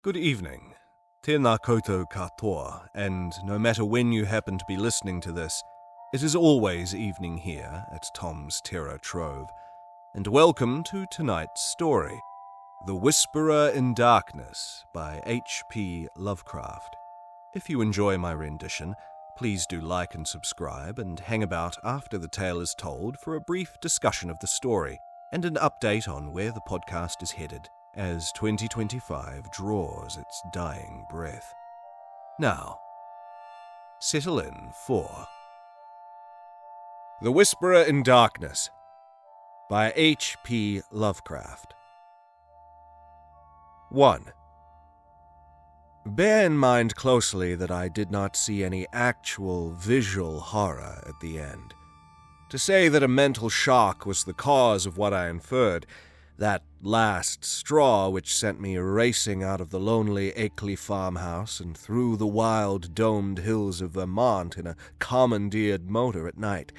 Good evening. Tēnā koutou katoa, and no matter when you happen to be listening to this, it is always evening here at Tom's Terror Trove, and welcome to tonight's story, The Whisperer in Darkness by H.P. Lovecraft. If you enjoy my rendition, please do like and subscribe and hang about after the tale is told for a brief discussion of the story and an update on where the podcast is headed as 2025 draws its dying breath. Now, settle in for The Whisperer in Darkness by H.P. Lovecraft. 1. Bear in mind closely that I did not see any actual visual horror at the end. To say that a mental shock was the cause of what I inferred, that last straw which sent me racing out of the lonely Akely farmhouse and through the wild domed hills of Vermont in a commandeered motor at night,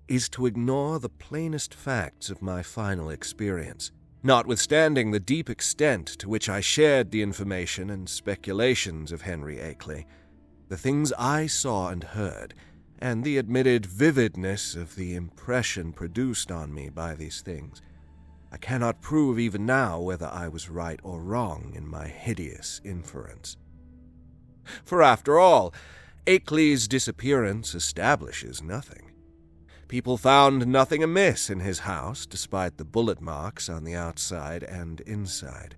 is to ignore the plainest facts of my final experience, notwithstanding the deep extent to which I shared the information and speculations of Henry Akely. The things I saw and heard, and the admitted vividness of the impression produced on me by these things, I cannot prove even now whether I was right or wrong in my hideous inference. For after all, Akely's disappearance establishes nothing. People found nothing amiss in his house, despite the bullet marks on the outside and inside.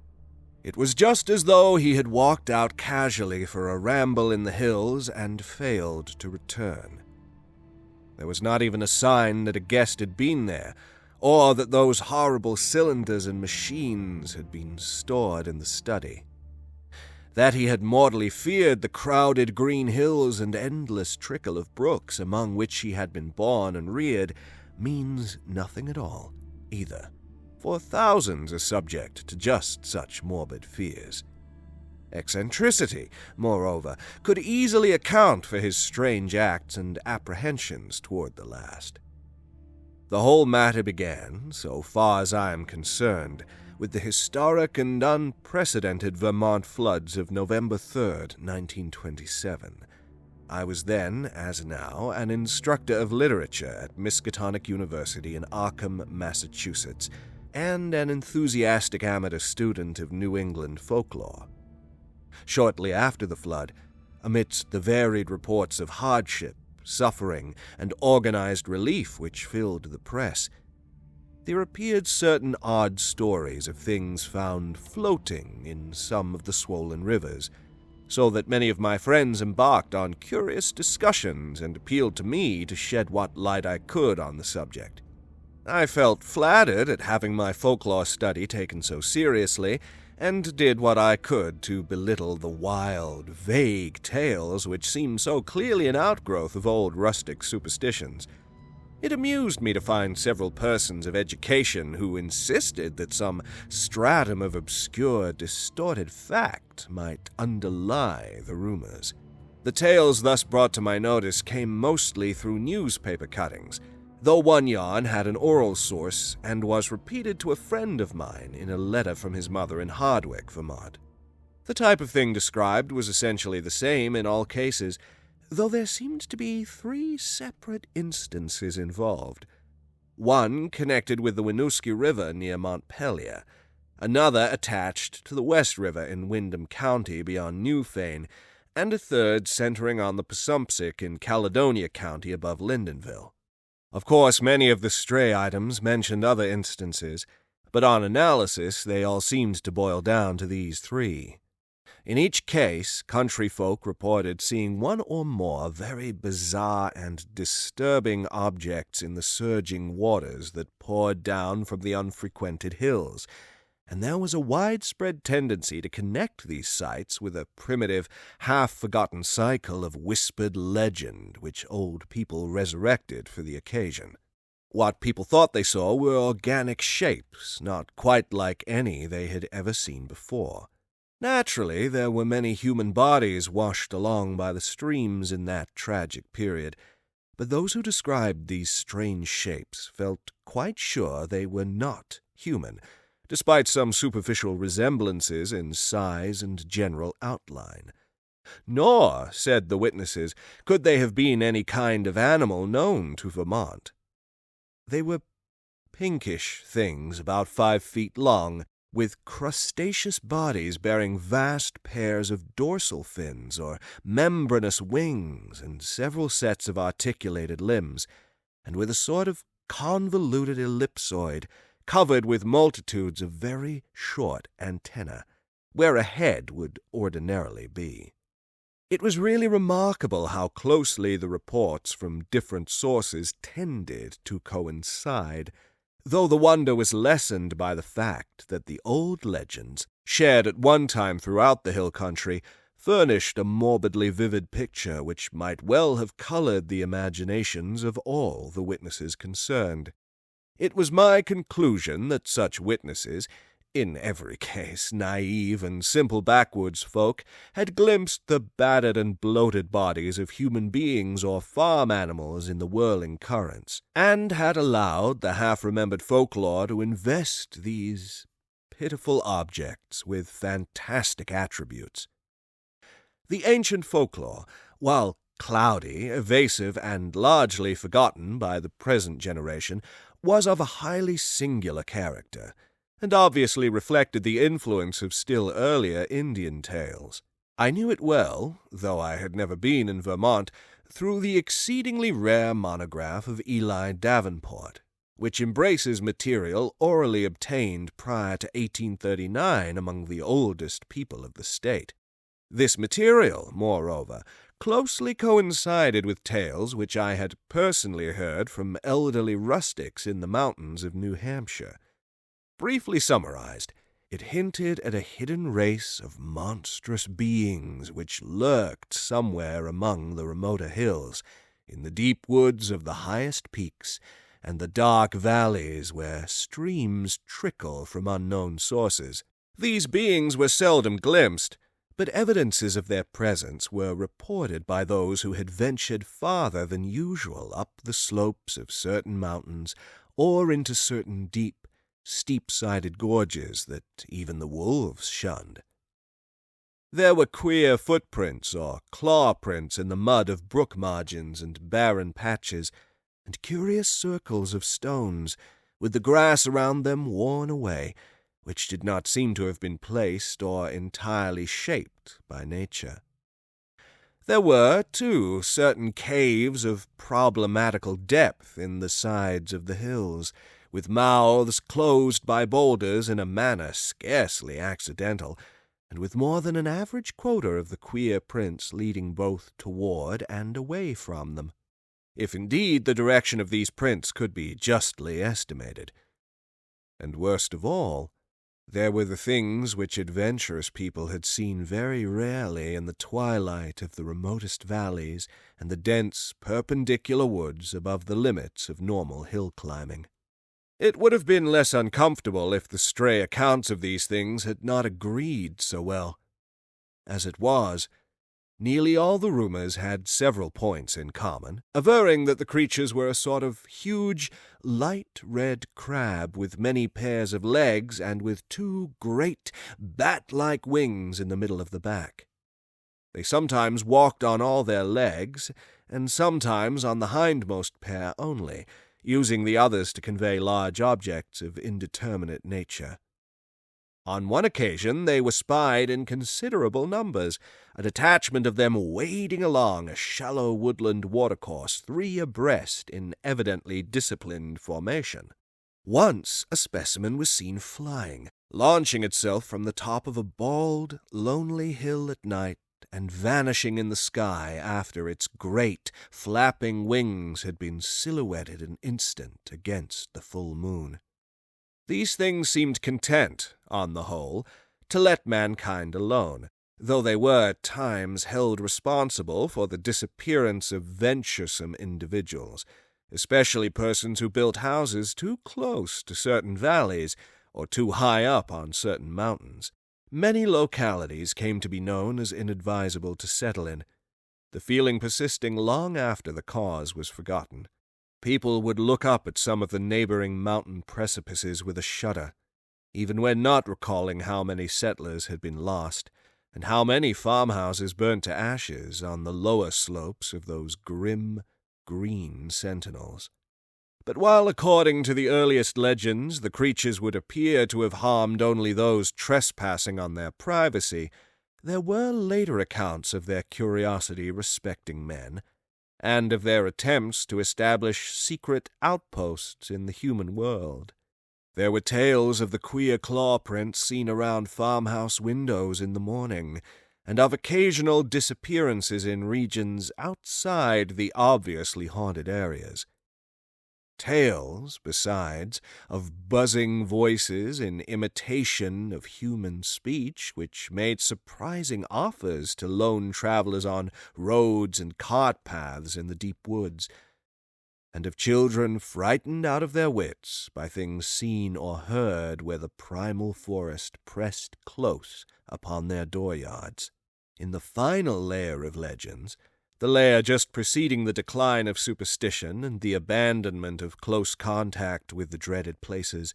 It was just as though he had walked out casually for a ramble in the hills and failed to return. There was not even a sign that a guest had been there, or that those horrible cylinders and machines had been stored in the study. That he had mortally feared the crowded green hills and endless trickle of brooks among which he had been born and reared means nothing at all, either, for thousands are subject to just such morbid fears. Eccentricity, moreover, could easily account for his strange acts and apprehensions toward the last. The whole matter began, so far as I am concerned, with the historic and unprecedented Vermont Floods of November 3rd, 1927. I was then, as now, an instructor of literature at Miskatonic University in Arkham, Massachusetts, and an enthusiastic amateur student of New England folklore. Shortly after the flood, amidst the varied reports of hardship, suffering, and organized relief which filled the press, there appeared certain odd stories of things found floating in some of the swollen rivers, so that many of my friends embarked on curious discussions and appealed to me to shed what light I could on the subject. I felt flattered at having my folklore study taken so seriously, and did what I could to belittle the wild, vague tales which seemed so clearly an outgrowth of old rustic superstitions. It amused me to find several persons of education who insisted that some stratum of obscure, distorted fact might underlie the rumors. The tales thus brought to my notice came mostly through newspaper cuttings, though one yarn had an oral source and was repeated to a friend of mine in a letter from his mother in Hardwick, Vermont. The type of thing described was essentially the same in all cases, though there seemed to be 3 separate instances involved. One connected with the Winooski River near Montpelier, another attached to the West River in Windham County beyond Newfane, and a third centering on the Passumpsic in Caledonia County above Lyndonville. Of course, many of the stray items mentioned other instances, but on analysis they all seemed to boil down to these 3. In each case, country folk reported seeing one or more very bizarre and disturbing objects in the surging waters that poured down from the unfrequented hills, and there was a widespread tendency to connect these sights with a primitive, half-forgotten cycle of whispered legend which old people resurrected for the occasion. What people thought they saw were organic shapes, not quite like any they had ever seen before. Naturally, there were many human bodies washed along by the streams in that tragic period, but those who described these strange shapes felt quite sure they were not human, despite some superficial resemblances in size and general outline. Nor, said the witnesses, could they have been any kind of animal known to Vermont. They were pinkish things about 5 feet long, with crustaceous bodies bearing vast pairs of dorsal fins or membranous wings and several sets of articulated limbs, and with a sort of convoluted ellipsoid covered with multitudes of very short antennae, where a head would ordinarily be. It was really remarkable how closely the reports from different sources tended to coincide, though the wonder was lessened by the fact that the old legends, shared at one time throughout the hill country, furnished a morbidly vivid picture which might well have colored the imaginations of all the witnesses concerned. It was my conclusion that such witnesses, in every case naive and simple backwoods folk, had glimpsed the battered and bloated bodies of human beings or farm animals in the whirling currents, and had allowed the half-remembered folklore to invest these pitiful objects with fantastic attributes. The ancient folklore, while cloudy, evasive, and largely forgotten by the present generation, was of a highly singular character, and obviously reflected the influence of still earlier Indian tales. I knew it well, though I had never been in Vermont, through the exceedingly rare monograph of Eli Davenport, which embraces material orally obtained prior to 1839 among the oldest people of the state. This material, moreover, closely coincided with tales which I had personally heard from elderly rustics in the mountains of New Hampshire. Briefly summarized, it hinted at a hidden race of monstrous beings which lurked somewhere among the remoter hills, in the deep woods of the highest peaks, and the dark valleys where streams trickle from unknown sources. These beings were seldom glimpsed, but evidences of their presence were reported by those who had ventured farther than usual up the slopes of certain mountains or into certain deep, steep-sided gorges that even the wolves shunned. There were queer footprints or claw prints in the mud of brook margins and barren patches, and curious circles of stones, with the grass around them worn away, which did not seem to have been placed or entirely shaped by nature. There were, too, certain caves of problematical depth in the sides of the hills, with mouths closed by boulders in a manner scarcely accidental, and with more than an average quota of the queer prints leading both toward and away from them, if indeed the direction of these prints could be justly estimated. And worst of all, there were the things which adventurous people had seen very rarely in the twilight of the remotest valleys and the dense, perpendicular woods above the limits of normal hill climbing. It would have been less uncomfortable if the stray accounts of these things had not agreed so well. As it was, nearly all the rumors had several points in common, averring that the creatures were a sort of huge, light red crab with many pairs of legs and with 2 great, bat-like wings in the middle of the back. They sometimes walked on all their legs, and sometimes on the hindmost pair only, using the others to convey large objects of indeterminate nature. On one occasion they were spied in considerable numbers, a detachment of them wading along a shallow woodland watercourse 3 abreast in evidently disciplined formation. Once a specimen was seen flying, launching itself from the top of a bald, lonely hill at night, and vanishing in the sky after its great, flapping wings had been silhouetted an instant against the full moon. These things seemed content, on the whole, to let mankind alone, though they were at times held responsible for the disappearance of venturesome individuals, especially persons who built houses too close to certain valleys or too high up on certain mountains. Many localities came to be known as inadvisable to settle in, the feeling persisting long after the cause was forgotten. People would look up at some of the neighboring mountain precipices with a shudder, even when not recalling how many settlers had been lost, and how many farmhouses burnt to ashes on the lower slopes of those grim, green sentinels. But while according to the earliest legends the creatures would appear to have harmed only those trespassing on their privacy, there were later accounts of their curiosity respecting men, and of their attempts to establish secret outposts in the human world. There were tales of the queer claw prints seen around farmhouse windows in the morning, and of occasional disappearances in regions outside the obviously haunted areas. Tales, besides, of buzzing voices in imitation of human speech, which made surprising offers to lone travelers on roads and cart paths in the deep woods, and of children frightened out of their wits by things seen or heard where the primal forest pressed close upon their dooryards. In the final layer of legends, the layer just preceding the decline of superstition and the abandonment of close contact with the dreaded places,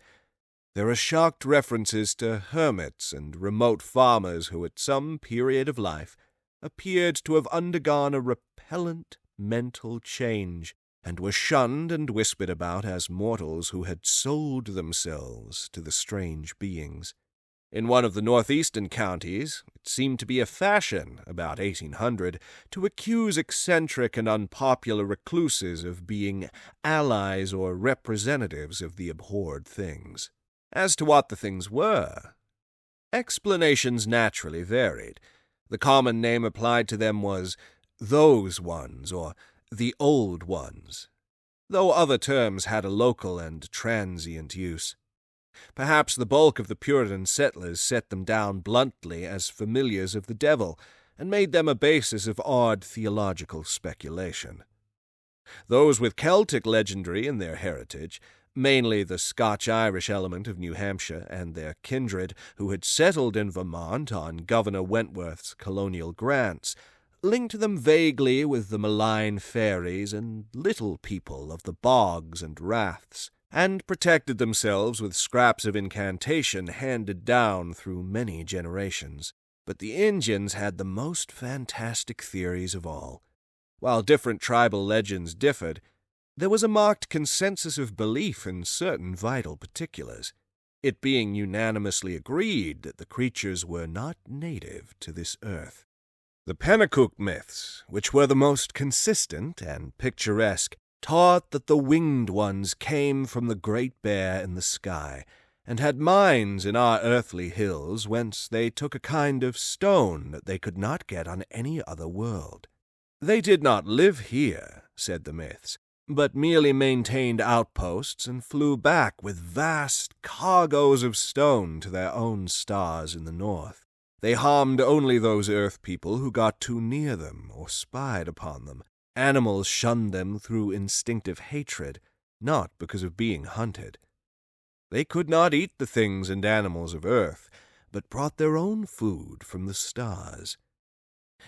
there are shocked references to hermits and remote farmers who at some period of life appeared to have undergone a repellent mental change, and were shunned and whispered about as mortals who had sold themselves to the strange beings. In one of the northeastern counties, it seemed to be a fashion, about 1800, to accuse eccentric and unpopular recluses of being allies or representatives of the abhorred things. As to what the things were, explanations naturally varied. The common name applied to them was those ones, or the old ones, though other terms had a local and transient use. Perhaps the bulk of the Puritan settlers set them down bluntly as familiars of the devil, and made them a basis of odd theological speculation. Those with Celtic legendary in their heritage, mainly the Scotch-Irish element of New Hampshire and their kindred who had settled in Vermont on Governor Wentworth's colonial grants, linked them vaguely with the malign fairies and little people of the bogs and raths, and protected themselves with scraps of incantation handed down through many generations. But the Indians had the most fantastic theories of all. While different tribal legends differed, there was a marked consensus of belief in certain vital particulars, it being unanimously agreed that the creatures were not native to this earth. The Pennacook myths, which were the most consistent and picturesque, taught that the winged ones came from the Great Bear in the sky, and had mines in our earthly hills whence they took a kind of stone that they could not get on any other world. They did not live here, said the myths, but merely maintained outposts and flew back with vast cargoes of stone to their own stars in the north. They harmed only those earth people who got too near them or spied upon them. Animals shunned them through instinctive hatred, not because of being hunted. They could not eat the things and animals of earth, but brought their own food from the stars.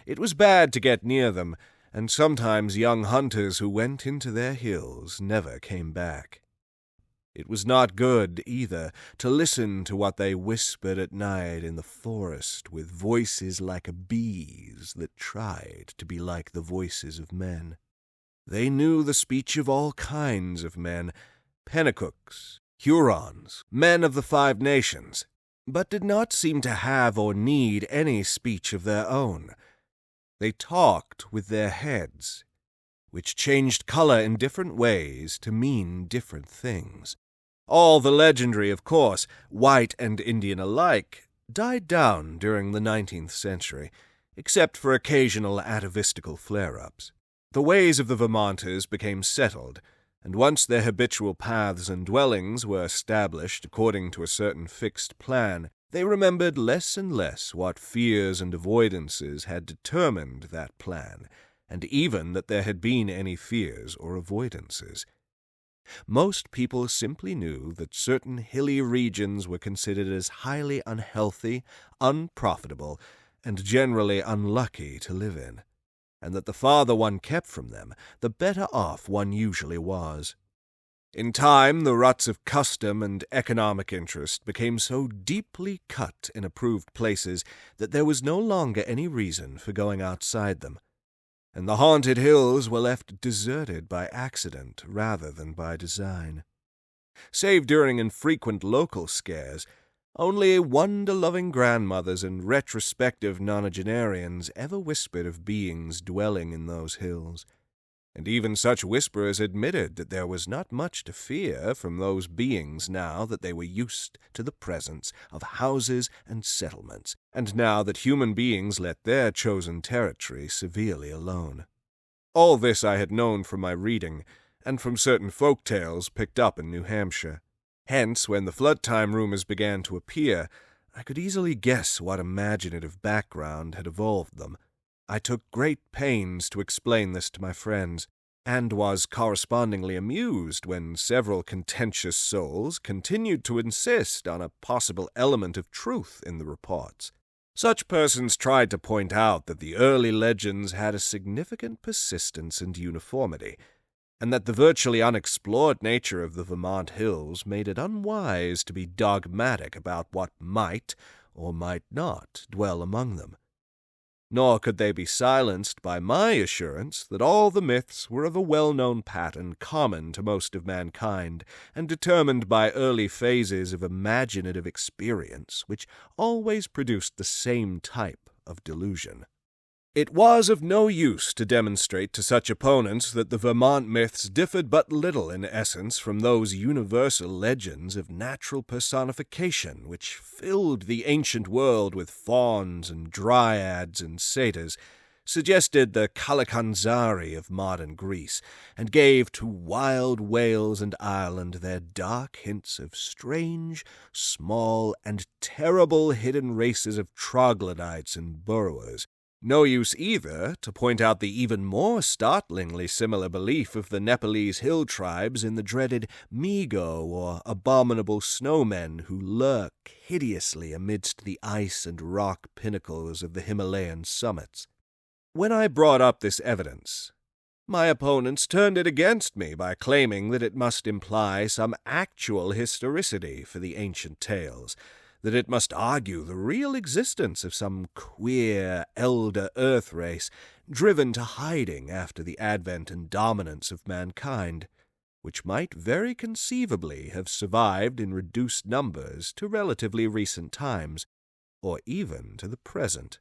It was bad to get near them, and sometimes young hunters who went into their hills never came back. It was not good, either, to listen to what they whispered at night in the forest with voices like a bee's that tried to be like the voices of men. They knew the speech of all kinds of men, Pennacooks, Hurons, men of the 5 Nations, but did not seem to have or need any speech of their own. They talked with their heads, which changed color in different ways to mean different things. All the legendary, of course, white and Indian alike, died down during the 19th century, except for occasional atavistical flare-ups. The ways of the Vermonters became settled, and once their habitual paths and dwellings were established according to a certain fixed plan, they remembered less and less what fears and avoidances had determined that plan, and even that there had been any fears or avoidances. Most people simply knew that certain hilly regions were considered as highly unhealthy, unprofitable, and generally unlucky to live in, and that the farther one kept from them, the better off one usually was. In time, the ruts of custom and economic interest became so deeply cut in approved places that there was no longer any reason for going outside them, and the haunted hills were left deserted by accident rather than by design. Save during infrequent local scares, only wonder-loving grandmothers and retrospective nonagenarians ever whispered of beings dwelling in those hills, and even such whisperers admitted that there was not much to fear from those beings now that they were used to the presence of houses and settlements, and now that human beings let their chosen territory severely alone. All this I had known from my reading, and from certain folk tales picked up in New Hampshire. Hence, when the flood-time rumors began to appear, I could easily guess what imaginative background had evolved them. I took great pains to explain this to my friends, and was correspondingly amused when several contentious souls continued to insist on a possible element of truth in the reports. Such persons tried to point out that the early legends had a significant persistence and uniformity, and that the virtually unexplored nature of the Vermont hills made it unwise to be dogmatic about what might or might not dwell among them. Nor could they be silenced by my assurance that all the myths were of a well-known pattern common to most of mankind, and determined by early phases of imaginative experience which always produced the same type of delusion. It was of no use to demonstrate to such opponents that the Vermont myths differed but little in essence from those universal legends of natural personification which filled the ancient world with fauns and dryads and satyrs, suggested the Kalakanzari of modern Greece, and gave to wild Wales and Ireland their dark hints of strange, small, and terrible hidden races of troglodytes and burrowers. No use either to point out the even more startlingly similar belief of the Nepalese hill tribes in the dreaded Migo, or abominable snowmen who lurk hideously amidst the ice and rock pinnacles of the Himalayan summits. When I brought up this evidence, my opponents turned it against me by claiming that it must imply some actual historicity for the ancient tales, that it must argue the real existence of some queer elder Earth race driven to hiding after the advent and dominance of mankind, which might very conceivably have survived in reduced numbers to relatively recent times, or even to the present.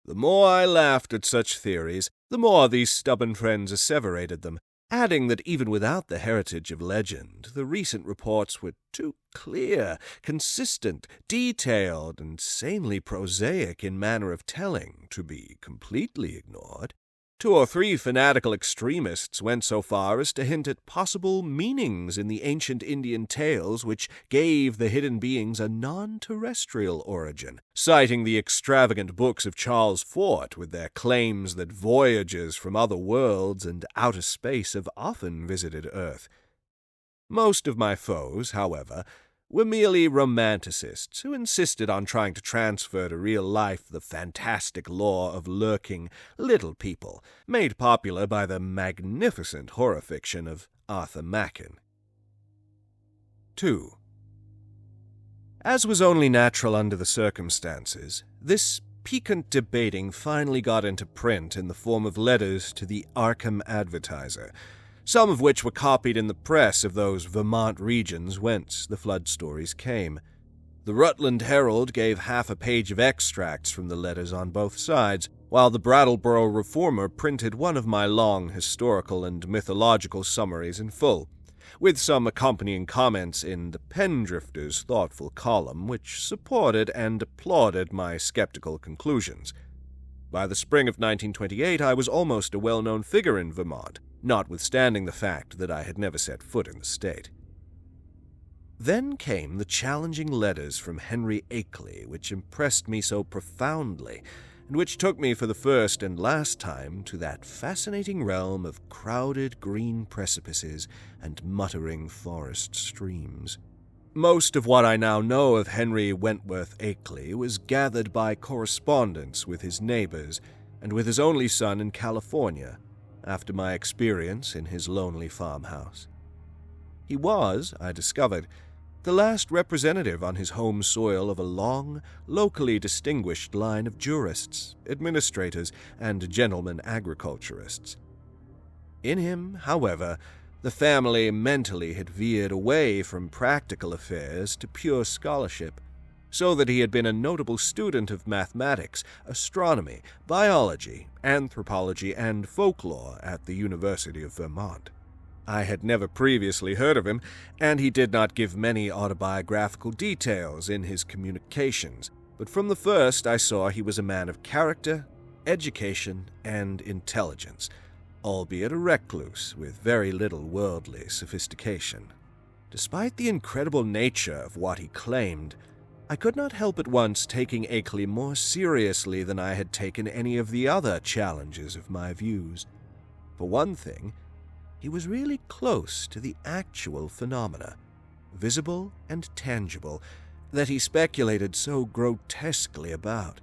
The more I laughed at such theories, the more these stubborn friends asseverated them, adding that even without the heritage of legend, the recent reports were too clear, consistent, detailed, and sanely prosaic in manner of telling to be completely ignored. 2 or 3 fanatical extremists went so far as to hint at possible meanings in the ancient Indian tales which gave the hidden beings a non-terrestrial origin, citing the extravagant books of Charles Fort with their claims that voyagers from other worlds and outer space have often visited Earth. Most of my foes, however, were merely romanticists who insisted on trying to transfer to real life the fantastic lore of lurking little people, made popular by the magnificent horror fiction of Arthur Machen. 2. As was only natural under the circumstances, this piquant debating finally got into print in the form of letters to the Arkham Advertiser, some of which were copied in the press of those Vermont regions whence the flood stories came. The Rutland Herald gave half a page of extracts from the letters on both sides, while the Brattleboro Reformer printed one of my long historical and mythological summaries in full, with some accompanying comments in the Pendrifter's thoughtful column which supported and applauded my skeptical conclusions. By the spring of 1928 I was almost a well-known figure in Vermont, notwithstanding the fact that I had never set foot in the state. Then came the challenging letters from Henry Akely, which impressed me so profoundly, and which took me for the first and last time to that fascinating realm of crowded green precipices and muttering forest streams. Most of what I now know of Henry Wentworth Akely was gathered by correspondence with his neighbors and with his only son in California, after my experience in his lonely farmhouse. He was, I discovered, the last representative on his home soil of a long, locally distinguished line of jurists, administrators, and gentlemen agriculturists. In him, however, the family mentally had veered away from practical affairs to pure scholarship, so that he had been a notable student of mathematics, astronomy, biology, anthropology, and folklore at the University of Vermont. I had never previously heard of him, and he did not give many autobiographical details in his communications, but from the first I saw he was a man of character, education, and intelligence, albeit a recluse with very little worldly sophistication. Despite the incredible nature of what he claimed, I could not help at once taking Akely more seriously than I had taken any of the other challenges of my views. For one thing, he was really close to the actual phenomena, visible and tangible, that he speculated so grotesquely about.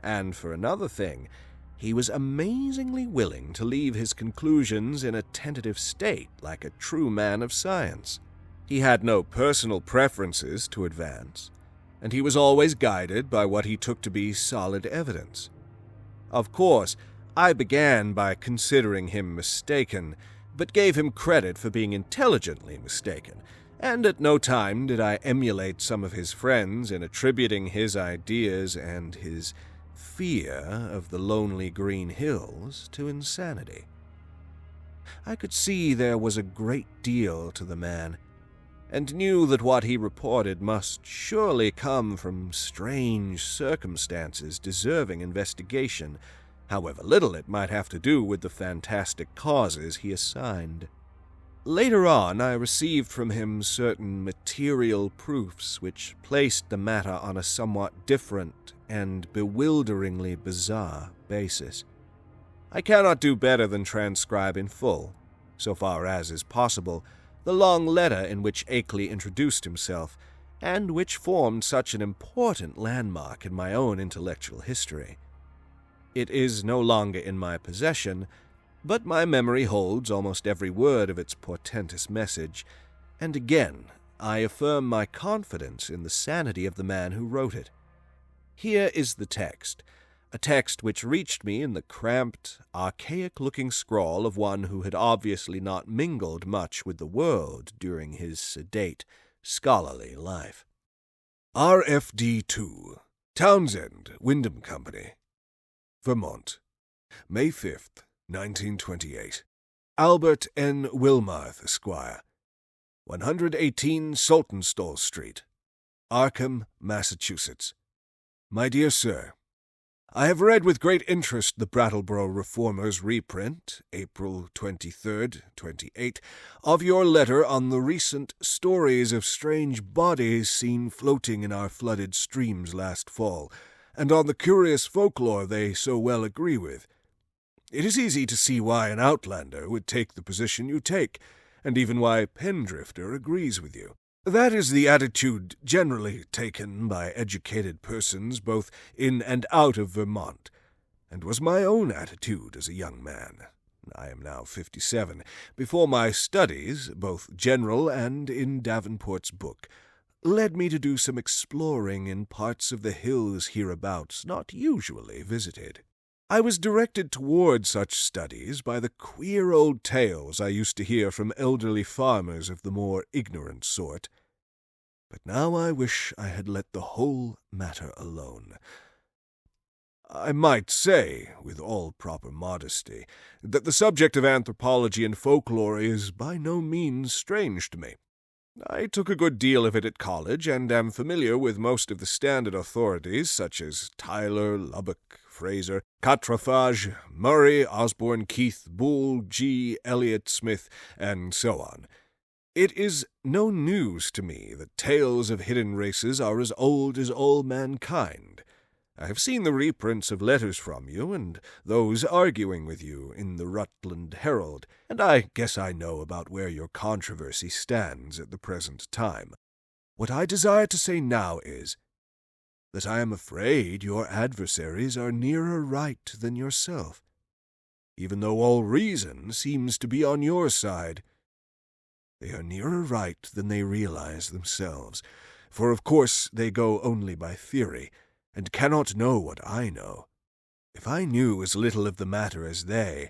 And for another thing, he was amazingly willing to leave his conclusions in a tentative state like a true man of science. He had no personal preferences to advance, and he was always guided by what he took to be solid evidence. Of course, I began by considering him mistaken, but gave him credit for being intelligently mistaken, and at no time did I emulate some of his friends in attributing his ideas and his fear of the lonely green hills to insanity. I could see there was a great deal to the man, and knew that what he reported must surely come from strange circumstances deserving investigation, however little it might have to do with the fantastic causes he assigned. Later on, I received from him certain material proofs which placed the matter on a somewhat different and bewilderingly bizarre basis. I cannot do better than transcribe in full, so far as is possible, the long letter in which Akely introduced himself, and which formed such an important landmark in my own intellectual history. It is no longer in my possession, but my memory holds almost every word of its portentous message, and again I affirm my confidence in the sanity of the man who wrote it. Here is the text, a text which reached me in the cramped, archaic-looking scrawl of one who had obviously not mingled much with the world during his sedate, scholarly life. RFD2, Townsend, Wyndham Company, Vermont, May 5th, 1928. Albert N. Wilmarth, Esquire, 118 Saltonstall Street, Arkham, Massachusetts. My dear Sir, I have read with great interest the Brattleboro Reformer's reprint, April 23rd, 28, of your letter on the recent stories of strange bodies seen floating in our flooded streams last fall, and on the curious folklore they so well agree with. It is easy to see why an outlander would take the position you take, and even why Pendrifter agrees with you. That is the attitude generally taken by educated persons both in and out of Vermont, and was my own attitude as a young man. I am now 57, before my studies, both general and in Davenport's book, led me to do some exploring in parts of the hills hereabouts not usually visited. I was directed toward such studies by the queer old tales I used to hear from elderly farmers of the more ignorant sort. But now I wish I had let the whole matter alone. I might say, with all proper modesty, that the subject of anthropology and folklore is by no means strange to me. I took a good deal of it at college, and am familiar with most of the standard authorities, such as Tyler, Lubbock, Fraser, Quatrefages, Murray, Osborne, Keith, Bull, G., Eliot, Smith, and so on. It is no news to me that tales of hidden races are as old as all mankind. I have seen the reprints of letters from you, and those arguing with you in the Rutland Herald, and I guess I know about where your controversy stands at the present time. What I desire to say now is that I am afraid your adversaries are nearer right than yourself, even though all reason seems to be on your side. They are nearer right than they realize themselves, for of course they go only by theory, and cannot know what I know. If I knew as little of the matter as they,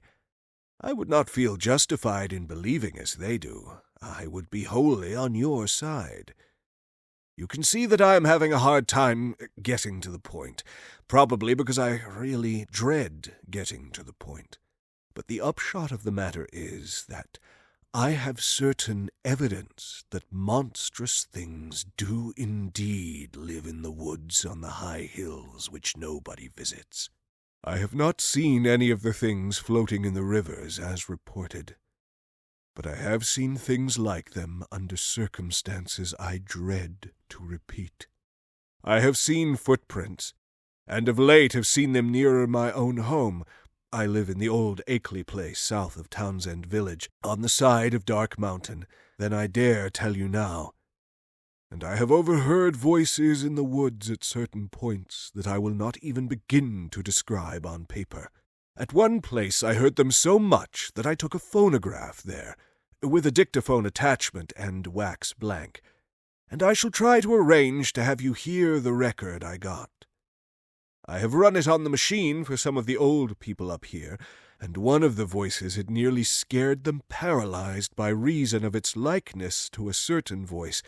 I would not feel justified in believing as they do. I would be wholly on your side. You can see that I am having a hard time getting to the point, probably because I really dread getting to the point. But the upshot of the matter is that I have certain evidence that monstrous things do indeed live in the woods on the high hills which nobody visits. I have not seen any of the things floating in the rivers as reported, but I have seen things like them under circumstances I dread to repeat. I have seen footprints, and of late have seen them nearer my own home. I live in the old Akely place south of Townsend Village, on the side of Dark Mountain, than I dare tell you now. And I have overheard voices in the woods at certain points that I will not even begin to describe on paper. At one place I heard them so much that I took a phonograph there, with a dictaphone attachment and wax blank, and I shall try to arrange to have you hear the record I got. I have run it on the machine for some of the old people up here, and one of the voices had nearly scared them paralyzed by reason of its likeness to a certain voice,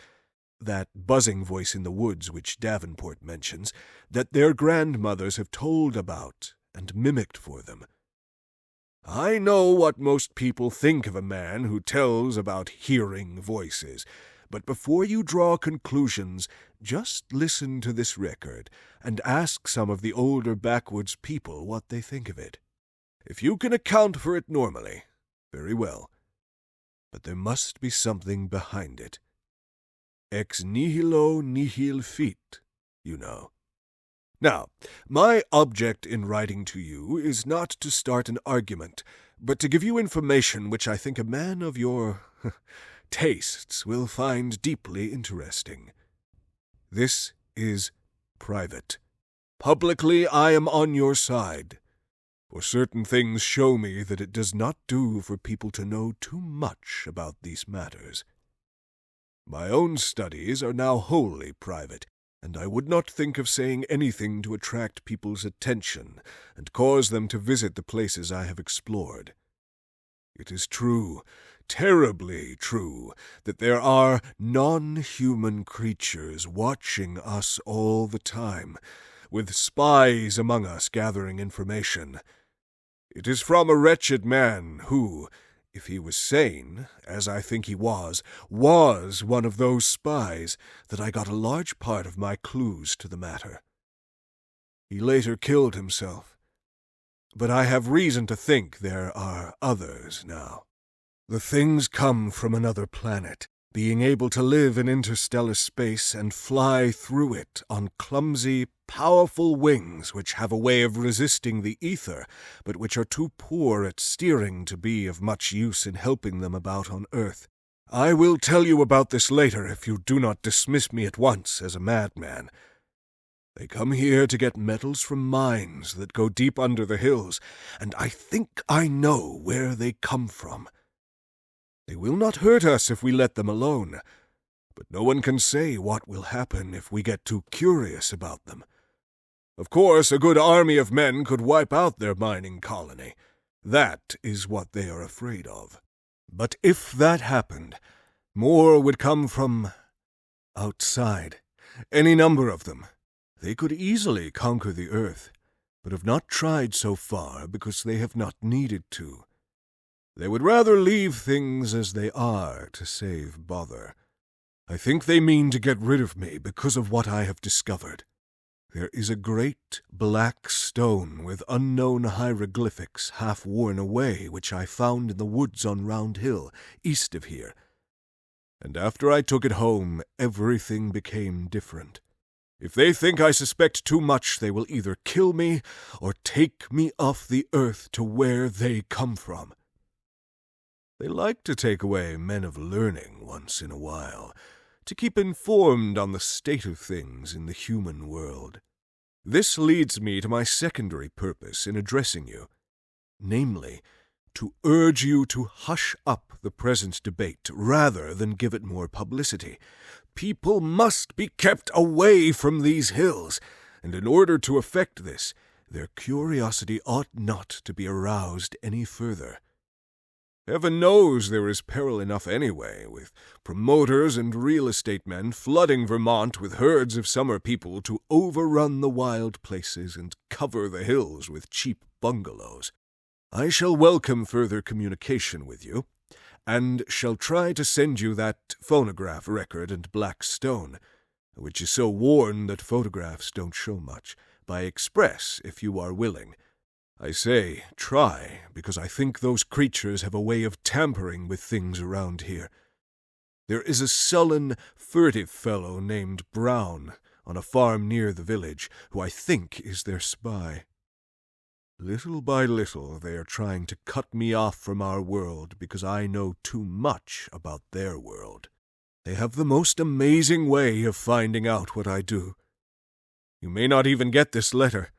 that buzzing voice in the woods which Davenport mentions, that their grandmothers have told about and mimicked for them. I know what most people think of a man who tells about hearing voices, but before you draw conclusions, just listen to this record, and ask some of the older backwoods people what they think of it. If you can account for it normally, very well. But there must be something behind it. Ex nihilo nihil fit, you know. Now, my object in writing to you is not to start an argument, but to give you information which I think a man of your tastes will find deeply interesting. This is private. Publicly I am on your side, for certain things show me that it does not do for people to know too much about these matters. My own studies are now wholly private, and I would not think of saying anything to attract people's attention and cause them to visit the places I have explored. It is true, terribly true, that there are non-human creatures watching us all the time, with spies among us gathering information. It is from a wretched man who, if he was sane, as I think he was one of those spies, that I got a large part of my clues to the matter. He later killed himself, but I have reason to think there are others now. The things come from another planet, being able to live in interstellar space and fly through it on clumsy, powerful wings which have a way of resisting the ether, but which are too poor at steering to be of much use in helping them about on Earth. I will tell you about this later if you do not dismiss me at once as a madman. They come here to get metals from mines that go deep under the hills, and I think I know where they come from. They will not hurt us if we let them alone, but no one can say what will happen if we get too curious about them. Of course, a good army of men could wipe out their mining colony. That is what they are afraid of. But if that happened, more would come from outside, any number of them. They could easily conquer the earth, but have not tried so far because they have not needed to. They would rather leave things as they are to save bother. I think they mean to get rid of me because of what I have discovered. There is a great black stone with unknown hieroglyphics half worn away which I found in the woods on Round Hill, east of here. And after I took it home, everything became different. If they think I suspect too much, they will either kill me or take me off the earth to where they come from. They like to take away men of learning once in a while, to keep informed on the state of things in the human world. This leads me to my secondary purpose in addressing you, namely, to urge you to hush up the present debate rather than give it more publicity. People must be kept away from these hills, and in order to effect this, their curiosity ought not to be aroused any further. Heaven knows there is peril enough anyway, with promoters and real estate men flooding Vermont with herds of summer people to overrun the wild places and cover the hills with cheap bungalows. I shall welcome further communication with you, and shall try to send you that phonograph record and black stone, which is so worn that photographs don't show much, by express if you are willing. I say try, because I think those creatures have a way of tampering with things around here. There is a sullen, furtive fellow named Brown on a farm near the village, who I think is their spy. Little by little they are trying to cut me off from our world because I know too much about their world. They have the most amazing way of finding out what I do. You may not even get this letter.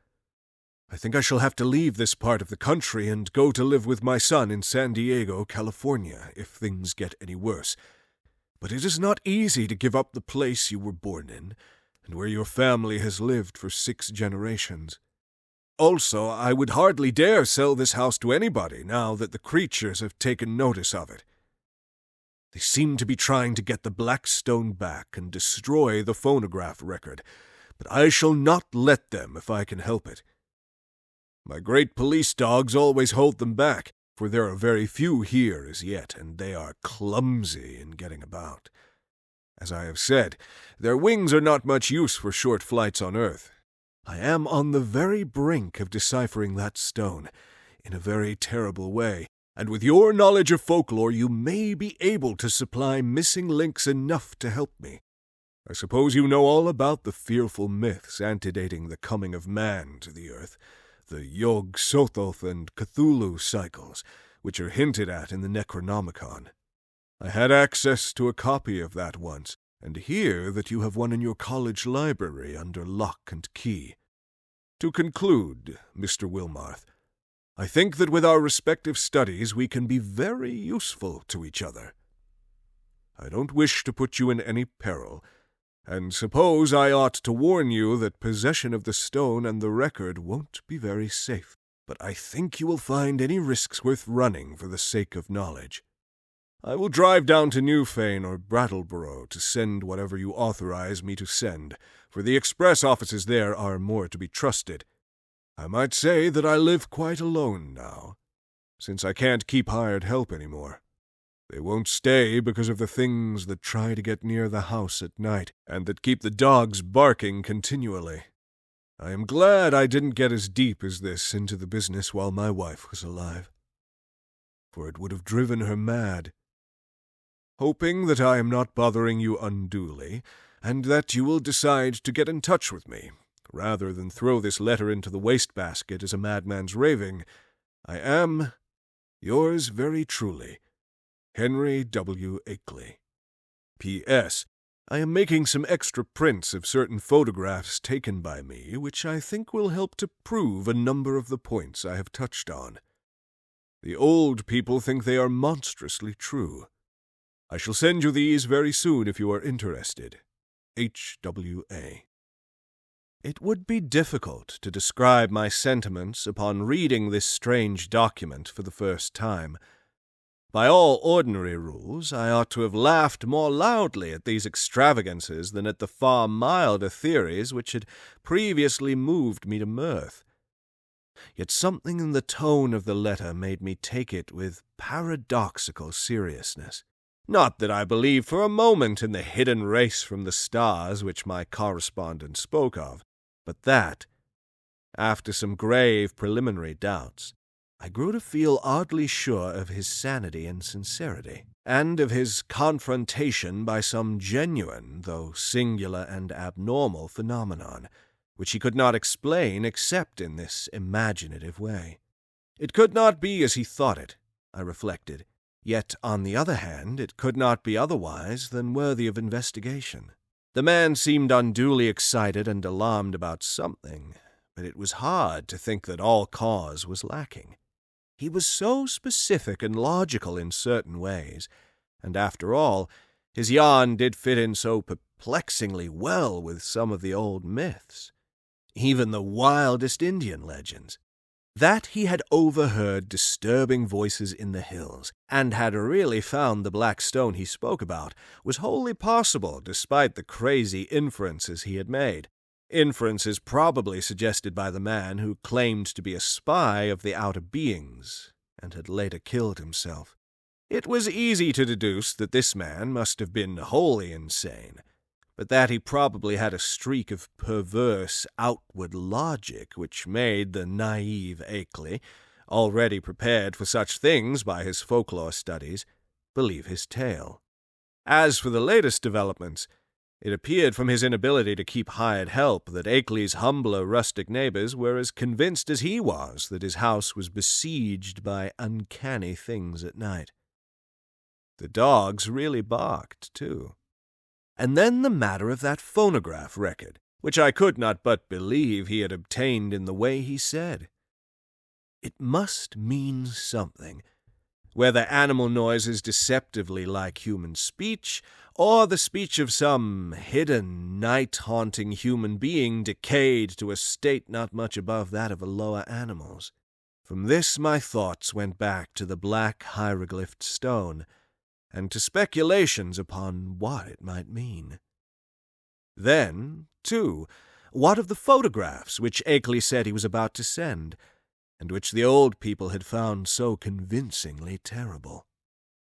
I think I shall have to leave this part of the country and go to live with my son in San Diego, California, if things get any worse. But it is not easy to give up the place you were born in, and where your family has lived for 6 generations. Also, I would hardly dare sell this house to anybody now that the creatures have taken notice of it. They seem to be trying to get the black stone back and destroy the phonograph record, but I shall not let them if I can help it. My great police dogs always hold them back, for there are very few here as yet, and they are clumsy in getting about. As I have said, their wings are not much use for short flights on Earth. I am on the very brink of deciphering that stone, in a very terrible way, and with your knowledge of folklore you may be able to supply missing links enough to help me. I suppose you know all about the fearful myths antedating the coming of man to the earth, the Yog-Sothoth and Cthulhu cycles, which are hinted at in the Necronomicon. I had access to a copy of that once, and hear that you have one in your college library under lock and key. To conclude, Mr. Wilmarth, I think that with our respective studies we can be very useful to each other. I don't wish to put you in any peril, and suppose I ought to warn you that possession of the stone and the record won't be very safe, but I think you will find any risks worth running for the sake of knowledge. I will drive down to Newfane or Brattleboro to send whatever you authorize me to send, for the express offices there are more to be trusted. I might say that I live quite alone now, since I can't keep hired help any more. They won't stay because of the things that try to get near the house at night, and that keep the dogs barking continually. I am glad I didn't get as deep as this into the business while my wife was alive, for it would have driven her mad. Hoping that I am not bothering you unduly, and that you will decide to get in touch with me, rather than throw this letter into the wastebasket as a madman's raving, I am, yours very truly, Henry W. Akely. P.S. I am making some extra prints of certain photographs taken by me, which I think will help to prove a number of the points I have touched on. The old people think they are monstrously true. I shall send you these very soon if you are interested. H.W.A. It would be difficult to describe my sentiments upon reading this strange document for the first time. By all ordinary rules, I ought to have laughed more loudly at these extravagances than at the far milder theories which had previously moved me to mirth. Yet something in the tone of the letter made me take it with paradoxical seriousness. Not that I believed for a moment in the hidden race from the stars which my correspondent spoke of, but that, after some grave preliminary doubts, I grew to feel oddly sure of his sanity and sincerity, and of his confrontation by some genuine, though singular and abnormal phenomenon, which he could not explain except in this imaginative way. It could not be as he thought it, I reflected, yet, on the other hand, it could not be otherwise than worthy of investigation. The man seemed unduly excited and alarmed about something, but it was hard to think that all cause was lacking. He was so specific and logical in certain ways, and after all, his yarn did fit in so perplexingly well with some of the old myths, even the wildest Indian legends. That he had overheard disturbing voices in the hills, and had really found the black stone he spoke about, was wholly possible despite the crazy inferences he had made. Inferences probably suggested by the man who claimed to be a spy of the outer beings, and had later killed himself. It was easy to deduce that this man must have been wholly insane, but that he probably had a streak of perverse outward logic which made the naive Akely, already prepared for such things by his folklore studies, believe his tale. As for the latest developments, it appeared from his inability to keep hired help that Akely's humbler rustic neighbors were as convinced as he was that his house was besieged by uncanny things at night. The dogs really barked, too. And then the matter of that phonograph record, which I could not but believe he had obtained in the way he said. It must mean something, whether animal noises deceptively like human speech, or the speech of some hidden, night-haunting human being decayed to a state not much above that of a lower animal's. From this my thoughts went back to the black hieroglyphed stone, and to speculations upon what it might mean. Then, too, what of the photographs which Akely said he was about to send, and which the old people had found so convincingly terrible?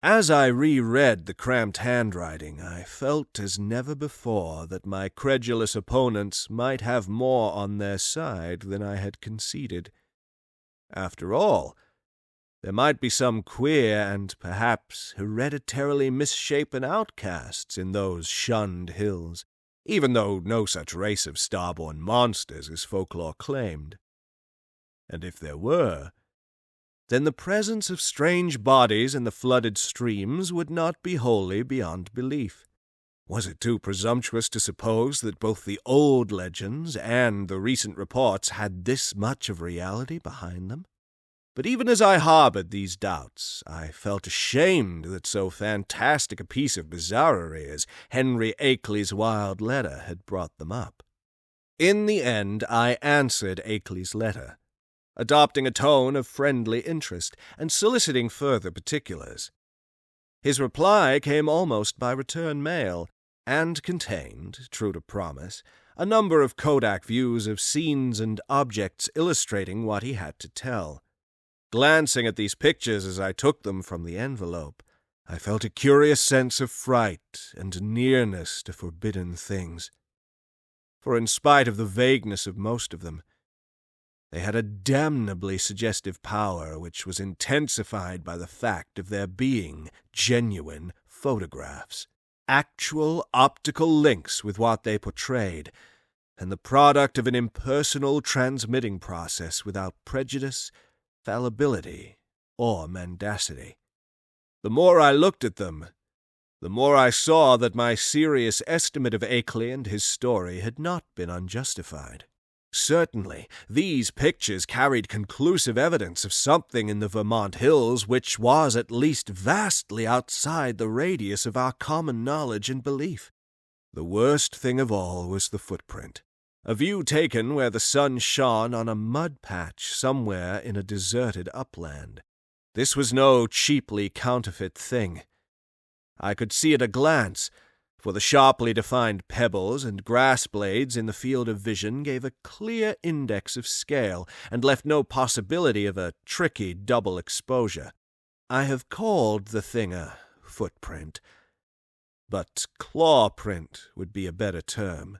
As I reread the cramped handwriting, I felt as never before that my credulous opponents might have more on their side than I had conceded. After all, there might be some queer and perhaps hereditarily misshapen outcasts in those shunned hills, even though no such race of star-born monsters as folklore claimed. And if there were, then the presence of strange bodies in the flooded streams would not be wholly beyond belief. Was it too presumptuous to suppose that both the old legends and the recent reports had this much of reality behind them? But even as I harbored these doubts, I felt ashamed that so fantastic a piece of bizarrerie as Henry Akely's wild letter had brought them up. In the end, I answered Akely's letter, adopting a tone of friendly interest and soliciting further particulars. His reply came almost by return mail, and contained, true to promise, a number of Kodak views of scenes and objects illustrating what he had to tell. Glancing at these pictures as I took them from the envelope, I felt a curious sense of fright and nearness to forbidden things. For in spite of the vagueness of most of them, they had a damnably suggestive power which was intensified by the fact of their being genuine photographs, actual optical links with what they portrayed, and the product of an impersonal transmitting process without prejudice, fallibility, or mendacity. The more I looked at them, the more I saw that my serious estimate of Akely and his story had not been unjustified. Certainly, these pictures carried conclusive evidence of something in the Vermont hills which was at least vastly outside the radius of our common knowledge and belief. The worst thing of all was the footprint. A view taken where the sun shone on a mud patch somewhere in a deserted upland. This was no cheaply counterfeit thing. I could see at a glance, for the sharply defined pebbles and grass blades in the field of vision gave a clear index of scale and left no possibility of a tricky double exposure. I have called the thing a footprint, but claw print would be a better term.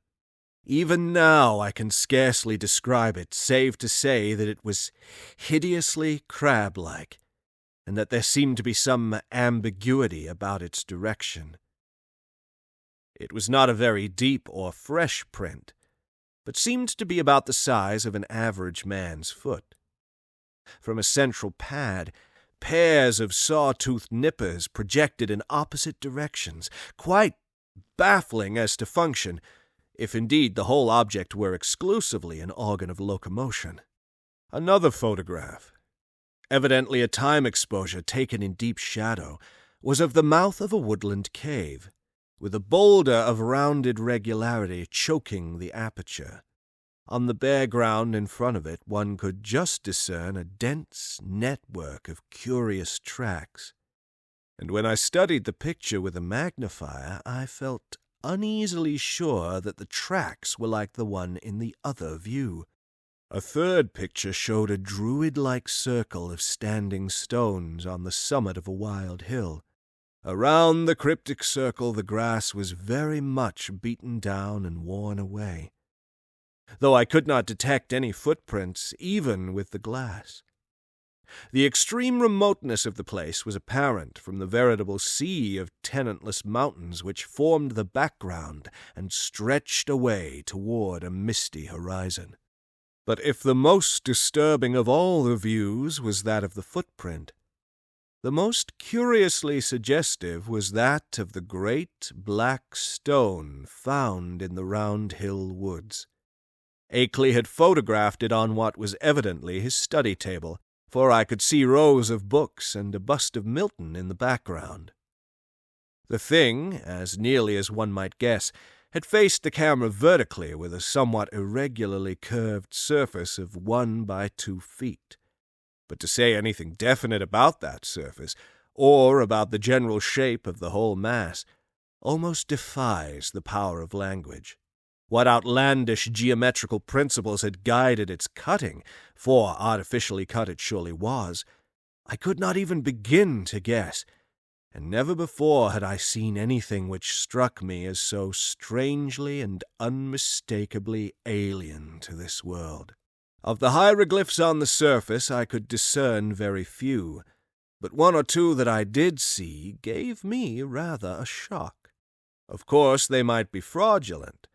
Even now I can scarcely describe it, save to say that it was hideously crab-like, and that there seemed to be some ambiguity about its direction. It was not a very deep or fresh print, but seemed to be about the size of an average man's foot. From a central pad, pairs of saw-toothed nippers projected in opposite directions, quite baffling as to function, if indeed the whole object were exclusively an organ of locomotion. Another photograph, evidently a time exposure taken in deep shadow, was of the mouth of a woodland cave, with a boulder of rounded regularity choking the aperture. On the bare ground in front of it one could just discern a dense network of curious tracks, and when I studied the picture with a magnifier I felt uneasily sure that the tracks were like the one in the other view. A third picture showed a druid-like circle of standing stones on the summit of a wild hill. Around the cryptic circle the grass was very much beaten down and worn away, though I could not detect any footprints even with the glass. The extreme remoteness of the place was apparent from the veritable sea of tenantless mountains which formed the background and stretched away toward a misty horizon. But if the most disturbing of all the views was that of the footprint, the most curiously suggestive was that of the great black stone found in the Round Hill woods. Akely had photographed it on what was evidently his study table, for I could see rows of books and a bust of Milton in the background. The thing, as nearly as one might guess, had faced the camera vertically with a somewhat irregularly curved surface of 1 by 2 feet. But to say anything definite about that surface, or about the general shape of the whole mass, almost defies the power of language. What outlandish geometrical principles had guided its cutting, for artificially cut it surely was, I could not even begin to guess, and never before had I seen anything which struck me as so strangely and unmistakably alien to this world. Of the hieroglyphs on the surface I could discern very few, but 1 or 2 that I did see gave me rather a shock. Of course they might be fraudulent,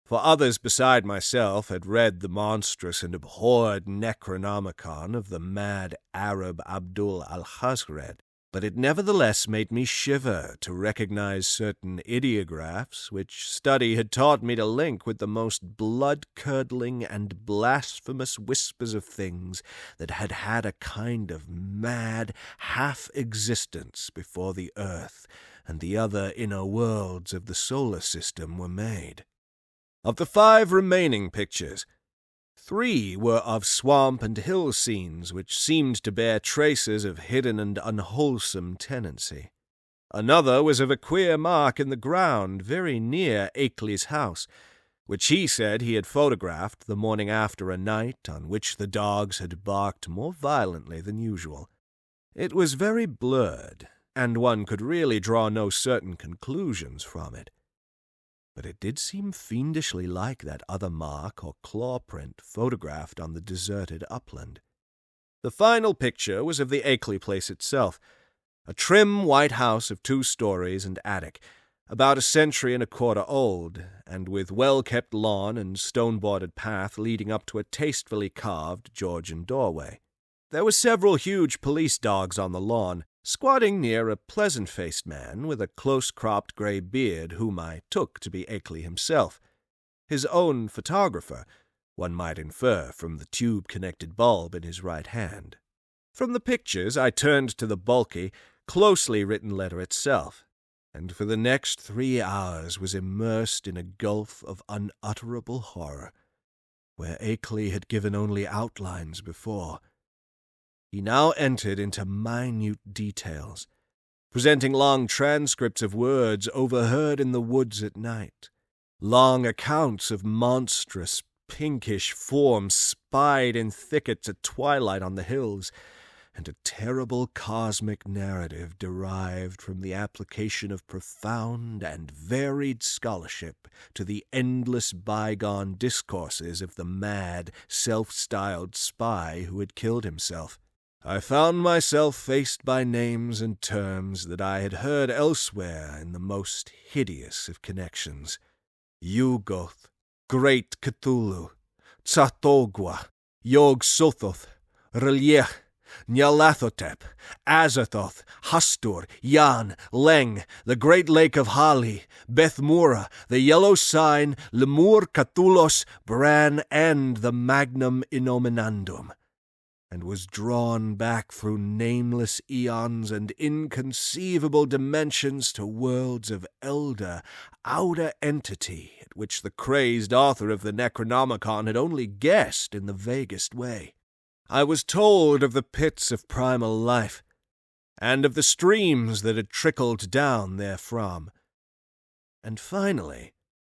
for others beside myself had read the monstrous and abhorred Necronomicon of the mad Arab Abdul al-Khazred, but it nevertheless made me shiver to recognize certain ideographs which study had taught me to link with the most blood-curdling and blasphemous whispers of things that had had a kind of mad half-existence before the earth and the other inner worlds of the solar system were made. Of the 5 remaining pictures, 3 were of swamp and hill scenes which seemed to bear traces of hidden and unwholesome tenancy. Another was of a queer mark in the ground very near Akely's house, which he said he had photographed the morning after a night on which the dogs had barked more violently than usual. It was very blurred, and one could really draw no certain conclusions from it. But it did seem fiendishly like that other mark or claw print photographed on the deserted upland. The final picture was of the Akely place itself, a trim white house of 2 stories and attic, about 1.25 centuries old, and with well-kept lawn and stone-bordered path leading up to a tastefully carved Georgian doorway. There were several huge police dogs on the lawn, squatting near a pleasant-faced man with a close-cropped grey beard whom I took to be Akely himself, his own photographer, one might infer from the tube-connected bulb in his right hand. From the pictures I turned to the bulky, closely written letter itself, and for the next 3 hours was immersed in a gulf of unutterable horror, where Akely had given only outlines before. He now entered into minute details, presenting long transcripts of words overheard in the woods at night, long accounts of monstrous, pinkish forms spied in thickets at twilight on the hills, and a terrible cosmic narrative derived from the application of profound and varied scholarship to the endless bygone discourses of the mad, self-styled spy who had killed himself. I found myself faced by names and terms that I had heard elsewhere in the most hideous of connections. Yugoth, Great Cthulhu, Tsatogwa, Yog-Sothoth, Reliech, Nyarlathotep, Azathoth, Hastur, Yan, Leng, the Great Lake of Hali, Bethmura, the Yellow Sign, Lemur, Cthulhos, Bran, and the Magnum Innominandum. and was drawn back through nameless eons and inconceivable dimensions to worlds of elder, outer entity at which the crazed author of the Necronomicon had only guessed in the vaguest way. I was told of the pits of primal life, and of the streams that had trickled down therefrom, and finally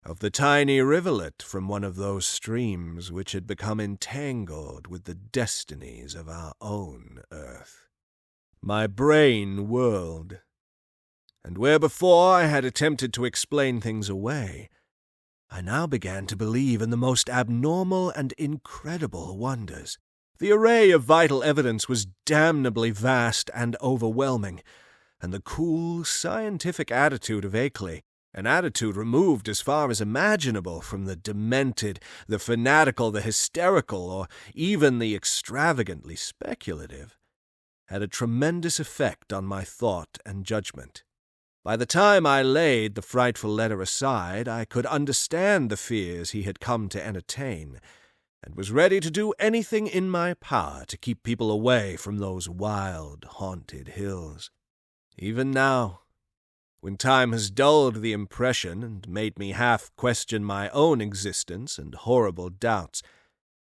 of the tiny rivulet from one of those streams which had become entangled with the destinies of our own earth. My brain whirled, and where before I had attempted to explain things away, I now began to believe in the most abnormal and incredible wonders. The array of vital evidence was damnably vast and overwhelming, and the cool, scientific attitude of Akely, an attitude removed as far as imaginable from the demented, the fanatical, the hysterical, or even the extravagantly speculative, had a tremendous effect on my thought and judgment. By the time I laid the frightful letter aside, I could understand the fears he had come to entertain, and was ready to do anything in my power to keep people away from those wild, haunted hills. Even now, when time has dulled the impression and made me half question my own existence and horrible doubts,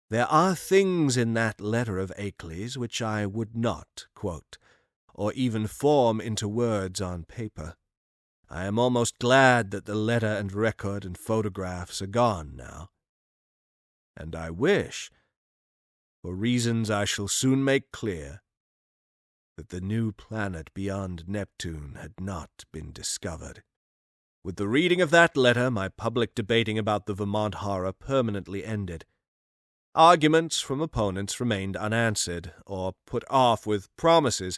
there are things in that letter of Akely's which I would not quote, or even form into words on paper. I am almost glad that the letter and record and photographs are gone now, and I wish, for reasons I shall soon make clear, that the new planet beyond Neptune had not been discovered. With the reading of that letter, my public debating about the Vermont horror permanently ended. Arguments from opponents remained unanswered, or put off with promises,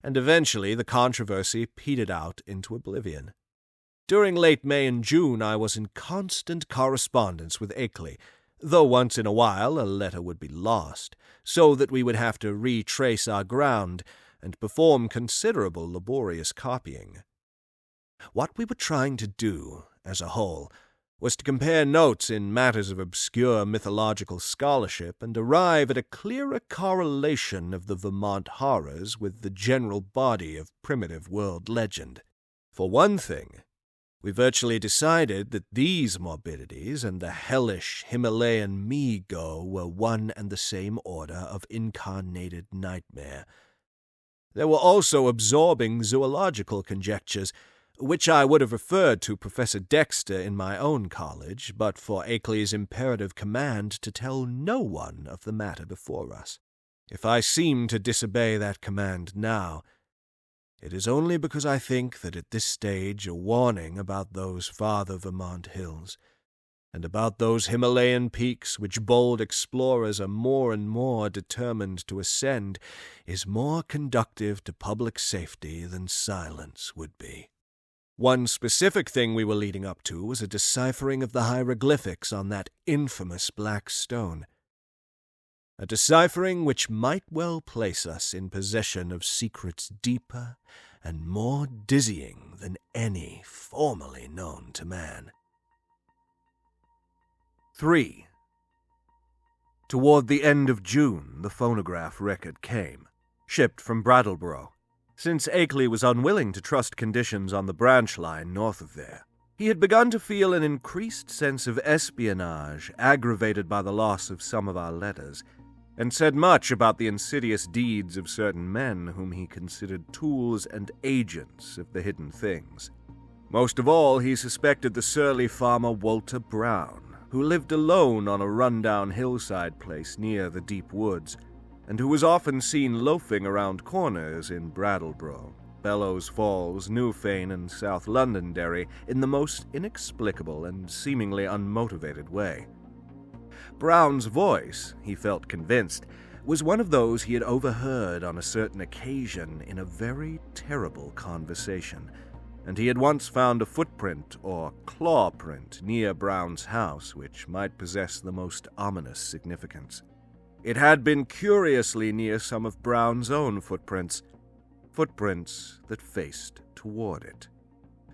and eventually the controversy petered out into oblivion. During late May and June I was in constant correspondence with Akely, though once in a while a letter would be lost, so that we would have to retrace our ground and perform considerable laborious copying. What we were trying to do, as a whole, was to compare notes in matters of obscure mythological scholarship and arrive at a clearer correlation of the Vermont horrors with the general body of primitive world legend. For one thing, we virtually decided that these morbidities and the hellish Himalayan Mi-Go were one and the same order of incarnated nightmare. There were also absorbing zoological conjectures, which I would have referred to Professor Dexter in my own college, but for Akely's imperative command to tell no one of the matter before us. If I seem to disobey that command now, it is only because I think that at this stage a warning about those farther Vermont hills, and about those Himalayan peaks which bold explorers are more and more determined to ascend, is more conducive to public safety than silence would be. One specific thing we were leading up to was a deciphering of the hieroglyphics on that infamous black stone. A deciphering which might well place us in possession of secrets deeper and more dizzying than any formerly known to man. 3. Toward the end of June, the phonograph record came, shipped from Brattleboro, since Akely was unwilling to trust conditions on the branch line north of there. He had begun to feel an increased sense of espionage aggravated by the loss of some of our letters, and said much about the insidious deeds of certain men whom he considered tools and agents of the hidden things. Most of all, he suspected the surly farmer Walter Brown, who lived alone on a run-down hillside place near the deep woods, and who was often seen loafing around corners in Brattleboro, Bellows Falls, Newfane, and South Londonderry in the most inexplicable and seemingly unmotivated way. Brown's voice, he felt convinced, was one of those he had overheard on a certain occasion in a very terrible conversation, and he had once found a footprint or claw print near Brown's house which might possess the most ominous significance. It had been curiously near some of Brown's own footprints that faced toward it.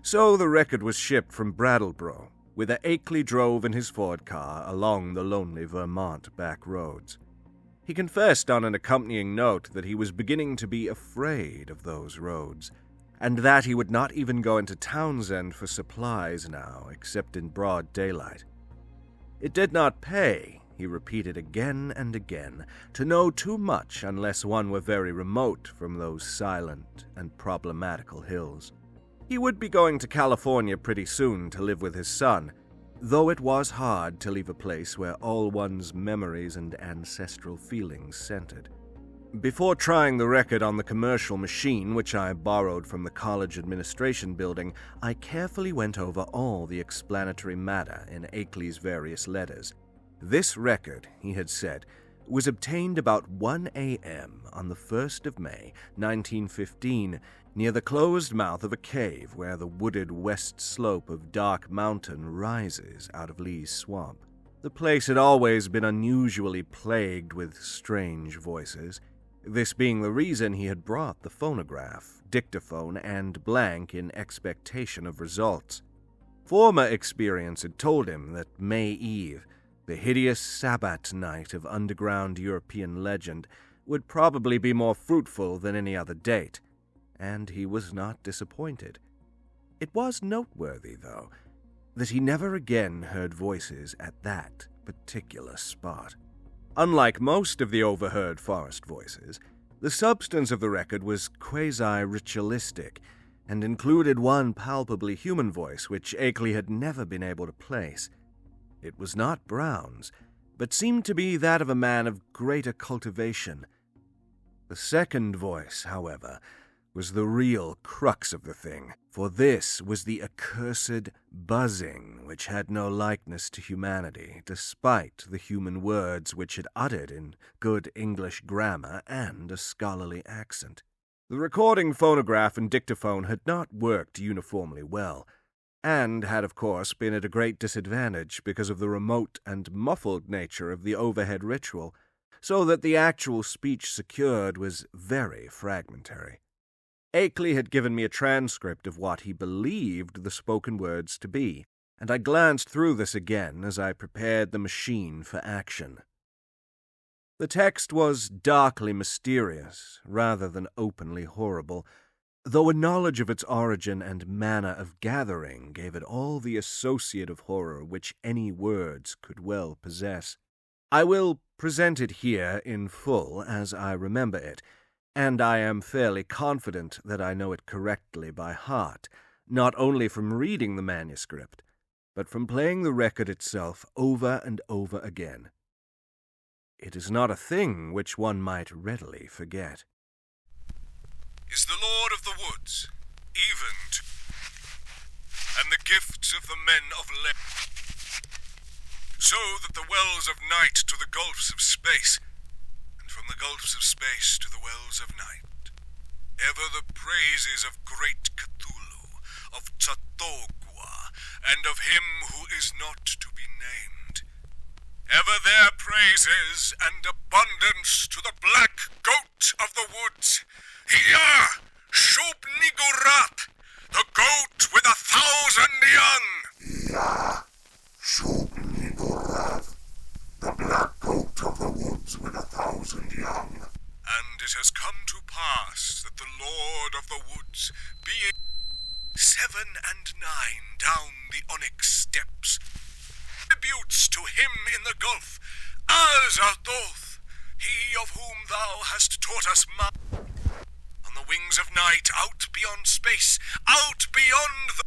So the record was shipped from Brattleboro, whither Akely drove in his Ford car along the lonely Vermont back roads. He confessed on an accompanying note that he was beginning to be afraid of those roads, and that he would not even go into Townsend for supplies now, except in broad daylight. It did not pay, he repeated again and again, to know too much unless one were very remote from those silent and problematical hills. He would be going to California pretty soon to live with his son, though it was hard to leave a place where all one's memories and ancestral feelings centered. Before trying the record on the commercial machine, which I borrowed from the college administration building, I carefully went over all the explanatory matter in Akely's various letters. This record, he had said, was obtained about 1 a.m. on the 1st of May, 1915, near the closed mouth of a cave where the wooded west slope of Dark Mountain rises out of Lee's Swamp. The place had always been unusually plagued with strange voices, this being the reason he had brought the phonograph, dictaphone, and blank in expectation of results. Former experience had told him that May Eve, the hideous Sabbat night of underground European legend, would probably be more fruitful than any other date, and he was not disappointed. It was noteworthy, though, that he never again heard voices at that particular spot. Unlike most of the overheard forest voices, the substance of the record was quasi-ritualistic, and included one palpably human voice which Akely had never been able to place. It was not Brown's, but seemed to be that of a man of greater cultivation. The second voice, however, was the real crux of the thing, for this was the accursed buzzing which had no likeness to humanity, despite the human words which it uttered in good English grammar and a scholarly accent. The recording phonograph and dictaphone had not worked uniformly well, and had of course been at a great disadvantage because of the remote and muffled nature of the overhead ritual, so that the actual speech secured was very fragmentary. Akely had given me a transcript of what he believed the spoken words to be, and I glanced through this again as I prepared the machine for action. The text was darkly mysterious, rather than openly horrible, though a knowledge of its origin and manner of gathering gave it all the associative horror which any words could well possess. I will present it here in full as I remember it, and I am fairly confident that I know it correctly by heart, not only from reading the manuscript, but from playing the record itself over and over again. It is not a thing which one might readily forget. Is the Lord of the Woods, even to, and the gifts of the men of so that the wells of night to the gulfs of space, and from the gulfs of space to the wells of night, ever the praises of great Cthulhu, of Tsatogwa, and of him who is not to be named, ever their praises and abundance to the black goat of the woods, Hiya, Shub-Nigurat, the goat with 1,000 young. Hiya, Shub-Nigurat, the black goat of the woods with 1,000 young. And it has come to pass that the Lord of the Woods, being 7 and 9 down the onyx steps, tributes to him in the gulf, Azathoth, he of whom thou hast taught us on the wings of night, out beyond space, out beyond the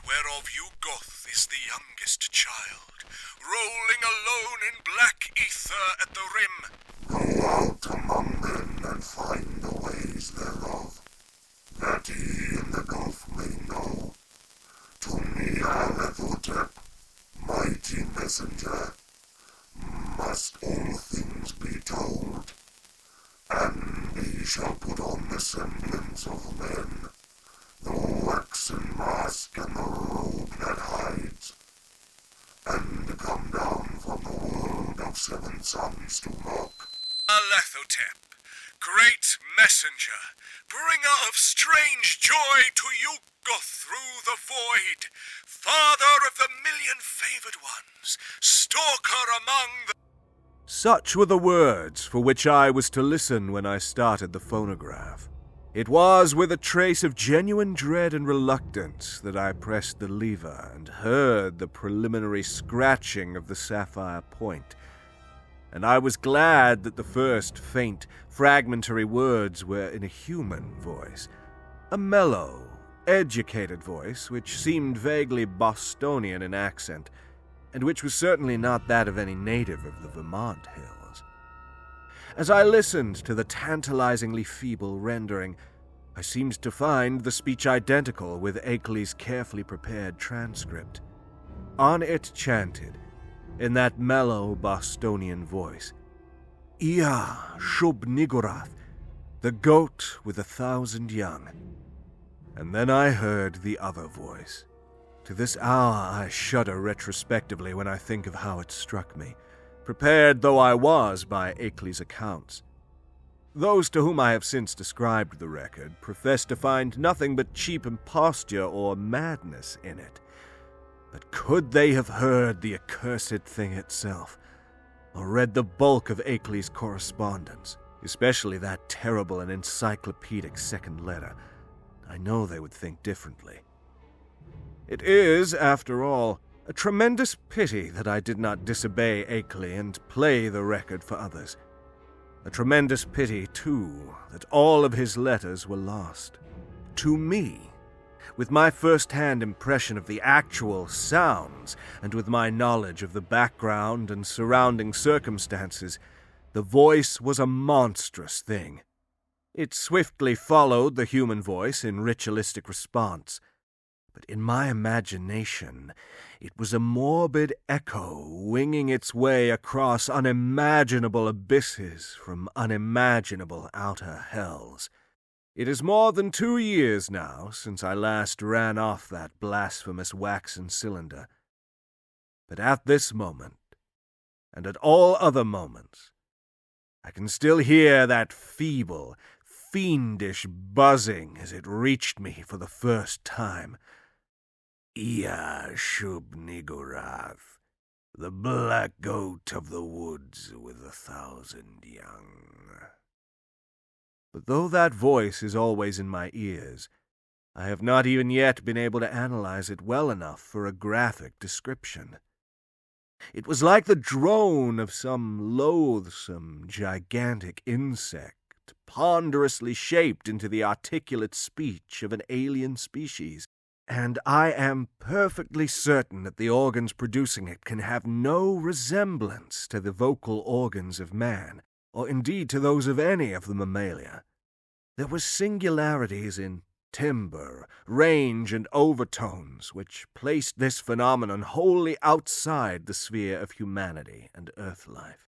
whereof Yugoth is the youngest child, rolling alone in black ether at the rim. Go out among men and find the ways thereof, that he in the gulf may know. To me, Alethotep, mighty messenger, must all things be told, and he shall put on the semblance of men, the waxen mask and the robe that hides, and come down from the world of 7 suns to mock. Alethotep, great messenger, bringer of strange joy to Yugoth through the void, father of the 1,000,000 favored ones, stalker among the... Such were the words for which I was to listen when I started the phonograph. It was with a trace of genuine dread and reluctance that I pressed the lever and heard the preliminary scratching of the sapphire point. And I was glad that the first faint, fragmentary words were in a human voice, a mellow, educated voice which seemed vaguely Bostonian in accent, and which was certainly not that of any native of the Vermont hills. As I listened to the tantalizingly feeble rendering, I seemed to find the speech identical with Akely's carefully prepared transcript. On it chanted, in that mellow Bostonian voice, "Ia shub Nigorath, the goat with 1,000 young." And then I heard the other voice. To this hour I shudder retrospectively when I think of how it struck me, prepared though I was by Akely's accounts. Those to whom I have since described the record profess to find nothing but cheap imposture or madness in it. But could they have heard the accursed thing itself, or read the bulk of Akely's correspondence, especially that terrible and encyclopedic second letter, I know they would think differently. It is, after all, a tremendous pity that I did not disobey Akely and play the record for others. A tremendous pity, too, that all of his letters were lost. To me, with my first-hand impression of the actual sounds, and with my knowledge of the background and surrounding circumstances, the voice was a monstrous thing. It swiftly followed the human voice in ritualistic response, but in my imagination it was a morbid echo winging its way across unimaginable abysses from unimaginable outer hells. It is more than 2 years now since I last ran off that blasphemous waxen cylinder, but at this moment, and at all other moments, I can still hear that feeble, fiendish buzzing as it reached me for the first time. Ia shub Nigorath, the black goat of the woods with 1,000 young. But though that voice is always in my ears, I have not even yet been able to analyze it well enough for a graphic description. It was like the drone of some loathsome, gigantic insect, ponderously shaped into the articulate speech of an alien species, and I am perfectly certain that the organs producing it can have no resemblance to the vocal organs of man, or indeed to those of any of the mammalia. There were singularities in timbre, range, and overtones which placed this phenomenon wholly outside the sphere of humanity and earth life.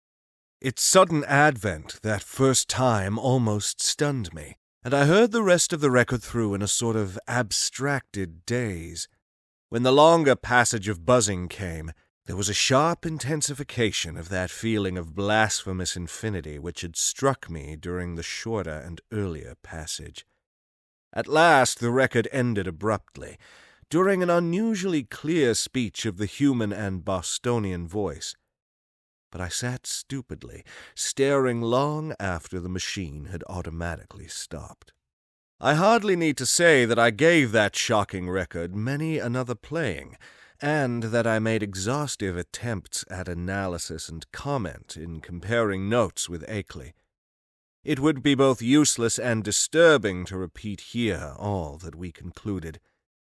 Its sudden advent that first time almost stunned me, and I heard the rest of the record through in a sort of abstracted daze. When the longer passage of buzzing came, there was a sharp intensification of that feeling of blasphemous infinity which had struck me during the shorter and earlier passage. At last the record ended abruptly, during an unusually clear speech of the human and Bostonian voice. But I sat stupidly, staring long after the machine had automatically stopped. I hardly need to say that I gave that shocking record many another playing, and that I made exhaustive attempts at analysis and comment in comparing notes with Akely. It would be both useless and disturbing to repeat here all that we concluded,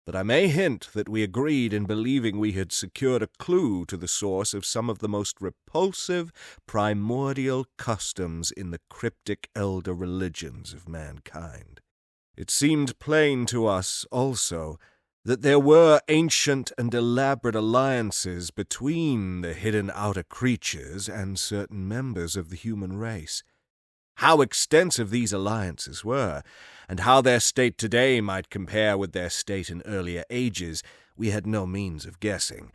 but I may hint that we agreed in believing we had secured a clue to the source of some of the most repulsive, primordial customs in the cryptic elder religions of mankind. It seemed plain to us, also, that there were ancient and elaborate alliances between the hidden outer creatures and certain members of the human race. How extensive these alliances were, and how their state today might compare with their state in earlier ages, we had no means of guessing.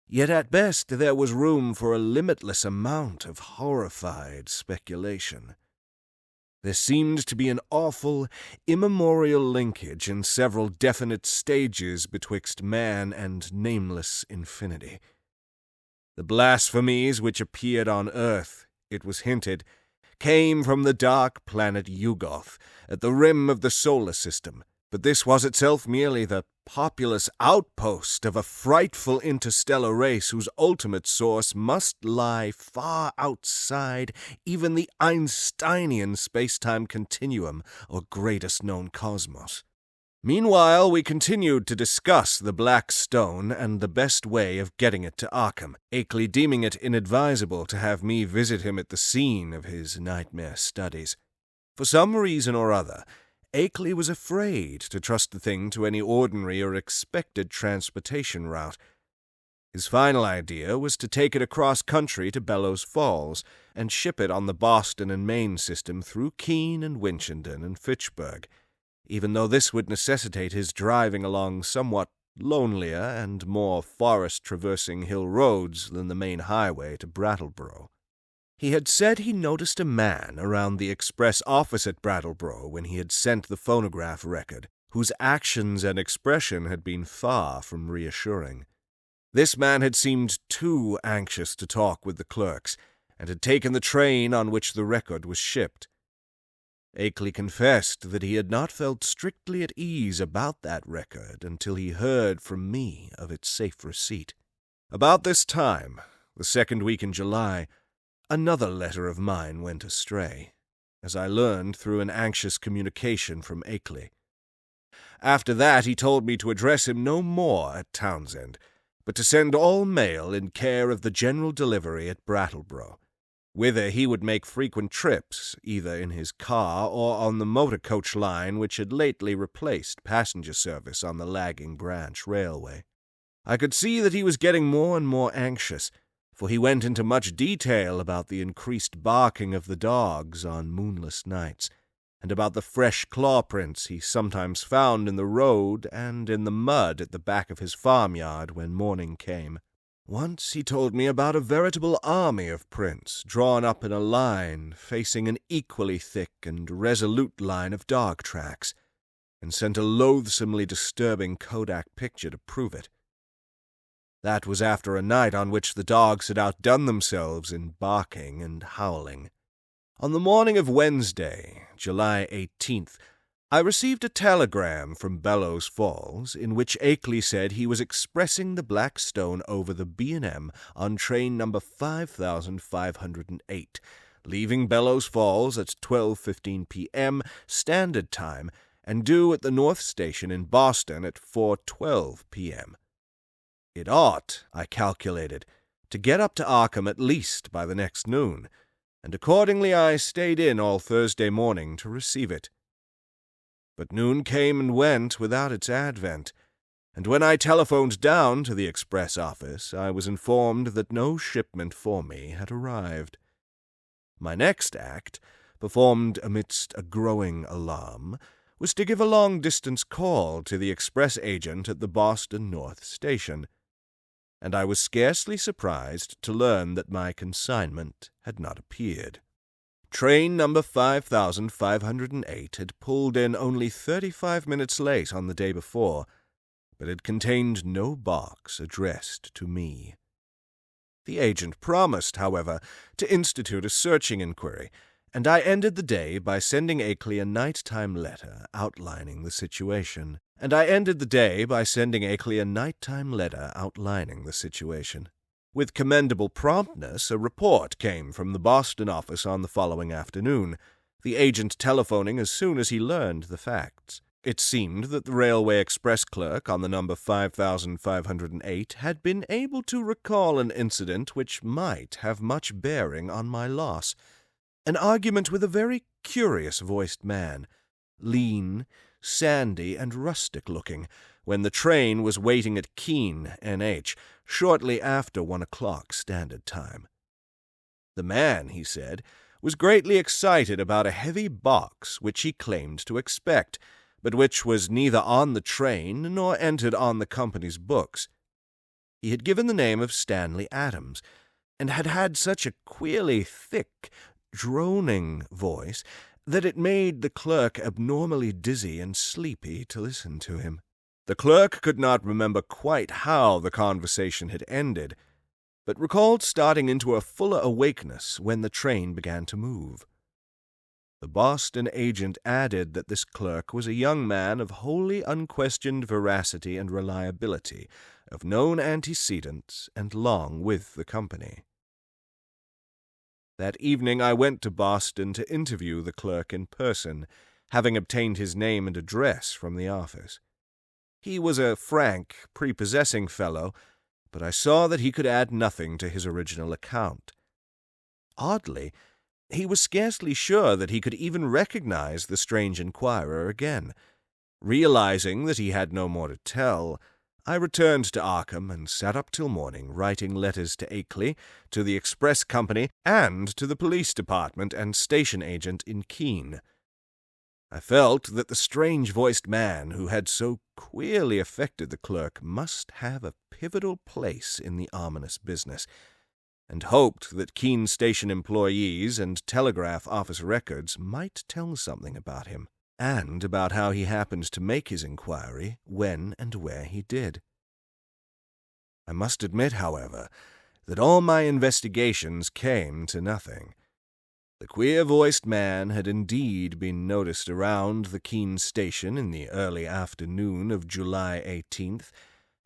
Yet at best there was room for a limitless amount of horrified speculation. There seemed to be an awful, immemorial linkage in several definite stages betwixt man and nameless infinity. The blasphemies which appeared on earth it was hinted, came from the dark planet Yugoth, at the rim of the solar system, but this was itself merely the populous outpost of a frightful interstellar race whose ultimate source must lie far outside even the Einsteinian space-time continuum or greatest known cosmos. Meanwhile, we continued to discuss the Black Stone and the best way of getting it to Arkham, Akely deeming it inadvisable to have me visit him at the scene of his nightmare studies. For some reason or other, Akely was afraid to trust the thing to any ordinary or expected transportation route. His final idea was to take it across country to Bellows Falls and ship it on the Boston and Maine system through Keene and Winchendon and Fitchburg, even though this would necessitate his driving along somewhat lonelier and more forest-traversing hill roads than the main highway to Brattleboro. He had said he noticed a man around the express office at Brattleboro when he had sent the phonograph record, whose actions and expression had been far from reassuring. This man had seemed too anxious to talk with the clerks, and had taken the train on which the record was shipped. Akely confessed that he had not felt strictly at ease about that record until he heard from me of its safe receipt. About this time, the second week in July, another letter of mine went astray, as I learned through an anxious communication from Akely. After that he told me to address him no more at Townsend, but to send all mail in care of the general delivery at Brattleboro, whither he would make frequent trips, either in his car or on the motor coach line which had lately replaced passenger service on the lagging branch railway. I could see that he was getting more and more anxious, for he went into much detail about the increased barking of the dogs on moonless nights, and about the fresh claw prints he sometimes found in the road and in the mud at the back of his farmyard when morning came. Once he told me about a veritable army of prints drawn up in a line facing an equally thick and resolute line of dog tracks, and sent a loathsomely disturbing Kodak picture to prove it. That was after a night on which the dogs had outdone themselves in barking and howling. On the morning of Wednesday, July 18th, I received a telegram from Bellows Falls in which Akely said he was expressing the Black Stone over the B&M on train number 5508, leaving Bellows Falls at 12:15 p.m. Standard Time and due at the North Station in Boston at 4:12 p.m. It ought, I calculated, to get up to Arkham at least by the next noon, and accordingly I stayed in all Thursday morning to receive it. But noon came and went without its advent, and when I telephoned down to the express office, I was informed that no shipment for me had arrived. My next act, performed amidst a growing alarm, was to give a long-distance call to the express agent at the Boston North Station, and I was scarcely surprised to learn that my consignment had not appeared. Train number 5508 had pulled in only 35 minutes late on the day before, but it contained no box addressed to me. The agent promised, however, to institute a searching inquiry, and I ended the day by sending Akely a nighttime letter outlining the situation. With commendable promptness, a report came from the Boston office on the following afternoon, the agent telephoning as soon as he learned the facts. It seemed that the railway express clerk on the number 5508 had been able to recall an incident which might have much bearing on my loss. An argument with a very curious-voiced man, lean, sandy, and rustic-looking, when the train was waiting at Keene, N.H., shortly after 1 o'clock Standard Time. The man, he said, was greatly excited about a heavy box which he claimed to expect, but which was neither on the train nor entered on the company's books. He had given the name of Stanley Adams, and had had such a queerly thick, droning voice that it made the clerk abnormally dizzy and sleepy to listen to him. The clerk could not remember quite how the conversation had ended, but recalled starting into a fuller awakeness when the train began to move. The Boston agent added that this clerk was a young man of wholly unquestioned veracity and reliability, of known antecedents, and long with the company. That evening I went to Boston to interview the clerk in person, having obtained his name and address from the office. He was a frank, prepossessing fellow, but I saw that he could add nothing to his original account. Oddly, he was scarcely sure that he could even recognize the strange inquirer again. Realizing that he had no more to tell, I returned to Arkham and sat up till morning writing letters to Akely, to the express company, and to the police department and station agent in Keene. I felt that the strange-voiced man who had so queerly affected the clerk must have a pivotal place in the ominous business, and hoped that Keene station employees and telegraph office records might tell something about him, and about how he happened to make his inquiry, when and where he did. I must admit, however, that all my investigations came to nothing. The queer-voiced man had indeed been noticed around the Keene station in the early afternoon of July 18th,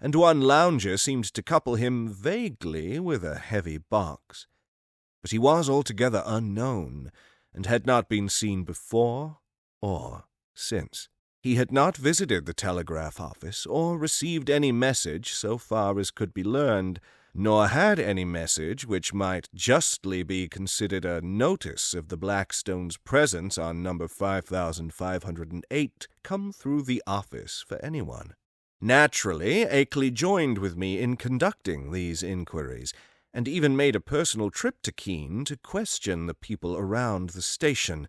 and one lounger seemed to couple him vaguely with a heavy box. But he was altogether unknown, and had not been seen before or since. He had not visited the telegraph office or received any message so far as could be learned, nor had any message which might justly be considered a notice of the Blackstone's presence on number 5508 come through the office for anyone. Naturally, Akely joined with me in conducting these inquiries, and even made a personal trip to Keene to question the people around the station.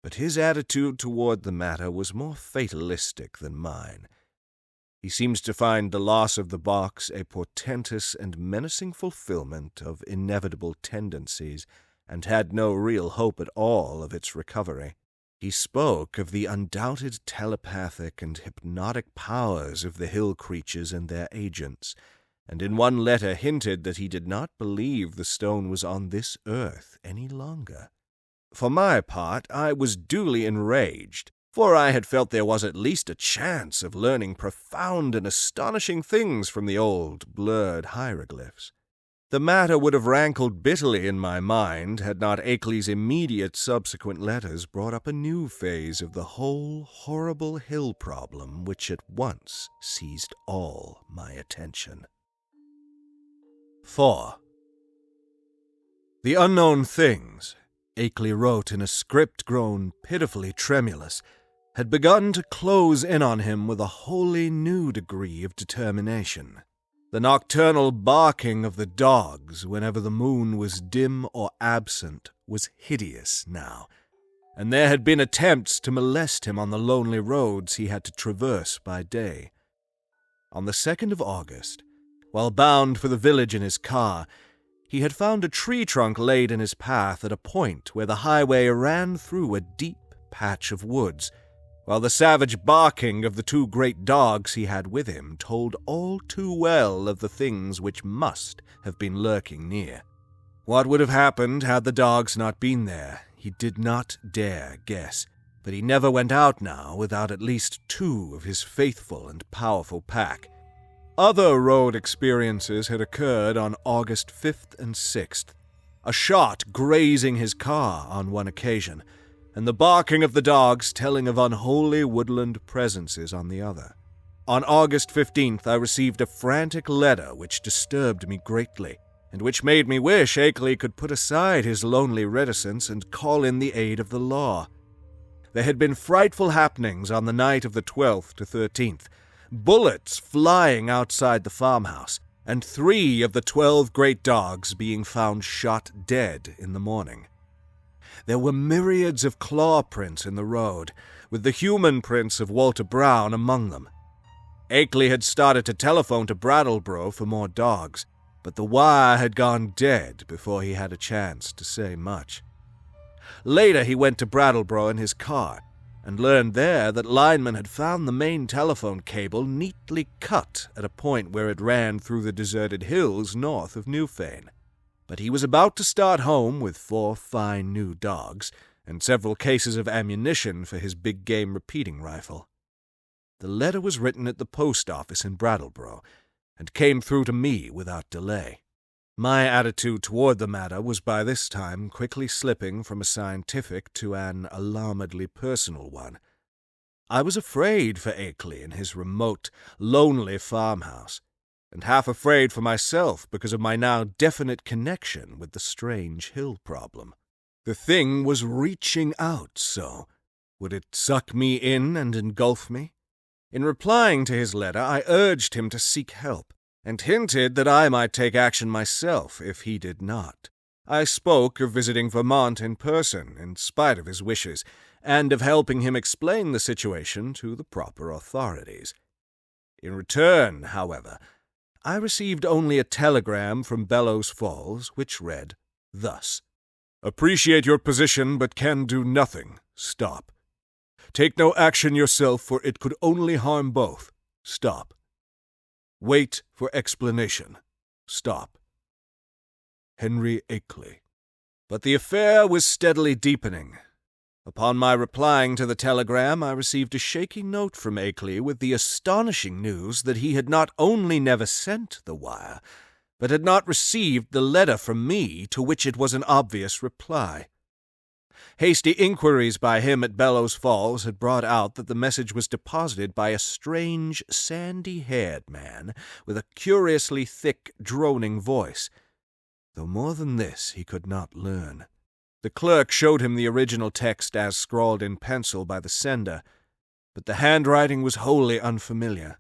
But his attitude toward the matter was more fatalistic than mine. He seems to find the loss of the box a portentous and menacing fulfillment of inevitable tendencies, and had no real hope at all of its recovery. He spoke of the undoubted telepathic and hypnotic powers of the hill creatures and their agents, and in one letter hinted that he did not believe the stone was on this earth any longer. For my part, I was duly enraged, for I had felt there was at least a chance of learning profound and astonishing things from the old, blurred hieroglyphs. The matter would have rankled bitterly in my mind had not Akely's immediate subsequent letters brought up a new phase of the whole horrible hill problem which at once seized all my attention. 4. The unknown things, Akely wrote in a script grown pitifully tremulous, had begun to close in on him with a wholly new degree of determination. The nocturnal barking of the dogs whenever the moon was dim or absent was hideous now, and there had been attempts to molest him on the lonely roads he had to traverse by day. On the 2nd of August, while bound for the village in his car, he had found a tree trunk laid in his path at a point where the highway ran through a deep patch of woods, while the savage barking of the 2 great dogs he had with him told all too well of the things which must have been lurking near. What would have happened had the dogs not been there, he did not dare guess, but he never went out now without at least 2 of his faithful and powerful pack. Other road experiences had occurred on August 5th and 6th, a shot grazing his car on one occasion, and the barking of the dogs telling of unholy woodland presences on the other. On August 15th I received a frantic letter which disturbed me greatly, and which made me wish Akely could put aside his lonely reticence and call in the aid of the law. There had been frightful happenings on the night of the 12th to 13th, bullets flying outside the farmhouse, and 3 of the 12 great dogs being found shot dead in the morning. There were myriads of claw prints in the road, with the human prints of Walter Brown among them. Akely had started to telephone to Brattleboro for more dogs, but the wire had gone dead before he had a chance to say much. Later he went to Brattleboro in his car, and learned there that linemen had found the main telephone cable neatly cut at a point where it ran through the deserted hills north of Newfane. But he was about to start home with 4 fine new dogs and several cases of ammunition for his big game repeating rifle. The letter was written at the post office in Brattleboro, and came through to me without delay. My attitude toward the matter was by this time quickly slipping from a scientific to an alarmedly personal one. I was afraid for Akely in his remote, lonely farmhouse, and half afraid for myself because of my now definite connection with the strange hill problem. The thing was reaching out so. Would it suck me in and engulf me? In replying to his letter, I urged him to seek help, and hinted that I might take action myself if he did not. I spoke of visiting Vermont in person, in spite of his wishes, and of helping him explain the situation to the proper authorities. In return, however, I received only a telegram from Bellows Falls, which read thus: "Appreciate your position, but can do nothing. Stop. Take no action yourself, for it could only harm both. Stop. Wait for explanation. Stop. Henry Akely." But the affair was steadily deepening. Upon my replying to the telegram, I received a shaky note from Akely with the astonishing news that he had not only never sent the wire, but had not received the letter from me to which it was an obvious reply. Hasty inquiries by him at Bellows Falls had brought out that the message was deposited by a strange, sandy-haired man with a curiously thick, droning voice, though more than this he could not learn. The clerk showed him the original text as scrawled in pencil by the sender, but the handwriting was wholly unfamiliar.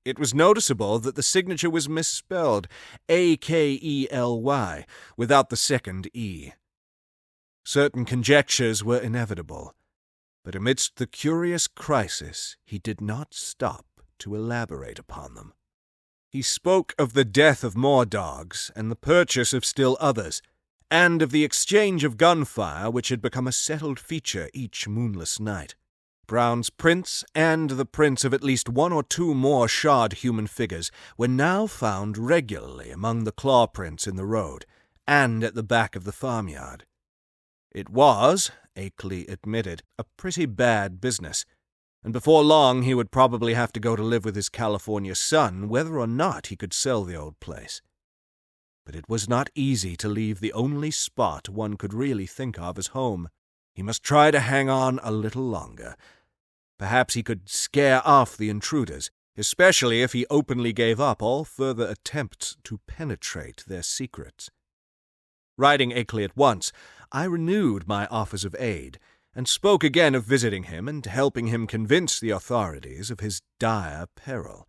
It was noticeable that the signature was misspelled, Akely, without the second E. Certain conjectures were inevitable, but amidst the curious crisis he did not stop to elaborate upon them. He spoke of the death of more dogs and the purchase of still others, and of the exchange of gunfire which had become a settled feature each moonless night. Brown's prints and the prints of at least 1 or 2 more shod human figures were now found regularly among the claw prints in the road and at the back of the farmyard. It was, Akely admitted, a pretty bad business, and before long he would probably have to go to live with his California son, whether or not he could sell the old place. But it was not easy to leave the only spot one could really think of as home. He must try to hang on a little longer. Perhaps he could scare off the intruders, especially if he openly gave up all further attempts to penetrate their secrets. Writing Akely at once, I renewed my offers of aid, and spoke again of visiting him and helping him convince the authorities of his dire peril.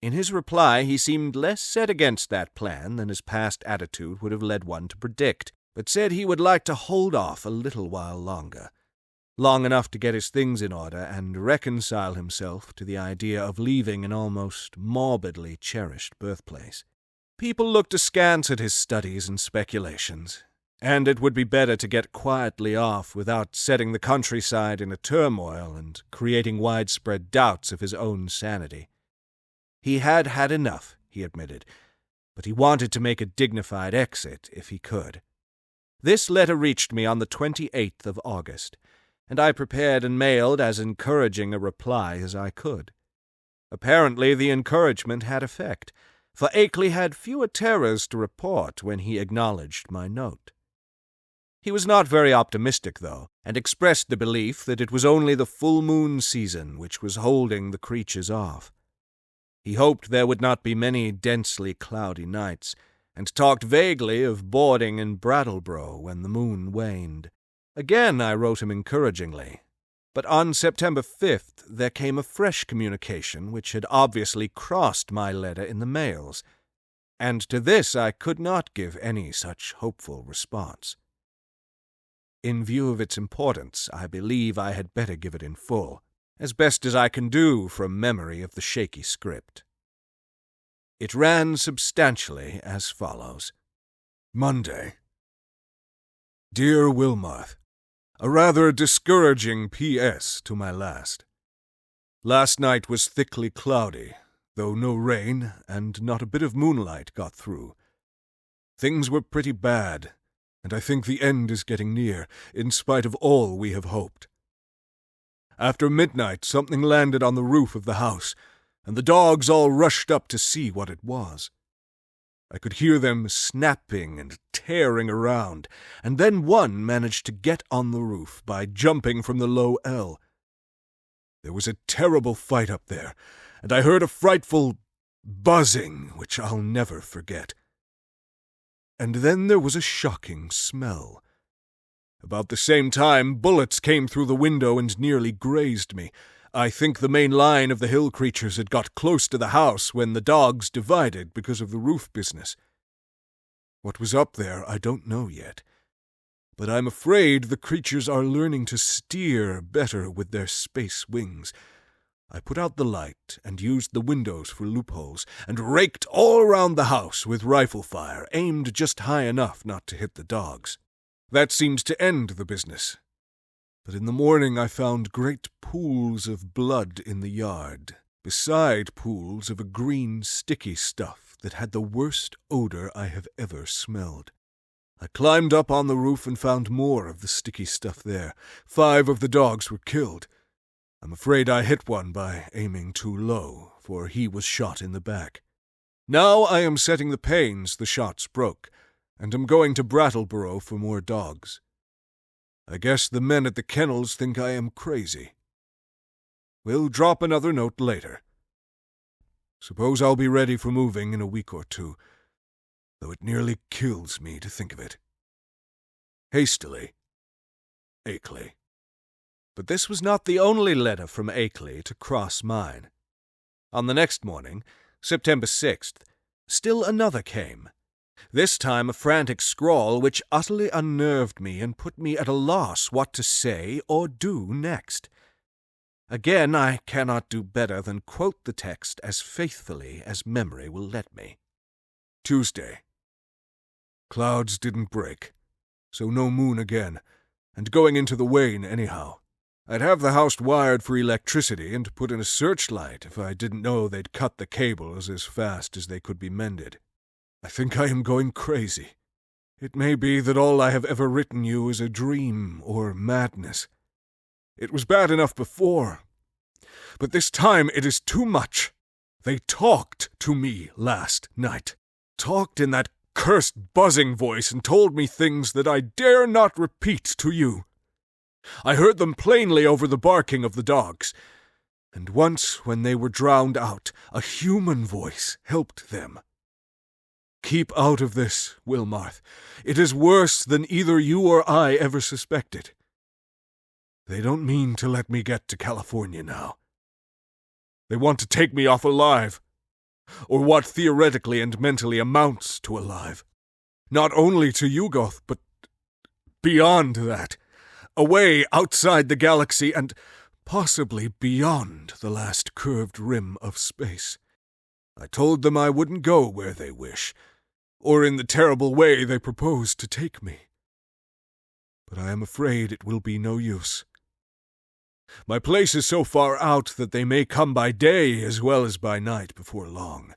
In his reply he seemed less set against that plan than his past attitude would have led one to predict, but said he would like to hold off a little while longer, long enough to get his things in order and reconcile himself to the idea of leaving an almost morbidly cherished birthplace. People looked askance at his studies and speculations, and it would be better to get quietly off without setting the countryside in a turmoil and creating widespread doubts of his own sanity. He had had enough, he admitted, but he wanted to make a dignified exit if he could. This letter reached me on the 28th of August, and I prepared and mailed as encouraging a reply as I could. Apparently the encouragement had effect, for Akely had fewer terrors to report when he acknowledged my note. He was not very optimistic, though, and expressed the belief that it was only the full moon season which was holding the creatures off. He hoped there would not be many densely cloudy nights, and talked vaguely of boarding in Brattleboro when the moon waned. Again I wrote him encouragingly, but on September 5th there came a fresh communication which had obviously crossed my letter in the mails, and to this I could not give any such hopeful response. In view of its importance, I believe I had better give it in full, as best as I can do from memory of the shaky script. It ran substantially as follows. Monday. Dear Wilmarth, A rather discouraging P.S. to my last. Last night was thickly cloudy, though no rain and not a bit of moonlight got through. Things were pretty bad, and I think the end is getting near, in spite of all we have hoped. After midnight, something landed on the roof of the house, and the dogs all rushed up to see what it was. I could hear them snapping and tearing around, and then one managed to get on the roof by jumping from the low L. There was a terrible fight up there, and I heard a frightful buzzing which I'll never forget. And then there was a shocking smell. About the same time, bullets came through the window and nearly grazed me. I think the main line of the hill creatures had got close to the house when the dogs divided because of the roof business. What was up there I don't know yet, but I'm afraid the creatures are learning to steer better with their space wings. I put out the light and used the windows for loopholes, and raked all around the house with rifle fire, aimed just high enough not to hit the dogs. That seems to end the business. But in the morning I found great pools of blood in the yard, beside pools of a green sticky stuff that had the worst odor I have ever smelled. I climbed up on the roof and found more of the sticky stuff there. 5 of the dogs were killed. I'm afraid I hit one by aiming too low, for he was shot in the back. Now I am setting the panes the shots broke, and am going to Brattleboro for more dogs. I guess the men at the kennels think I am crazy. We'll drop another note later. Suppose I'll be ready for moving in a week or 2, though it nearly kills me to think of it. Hastily, Akely. But this was not the only letter from Akely to cross mine. On the next morning, September 6th, still another came. This time a frantic scrawl which utterly unnerved me and put me at a loss what to say or do next. Again, I cannot do better than quote the text as faithfully as memory will let me. Tuesday. Clouds didn't break, so no moon again, and going into the wane anyhow. I'd have the house wired for electricity and put in a searchlight if I didn't know they'd cut the cables as fast as they could be mended. I think I am going crazy. It may be that all I have ever written you is a dream or madness. It was bad enough before, but this time it is too much. They talked to me last night, talked in that cursed buzzing voice and told me things that I dare not repeat to you. I heard them plainly over the barking of the dogs, and once when they were drowned out, a human voice helped them. Keep out of this, Wilmarth. It is worse than either you or I ever suspected. They don't mean to let me get to California now. They want to take me off alive, or what theoretically and mentally amounts to alive. Not only to Yugoth, but beyond that, away outside the galaxy and possibly beyond the last curved rim of space. I told them I wouldn't go where they wish, or in the terrible way they propose to take me. But I am afraid it will be no use. My place is so far out that they may come by day as well as by night before long.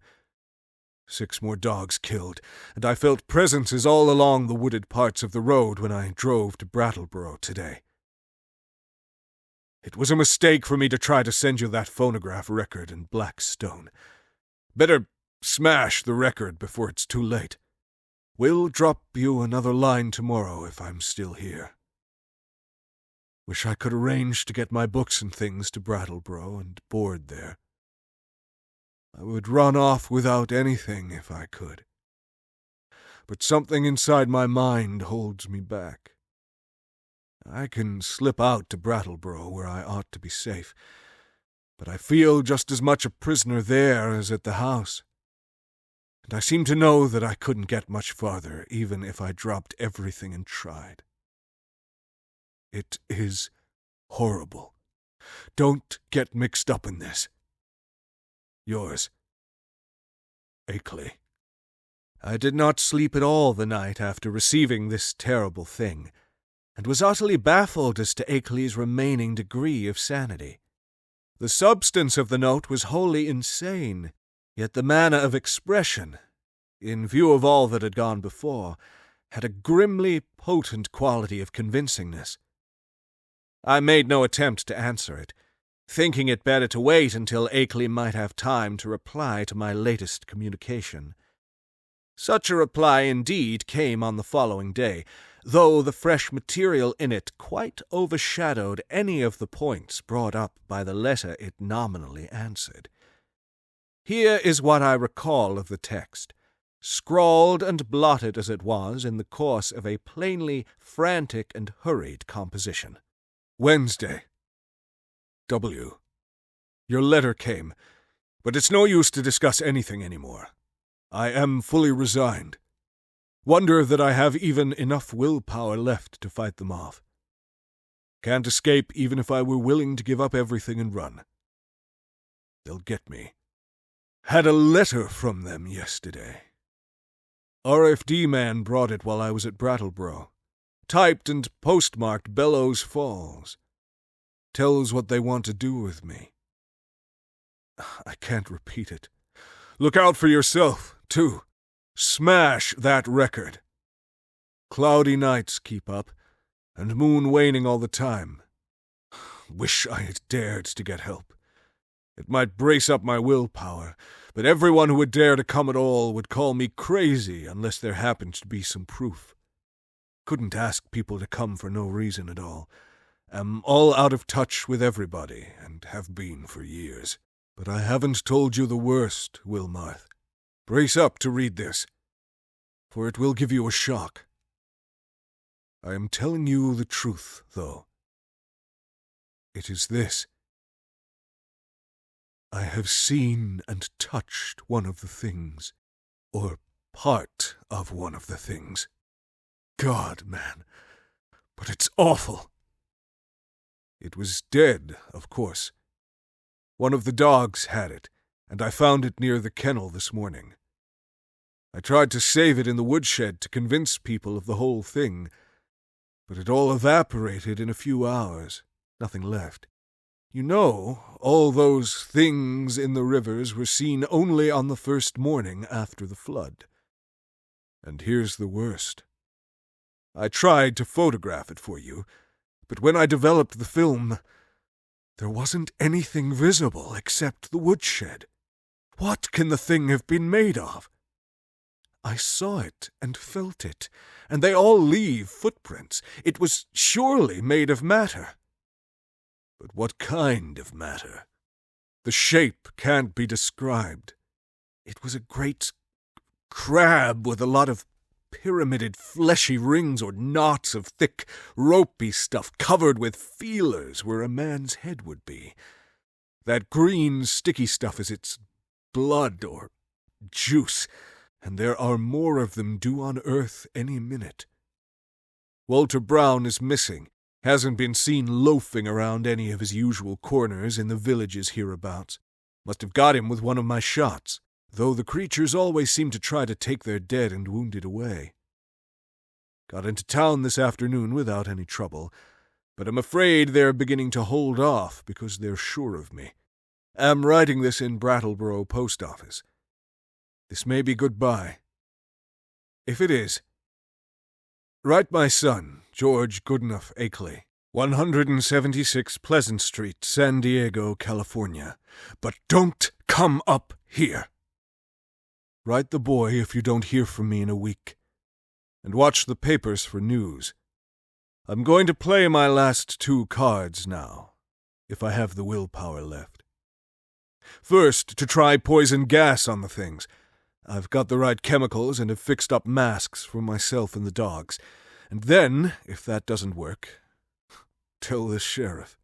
6 more dogs killed, and I felt presences all along the wooded parts of the road when I drove to Brattleboro today. It was a mistake for me to try to send you that phonograph record in black stone. Better smash the record before it's too late. We'll drop you another line tomorrow if I'm still here. Wish I could arrange to get my books and things to Brattleboro and board there. I would run off without anything if I could. But something inside my mind holds me back. I can slip out to Brattleboro where I ought to be safe, but I feel just as much a prisoner there as at the house. And I seem to know that I couldn't get much farther, even if I dropped everything and tried. It is horrible. Don't get mixed up in this. Yours, Akely. I did not sleep at all the night after receiving this terrible thing, and was utterly baffled as to Akely's remaining degree of sanity. The substance of the note was wholly insane, yet the manner of expression, in view of all that had gone before, had a grimly potent quality of convincingness. I made no attempt to answer it, thinking it better to wait until Akely might have time to reply to my latest communication. Such a reply indeed came on the following day, though the fresh material in it quite overshadowed any of the points brought up by the letter it nominally answered. Here is what I recall of the text, scrawled and blotted as it was in the course of a plainly frantic and hurried composition. Wednesday. W. Your letter came, but it's no use to discuss anything anymore. I am fully resigned. Wonder that I have even enough willpower left to fight them off. Can't escape even if I were willing to give up everything and run. They'll get me. Had a letter from them yesterday. RFD man brought it while I was at Brattleboro. Typed and postmarked Bellows Falls. Tells what they want to do with me. I can't repeat it. Look out for yourself, too. Smash that record. Cloudy nights keep up, and moon waning all the time. Wish I had dared to get help. It might brace up my willpower, but everyone who would dare to come at all would call me crazy unless there happened to be some proof. Couldn't ask people to come for no reason at all. Am all out of touch with everybody, and have been for years. But I haven't told you the worst, Wilmarth. Brace up to read this, for it will give you a shock. I am telling you the truth, though. It is this. I have seen and touched one of the things, or part of one of the things. God, man, but it's awful. It was dead, of course. One of the dogs had it, and I found it near the kennel this morning. I tried to save it in the woodshed to convince people of the whole thing, but it all evaporated in a few hours, nothing left. You know, all those things in the rivers were seen only on the first morning after the flood. And here's the worst. I tried to photograph it for you, but when I developed the film, there wasn't anything visible except the woodshed. What can the thing have been made of? I saw it and felt it, and they all leave footprints. It was surely made of matter. But what kind of matter? The shape can't be described. It was a great crab with a lot of pyramided fleshy rings or knots of thick, ropey stuff covered with feelers where a man's head would be. That green, sticky stuff is its blood or juice, and there are more of them due on Earth any minute. Walter Brown is missing, hasn't been seen loafing around any of his usual corners in the villages hereabouts. Must have got him with one of my shots, though the creatures always seem to try to take their dead and wounded away. Got into town this afternoon without any trouble, but I'm afraid they're beginning to hold off because they're sure of me. Am writing this in Brattleboro post office. This may be goodbye. If it is, write my son, George Goodenough Akely, 176 Pleasant Street, San Diego, California. But don't come up here. Write the boy if you don't hear from me in a week. And watch the papers for news. I'm going to play my last 2 cards now, if I have the willpower left. First, to try poison gas on the things. I've got the right chemicals and have fixed up masks for myself and the dogs. And then, if that doesn't work, tell the sheriff.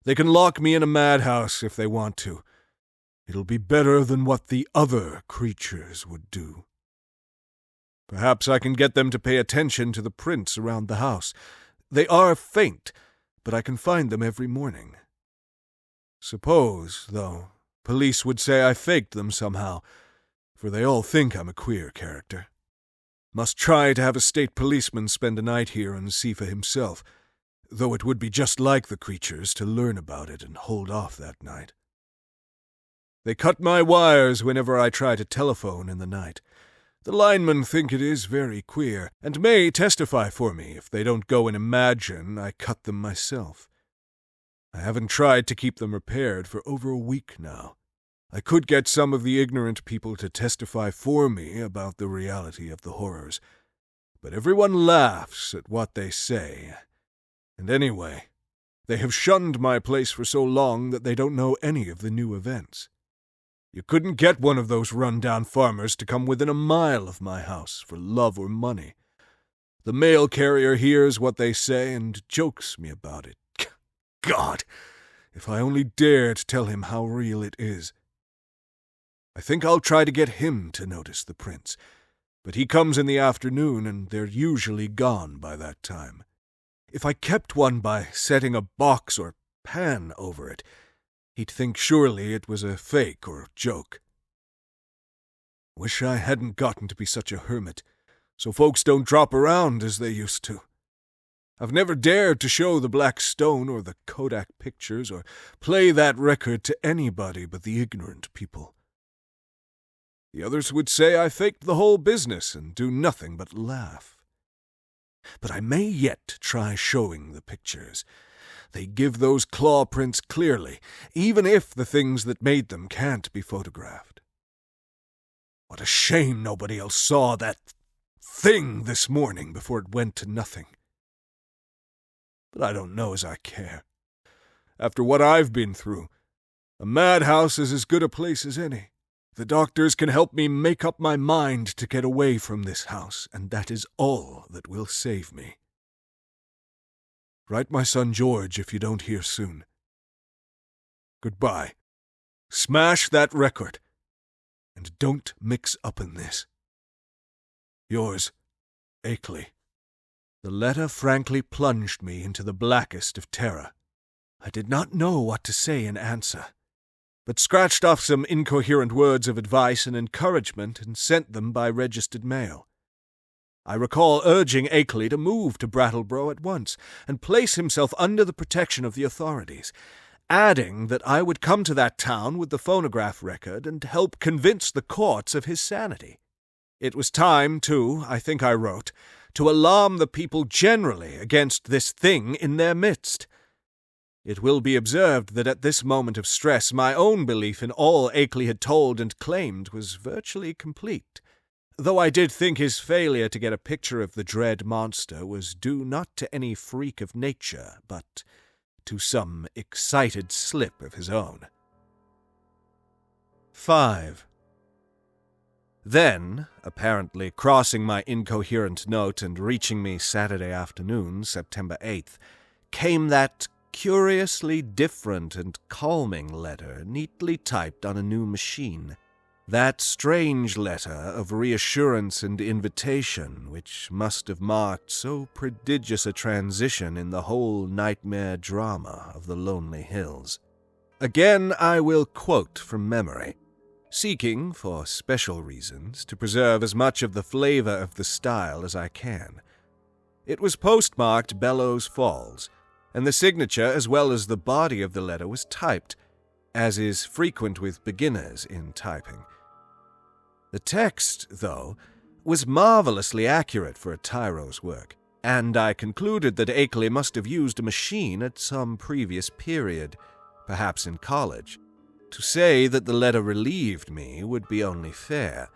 They can lock me in a madhouse if they want to. It'll be better than what the other creatures would do. Perhaps I can get them to pay attention to the prints around the house. They are faint, but I can find them every morning. Suppose, though, police would say I faked them somehow, for they all think I'm a queer character. Must try to have a state policeman spend a night here and see for himself, though it would be just like the creatures to learn about it and hold off that night. They cut my wires whenever I try to telephone in the night. The linemen think it is very queer, and may testify for me if they don't go and imagine I cut them myself. I haven't tried to keep them repaired for over a week now. I could get some of the ignorant people to testify for me about the reality of the horrors, but everyone laughs at what they say. And anyway, they have shunned my place for so long that they don't know any of the new events. You couldn't get one of those run-down farmers to come within a mile of my house for love or money. The mail carrier hears what they say and jokes me about it. God, if I only dared tell him how real it is. I think I'll try to get him to notice the prints, but he comes in the afternoon and they're usually gone by that time. If I kept one by setting a box or pan over it, he'd think surely it was a fake or joke. Wish I hadn't gotten to be such a hermit, so folks don't drop around as they used to. I've never dared to show the black stone or the Kodak pictures or play that record to anybody but the ignorant people. The others would say I faked the whole business and do nothing but laugh. But I may yet try showing the pictures. They give those claw prints clearly, even if the things that made them can't be photographed. What a shame nobody else saw that thing this morning before it went to nothing. But I don't know as I care. After what I've been through, a madhouse is as good a place as any. The doctors can help me make up my mind to get away from this house, and that is all that will save me. Write my son George if you don't hear soon. Goodbye. Smash that record, and don't mix up in this. Yours, Akely. The letter frankly plunged me into the blackest of terror. I did not know what to say in answer, but scratched off some incoherent words of advice and encouragement and sent them by registered mail. I recall urging Akely to move to Brattleboro at once and place himself under the protection of the authorities, adding that I would come to that town with the phonograph record and help convince the courts of his sanity. It was time, too, I think I wrote, to alarm the people generally against this thing in their midst. It will be observed that at this moment of stress my own belief in all Akely had told and claimed was virtually complete, though I did think his failure to get a picture of the dread monster was due not to any freak of nature, but to some excited slip of his own. 5. Then, apparently crossing my incoherent note and reaching me Saturday afternoon, September 8th, came that curiously different and calming letter neatly typed on a new machine. That strange letter of reassurance and invitation which must have marked so prodigious a transition in the whole nightmare drama of the lonely hills. Again I will quote from memory, seeking, for special reasons, to preserve as much of the flavor of the style as I can. It was postmarked Bellows Falls, and the signature as well as the body of the letter was typed, as is frequent with beginners in typing. The text, though, was marvelously accurate for a tyro's work, and I concluded that Akely must have used a machine at some previous period, perhaps in college. To say that the letter relieved me would be only fair,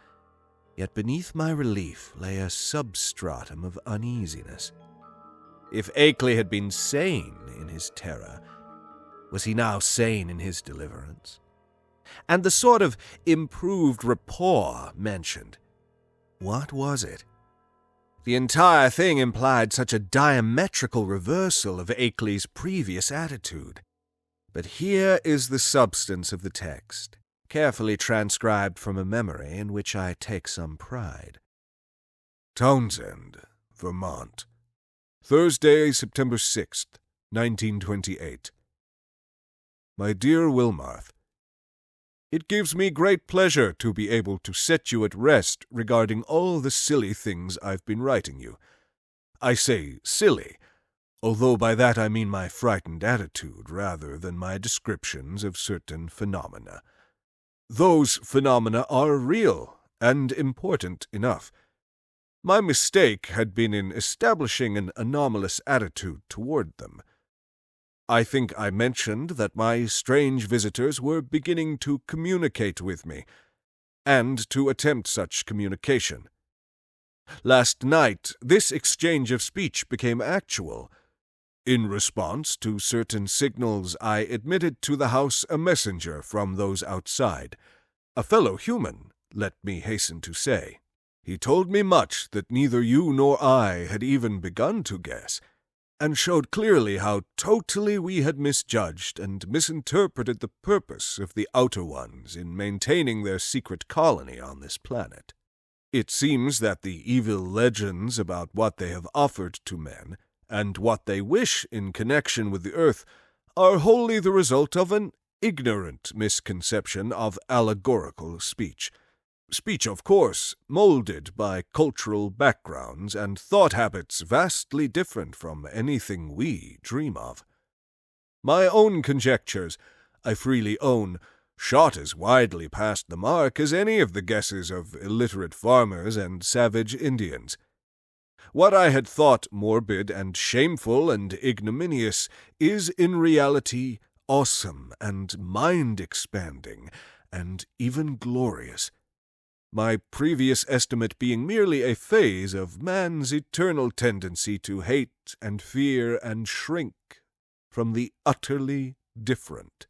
yet beneath my relief lay a substratum of uneasiness. If Akely had been sane in his terror, was he now sane in his deliverance? And the sort of improved rapport mentioned, what was it? The entire thing implied such a diametrical reversal of Akely's previous attitude. But here is the substance of the text, carefully transcribed from a memory in which I take some pride. Townsend, Vermont, Thursday, September 6th, 1928. My dear Wilmarth, It gives me great pleasure to be able to set you at rest regarding all the silly things I've been writing you. I say silly, although by that I mean my frightened attitude rather than my descriptions of certain phenomena. Those phenomena are real and important enough. My mistake had been in establishing an anomalous attitude toward them. I think I mentioned that my strange visitors were beginning to communicate with me, and to attempt such communication. Last night, this exchange of speech became actual. In response to certain signals, I admitted to the house a messenger from those outside, a fellow human, let me hasten to say. He told me much that neither you nor I had even begun to guess, and showed clearly how totally we had misjudged and misinterpreted the purpose of the Outer Ones in maintaining their secret colony on this planet. It seems that the evil legends about what they have offered to men, and what they wish in connection with the Earth, are wholly the result of an ignorant misconception of allegorical speech. Speech, of course, molded by cultural backgrounds and thought habits vastly different from anything we dream of. My own conjectures, I freely own, shot as widely past the mark as any of the guesses of illiterate farmers and savage Indians. What I had thought morbid and shameful and ignominious is in reality awesome and mind-expanding and even glorious. My previous estimate being merely a phase of man's eternal tendency to hate and fear and shrink from the utterly different.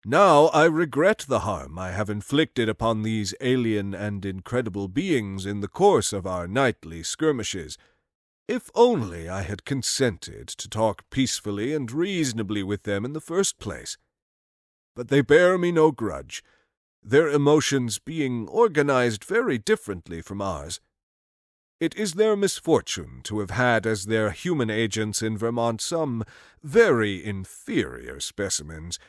Now I regret the harm I have inflicted upon these alien and incredible beings in the course of our nightly skirmishes. If only I had consented to talk peacefully and reasonably with them in the first place. But they bear me no grudge, their emotions being organized very differently from ours. It is their misfortune to have had as their human agents in Vermont some very inferior specimens,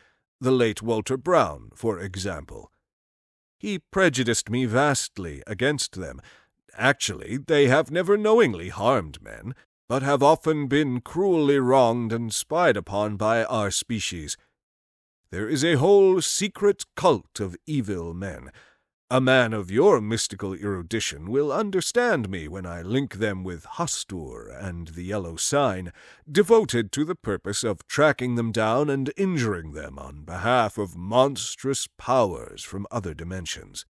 the late Walter Brown, for example. He prejudiced me vastly against them. Actually, they have never knowingly harmed men, but have often been cruelly wronged and spied upon by our species. There is a whole secret cult of evil men. A man of your mystical erudition will understand me when I link them with Hastur and the Yellow Sign, devoted to the purpose of tracking them down and injuring them on behalf of monstrous powers from other dimensions.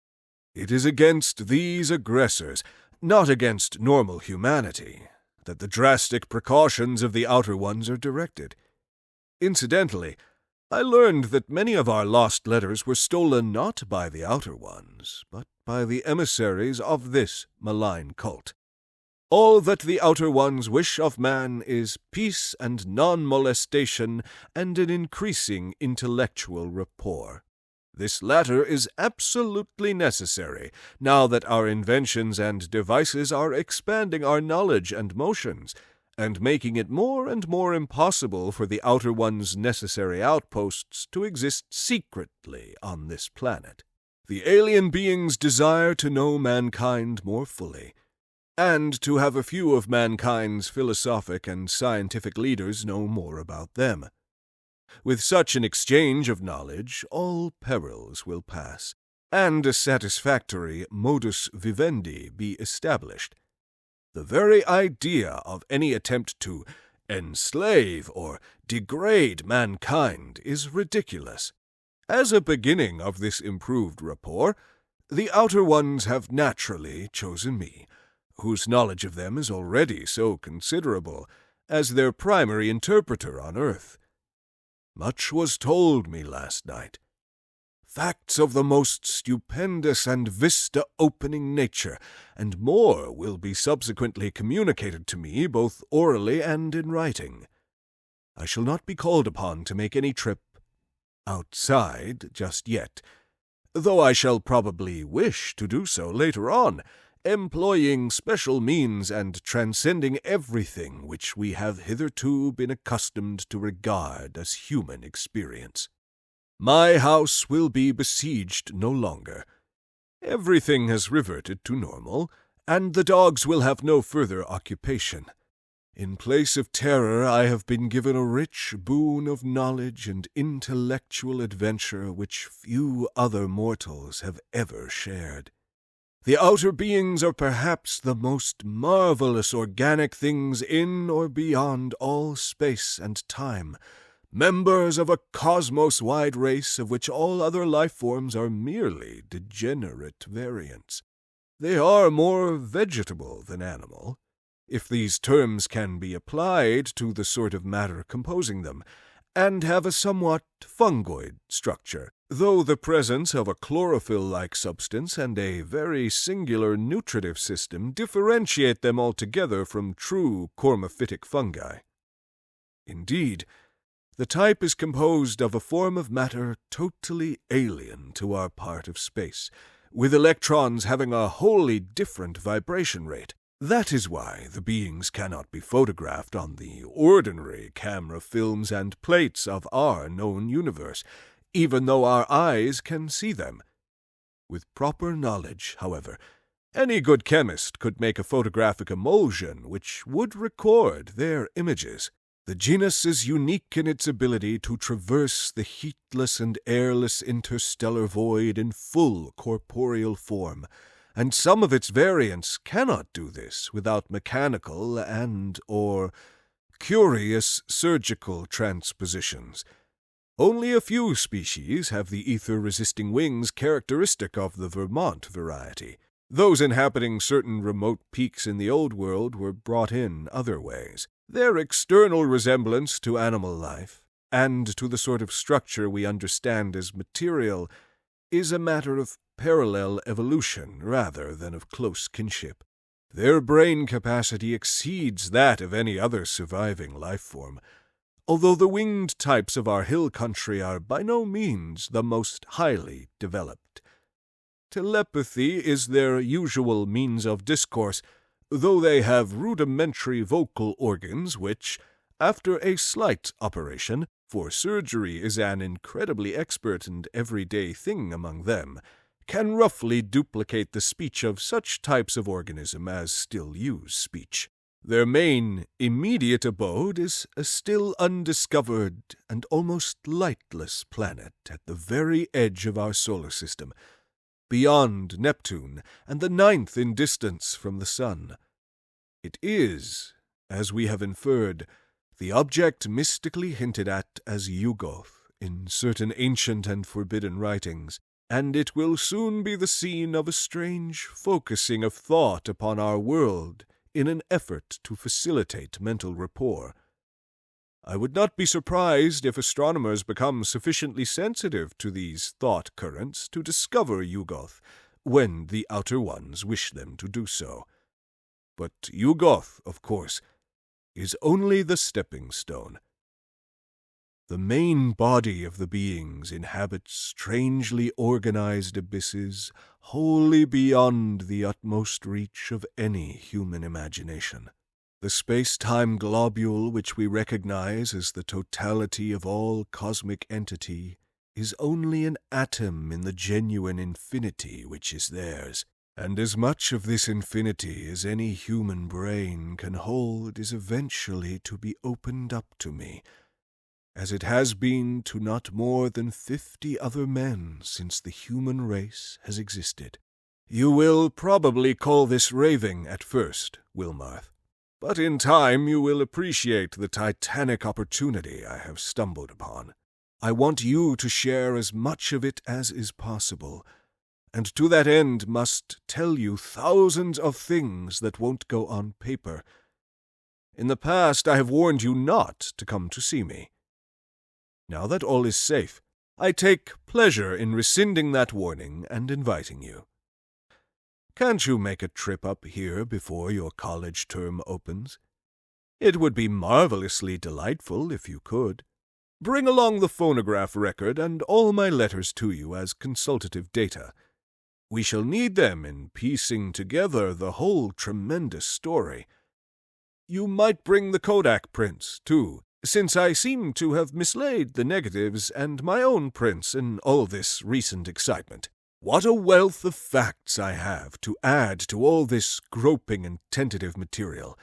It is against these aggressors, not against normal humanity, that the drastic precautions of the Outer Ones are directed. Incidentally, I learned that many of our lost letters were stolen not by the Outer Ones, but by the emissaries of this malign cult. All that the Outer Ones wish of man is peace and non-molestation and an increasing intellectual rapport. This latter is absolutely necessary, now that our inventions and devices are expanding our knowledge and motions, and making it more and more impossible for the Outer Ones' necessary outposts to exist secretly on this planet. The alien beings desire to know mankind more fully, and to have a few of mankind's philosophic and scientific leaders know more about them. With such an exchange of knowledge, all perils will pass, and a satisfactory modus vivendi be established. The very idea of any attempt to enslave or degrade mankind is ridiculous. As a beginning of this improved rapport, the Outer Ones have naturally chosen me, whose knowledge of them is already so considerable, as their primary interpreter on Earth. Much was told me last night. Facts of the most stupendous and vista-opening nature, and more will be subsequently communicated to me both orally and in writing. I shall not be called upon to make any trip outside just yet, though I shall probably wish to do so later on, employing special means and transcending everything which we have hitherto been accustomed to regard as human experience. My house will be besieged no longer. Everything has reverted to normal, and the dogs will have no further occupation. In place of terror, I have been given a rich boon of knowledge and intellectual adventure which few other mortals have ever shared. The outer beings are perhaps the most marvelous organic things in or beyond all space and time, members of a cosmos-wide race of which all other life forms are merely degenerate variants. They are more vegetable than animal, if these terms can be applied to the sort of matter composing them, and have a somewhat fungoid structure, though the presence of a chlorophyll-like substance and a very singular nutritive system differentiate them altogether from true cormophytic fungi. Indeed, the type is composed of a form of matter totally alien to our part of space, with electrons having a wholly different vibration rate. That is why the beings cannot be photographed on the ordinary camera films and plates of our known universe, even though our eyes can see them. With proper knowledge, however, any good chemist could make a photographic emulsion which would record their images. The genus is unique in its ability to traverse the heatless and airless interstellar void in full corporeal form, and some of its variants cannot do this without mechanical and/or curious surgical transpositions. Only a few species have the ether-resisting wings characteristic of the Vermont variety. Those inhabiting certain remote peaks in the Old World were brought in other ways. Their external resemblance to animal life, and to the sort of structure we understand as material, is a matter of parallel evolution rather than of close kinship. Their brain capacity exceeds that of any other surviving life form, although the winged types of our hill country are by no means the most highly developed. Telepathy is their usual means of discourse, though they have rudimentary vocal organs which, after a slight operation, for surgery is an incredibly expert and everyday thing among them, can roughly duplicate the speech of such types of organism as still use speech. Their main, immediate abode is a still undiscovered and almost lightless planet at the very edge of our solar system, beyond Neptune and the 9th in distance from the Sun. It is, as we have inferred, the object mystically hinted at as Yugoth in certain ancient and forbidden writings, and it will soon be the scene of a strange focusing of thought upon our world in an effort to facilitate mental rapport. I would not be surprised if astronomers become sufficiently sensitive to these thought currents to discover Yugoth, when the outer ones wish them to do so. But Yugoth, of course, is only the stepping stone. The main body of the beings inhabits strangely organized abysses wholly beyond the utmost reach of any human imagination. The space-time globule which we recognize as the totality of all cosmic entity is only an atom in the genuine infinity which is theirs, and as much of this infinity as any human brain can hold is eventually to be opened up to me, as it has been to not more than 50 other men since the human race has existed. You will probably call this raving at first, Wilmarth, but in time you will appreciate the titanic opportunity I have stumbled upon. I want you to share as much of it as is possible, and to that end must tell you thousands of things that won't go on paper. In the past I have warned you not to come to see me. Now that all is safe, I take pleasure in rescinding that warning and inviting you. Can't you make a trip up here before your college term opens? It would be marvelously delightful if you could. Bring along the phonograph record and all my letters to you as consultative data. We shall need them in piecing together the whole tremendous story. You might bring the Kodak prints, too, since I seem to have mislaid the negatives and my own prints in all this recent excitement. What a wealth of facts I have to add to all this groping and tentative material,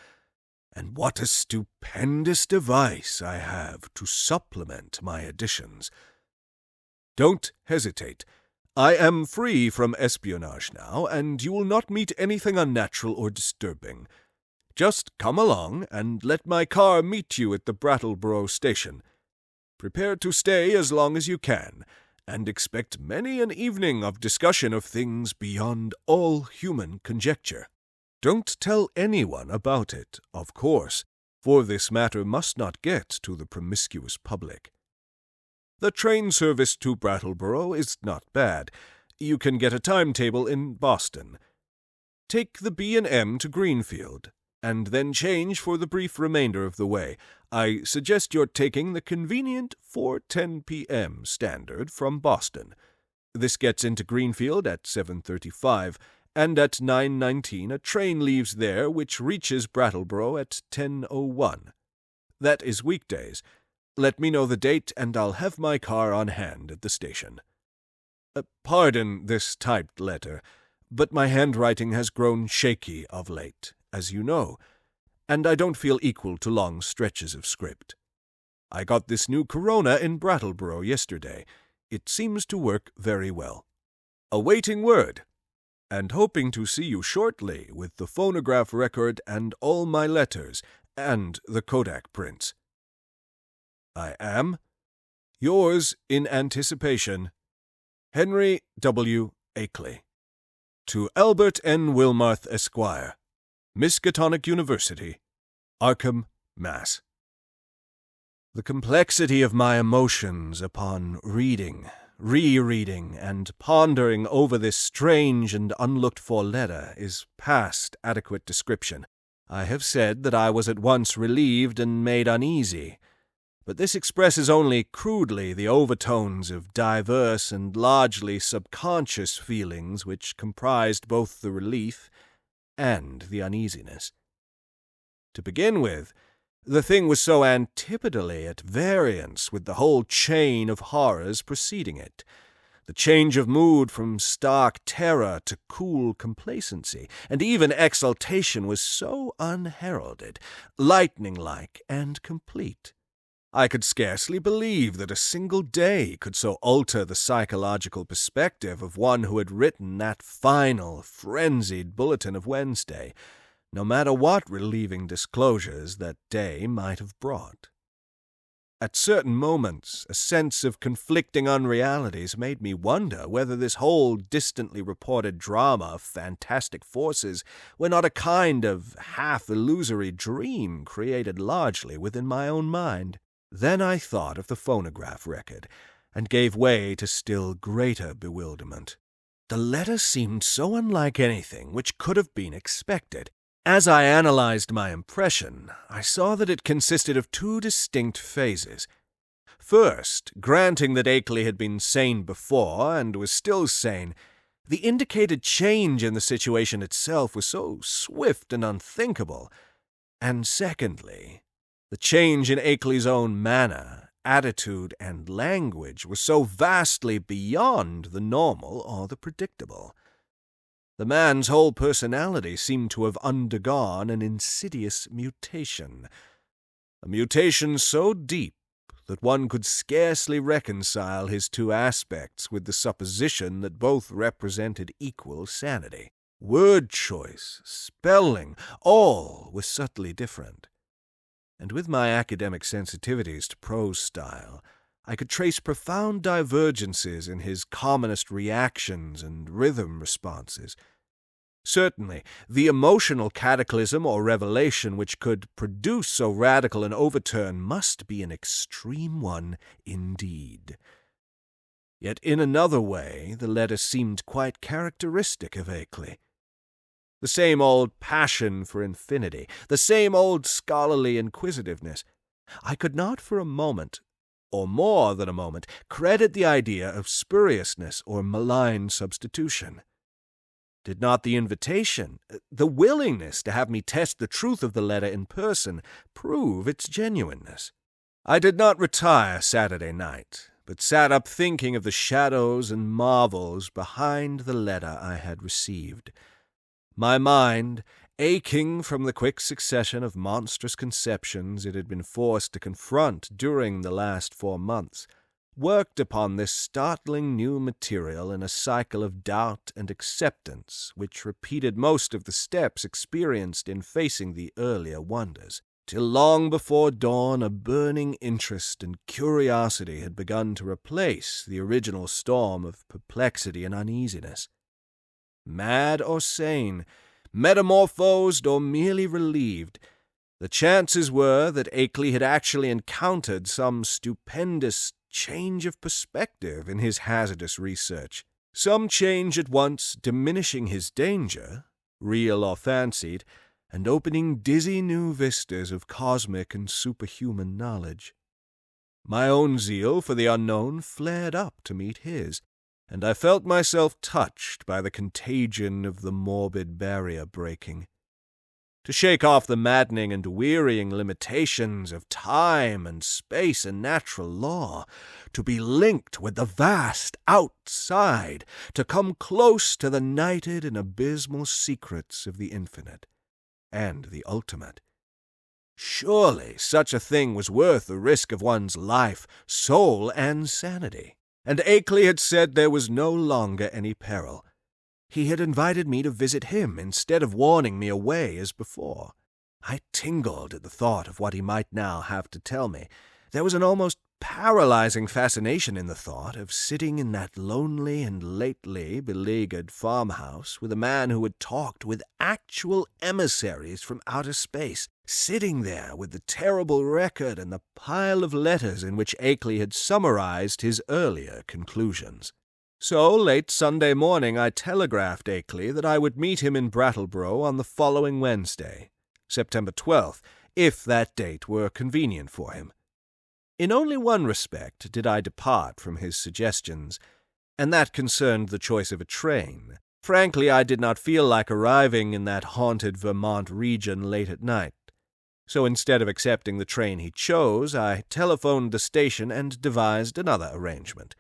and what a stupendous device I have to supplement my additions. Don't hesitate. I am free from espionage now, and you will not meet anything unnatural or disturbing. Just come along, and let my car meet you at the Brattleboro station. Prepare to stay as long as you can, and expect many an evening of discussion of things beyond all human conjecture. Don't tell anyone about it, of course, for this matter must not get to the promiscuous public. The train service to Brattleboro is not bad. You can get a timetable in Boston. Take the B&M to Greenfield, and then change for the brief remainder of the way. I suggest you're taking the convenient 4:10 p.m. standard from Boston. This gets into Greenfield at 7:35, and at 9:19 a train leaves there which reaches Brattleboro at 10:01. That is weekdays. Let me know the date, and I'll have my car on hand at the station. Pardon this typed letter, but my handwriting has grown shaky of late, as you know, and I don't feel equal to long stretches of script. I got this new Corona in Brattleboro yesterday. It seems to work very well. Awaiting word, and hoping to see you shortly with the phonograph record and all my letters, and the Kodak prints. I am, yours in anticipation, Henry W. Akely. To Albert N. Wilmarth, Esquire, Miskatonic University, Arkham, Mass. The complexity of my emotions upon reading, rereading, and pondering over this strange and unlooked-for letter is past adequate description. I have said that I was at once relieved and made uneasy, but this expresses only crudely the overtones of diverse and largely subconscious feelings which comprised both the relief and the uneasiness. To begin with, the thing was so antipodally at variance with the whole chain of horrors preceding it. The change of mood from stark terror to cool complacency, and even exultation, was so unheralded, lightning-like, and complete. I could scarcely believe that a single day could so alter the psychological perspective of one who had written that final, frenzied bulletin of Wednesday, no matter what relieving disclosures that day might have brought. At certain moments, a sense of conflicting unrealities made me wonder whether this whole distantly reported drama of fantastic forces were not a kind of half-illusory dream created largely within my own mind. Then I thought of the phonograph record, and gave way to still greater bewilderment. The letter seemed so unlike anything which could have been expected. As I analyzed my impression, I saw that it consisted of two distinct phases. First, granting that Akely had been sane before, and was still sane, the indicated change in the situation itself was so swift and unthinkable. And secondly, the change in Akely's own manner, attitude, and language was so vastly beyond the normal or the predictable. The man's whole personality seemed to have undergone an insidious mutation, a mutation so deep that one could scarcely reconcile his two aspects with the supposition that both represented equal sanity. Word choice, spelling, all was subtly different. And with my academic sensitivities to prose style, I could trace profound divergences in his commonest reactions and rhythm responses. Certainly, the emotional cataclysm or revelation which could produce so radical an overturn must be an extreme one indeed. Yet in another way the letter seemed quite characteristic of Akely. The same old passion for infinity, the same old scholarly inquisitiveness. I could not for a moment, or more than a moment, credit the idea of spuriousness or malign substitution. Did not the invitation, the willingness to have me test the truth of the letter in person, prove its genuineness? I did not retire Saturday night, but sat up thinking of the shadows and marvels behind the letter I had received. My mind, aching from the quick succession of monstrous conceptions it had been forced to confront during the last 4 months, worked upon this startling new material in a cycle of doubt and acceptance which repeated most of the steps experienced in facing the earlier wonders, till long before dawn a burning interest and curiosity had begun to replace the original storm of perplexity and uneasiness. Mad or sane, metamorphosed or merely relieved, the chances were that Akely had actually encountered some stupendous change of perspective in his hazardous research, some change at once diminishing his danger, real or fancied, and opening dizzy new vistas of cosmic and superhuman knowledge. My own zeal for the unknown flared up to meet his, and I felt myself touched by the contagion of the morbid barrier breaking. To shake off the maddening and wearying limitations of time and space and natural law, to be linked with the vast outside, to come close to the nighted and abysmal secrets of the infinite and the ultimate. Surely such a thing was worth the risk of one's life, soul, and sanity. And Akely had said there was no longer any peril. He had invited me to visit him instead of warning me away as before. I tingled at the thought of what he might now have to tell me. There was an almost paralyzing fascination in the thought of sitting in that lonely and lately beleaguered farmhouse with a man who had talked with actual emissaries from outer space, sitting there with the terrible record and the pile of letters in which Akely had summarized his earlier conclusions. So, late Sunday morning, I telegraphed Akely that I would meet him in Brattleboro on the following Wednesday, September 12th, if that date were convenient for him. In only one respect did I depart from his suggestions, and that concerned the choice of a train. Frankly, I did not feel like arriving in that haunted Vermont region late at night. So instead of accepting the train he chose, I telephoned the station and devised another arrangement.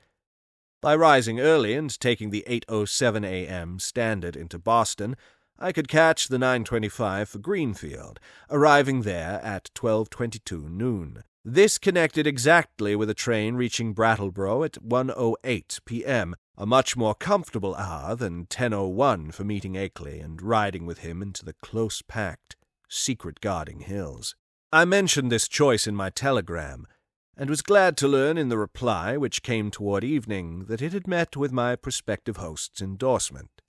By rising early and taking the 8:07 a.m. Standard into Boston, I could catch the 9:25 for Greenfield, arriving there at 12:22 noon. This connected exactly with a train reaching Brattleboro at 1:08 p.m., a much more comfortable hour than 10:01 for meeting Akely and riding with him into the close-packed, secret-guarding hills. I mentioned this choice in my telegram, and was glad to learn in the reply, which came toward evening, that it had met with my prospective host's endorsement.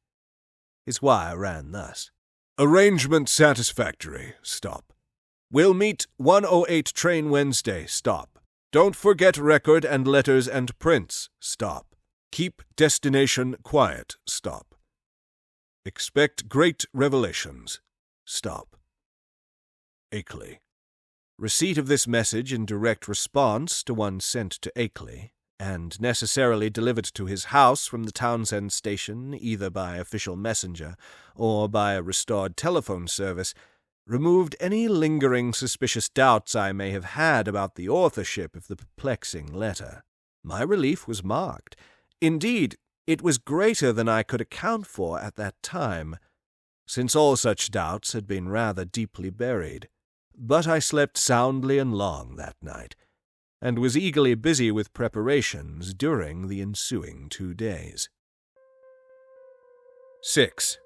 His wire ran thus: "Arrangement satisfactory. Stop. We'll meet 1:08 train Wednesday. Stop. Don't forget record and letters and prints. Stop. Keep destination quiet. Stop. Expect great revelations. Stop. Akely." Receipt of this message in direct response to one sent to Akely, and necessarily delivered to his house from the Townsend station either by official messenger or by a restored telephone service, removed any lingering suspicious doubts I may have had about the authorship of the perplexing letter. My relief was marked. Indeed, it was greater than I could account for at that time, since all such doubts had been rather deeply buried. But I slept soundly and long that night, and was eagerly busy with preparations during the ensuing 2 days. 6.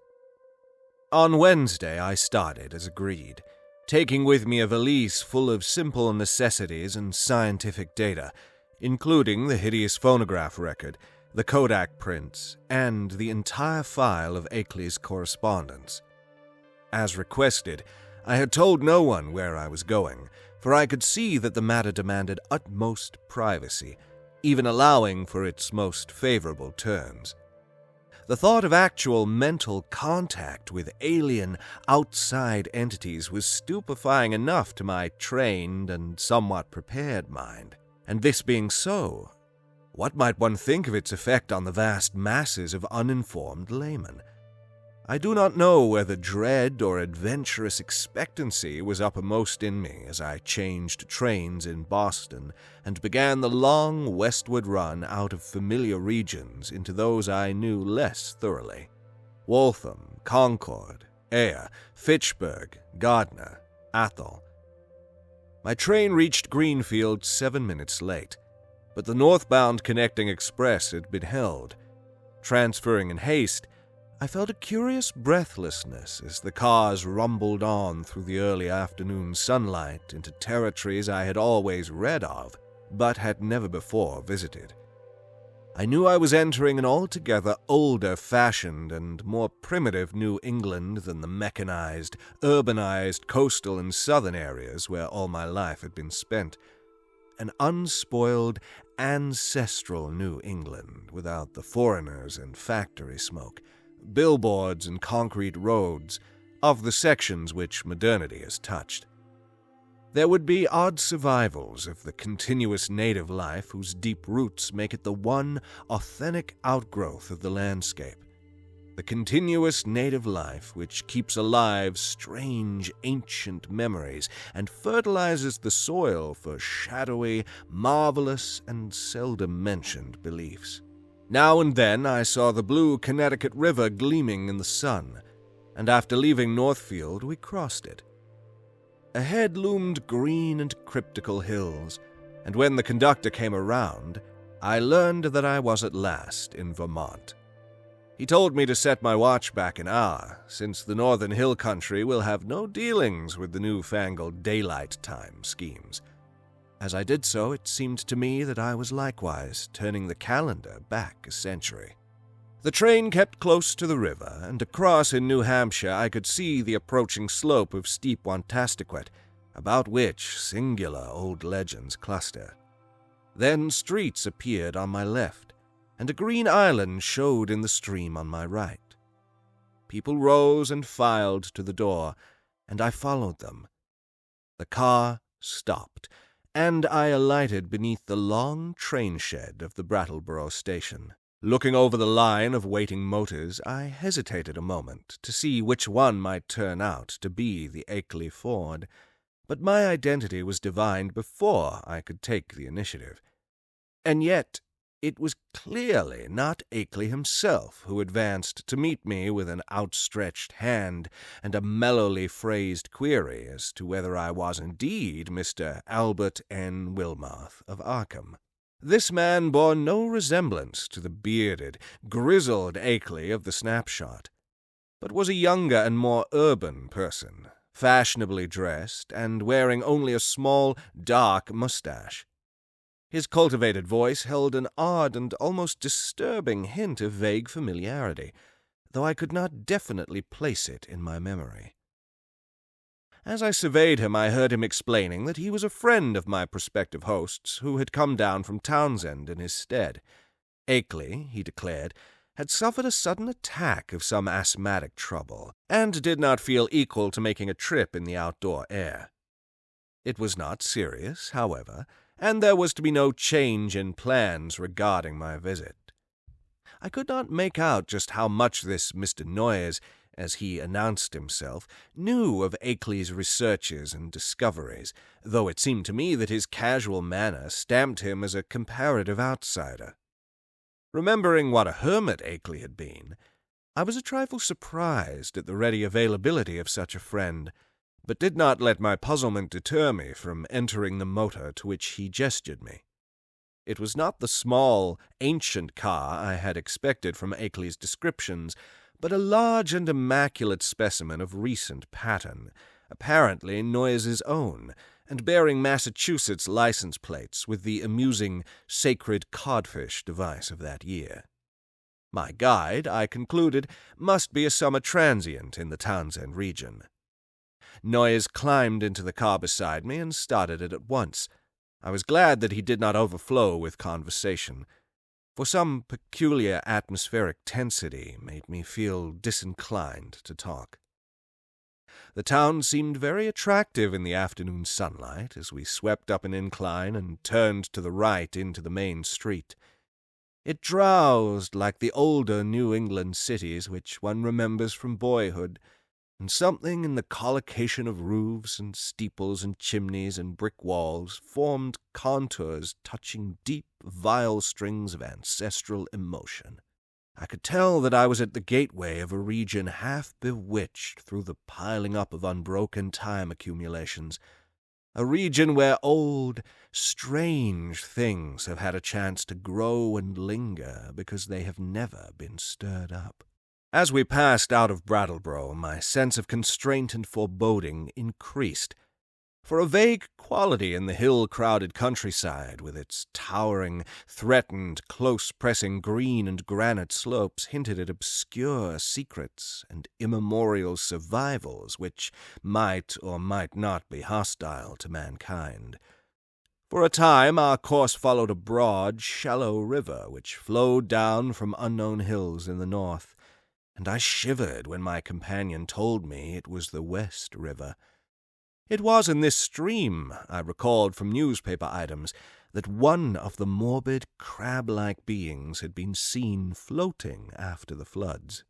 On Wednesday I started, as agreed, taking with me a valise full of simple necessities and scientific data, including the hideous phonograph record, the Kodak prints, and the entire file of Akely's correspondence. As requested, I had told no one where I was going, for I could see that the matter demanded utmost privacy, even allowing for its most favorable terms. The thought of actual mental contact with alien, outside entities was stupefying enough to my trained and somewhat prepared mind. And this being so, what might one think of its effect on the vast masses of uninformed laymen? I do not know whether dread or adventurous expectancy was uppermost in me as I changed trains in Boston and began the long westward run out of familiar regions into those I knew less thoroughly. Waltham, Concord, Ayr, Fitchburg, Gardner, Athol. My train reached Greenfield 7 minutes late, but the northbound connecting express had been held. Transferring in haste, I felt a curious breathlessness as the cars rumbled on through the early afternoon sunlight into territories I had always read of, but had never before visited. I knew I was entering an altogether older-fashioned and more primitive New England than the mechanized, urbanized coastal and southern areas where all my life had been spent. An unspoiled, ancestral New England without the foreigners and factory smoke, billboards and concrete roads, of the sections which modernity has touched. There would be odd survivals of the continuous native life whose deep roots make it the one authentic outgrowth of the landscape. The continuous native life which keeps alive strange ancient memories and fertilizes the soil for shadowy, marvelous, and seldom mentioned beliefs. Now and then I saw the blue Connecticut River gleaming in the sun, and after leaving Northfield we crossed it. Ahead loomed green and cryptical hills, and when the conductor came around, I learned that I was at last in Vermont. He told me to set my watch back an hour, since the northern hill country will have no dealings with the newfangled daylight time schemes. As I did so, it seemed to me that I was likewise turning the calendar back a century. The train kept close to the river, and across in New Hampshire I could see the approaching slope of steep Wantastiquet, about which singular old legends cluster. Then streets appeared on my left, and a green island showed in the stream on my right. People rose and filed to the door, and I followed them. The car stopped, and I alighted beneath the long train shed of the Brattleboro station. Looking over the line of waiting motors, I hesitated a moment to see which one might turn out to be the Akely Ford, but my identity was divined before I could take the initiative. And yet it was clearly not Akely himself who advanced to meet me with an outstretched hand and a mellowly phrased query as to whether I was indeed Mr. Albert N. Wilmarth of Arkham. This man bore no resemblance to the bearded, grizzled Akely of the snapshot, but was a younger and more urban person, fashionably dressed and wearing only a small, dark mustache. His cultivated voice held an odd and almost disturbing hint of vague familiarity, though I could not definitely place it in my memory. As I surveyed him, I heard him explaining that he was a friend of my prospective host's who had come down from Townsend in his stead. Akely, he declared, had suffered a sudden attack of some asthmatic trouble, and did not feel equal to making a trip in the outdoor air. It was not serious, however, and there was to be no change in plans regarding my visit. I could not make out just how much this Mr. Noyes, as he announced himself, knew of Akely's researches and discoveries, though it seemed to me that his casual manner stamped him as a comparative outsider. Remembering what a hermit Akely had been, I was a trifle surprised at the ready availability of such a friend, but did not let my puzzlement deter me from entering the motor to which he gestured me. It was not the small, ancient car I had expected from Akely's descriptions, but a large and immaculate specimen of recent pattern, apparently Noyes's own, and bearing Massachusetts license plates with the amusing sacred codfish device of that year. My guide, I concluded, must be a summer transient in the Townsend region. Noyes climbed into the car beside me and started it at once. I was glad that he did not overflow with conversation, for some peculiar atmospheric tensity made me feel disinclined to talk. The town seemed very attractive in the afternoon sunlight as we swept up an incline and turned to the right into the main street. It drowsed like the older New England cities which one remembers from boyhood, and something in the collocation of roofs and steeples and chimneys and brick walls formed contours touching deep, vile strings of ancestral emotion. I could tell that I was at the gateway of a region half bewitched through the piling up of unbroken time accumulations, a region where old, strange things have had a chance to grow and linger because they have never been stirred up. As we passed out of Brattleboro, my sense of constraint and foreboding increased, for a vague quality in the hill-crowded countryside, with its towering, threatened, close-pressing green and granite slopes, hinted at obscure secrets and immemorial survivals which might or might not be hostile to mankind. For a time our course followed a broad, shallow river which flowed down from unknown hills in the north, and I shivered when my companion told me it was the West River. It was in this stream, I recalled from newspaper items, that one of the morbid, crab-like beings had been seen floating after the floods.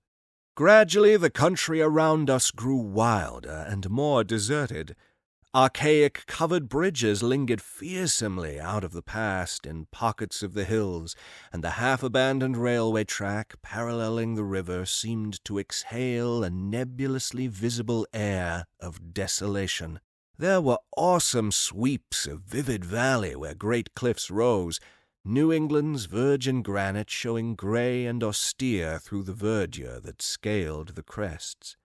Gradually the country around us grew wilder and more deserted. Archaic covered bridges lingered fearsomely out of the past in pockets of the hills, and the half-abandoned railway track paralleling the river seemed to exhale a nebulously visible air of desolation. There were awesome sweeps of vivid valley where great cliffs rose, New England's virgin granite showing gray and austere through the verdure that scaled the crests.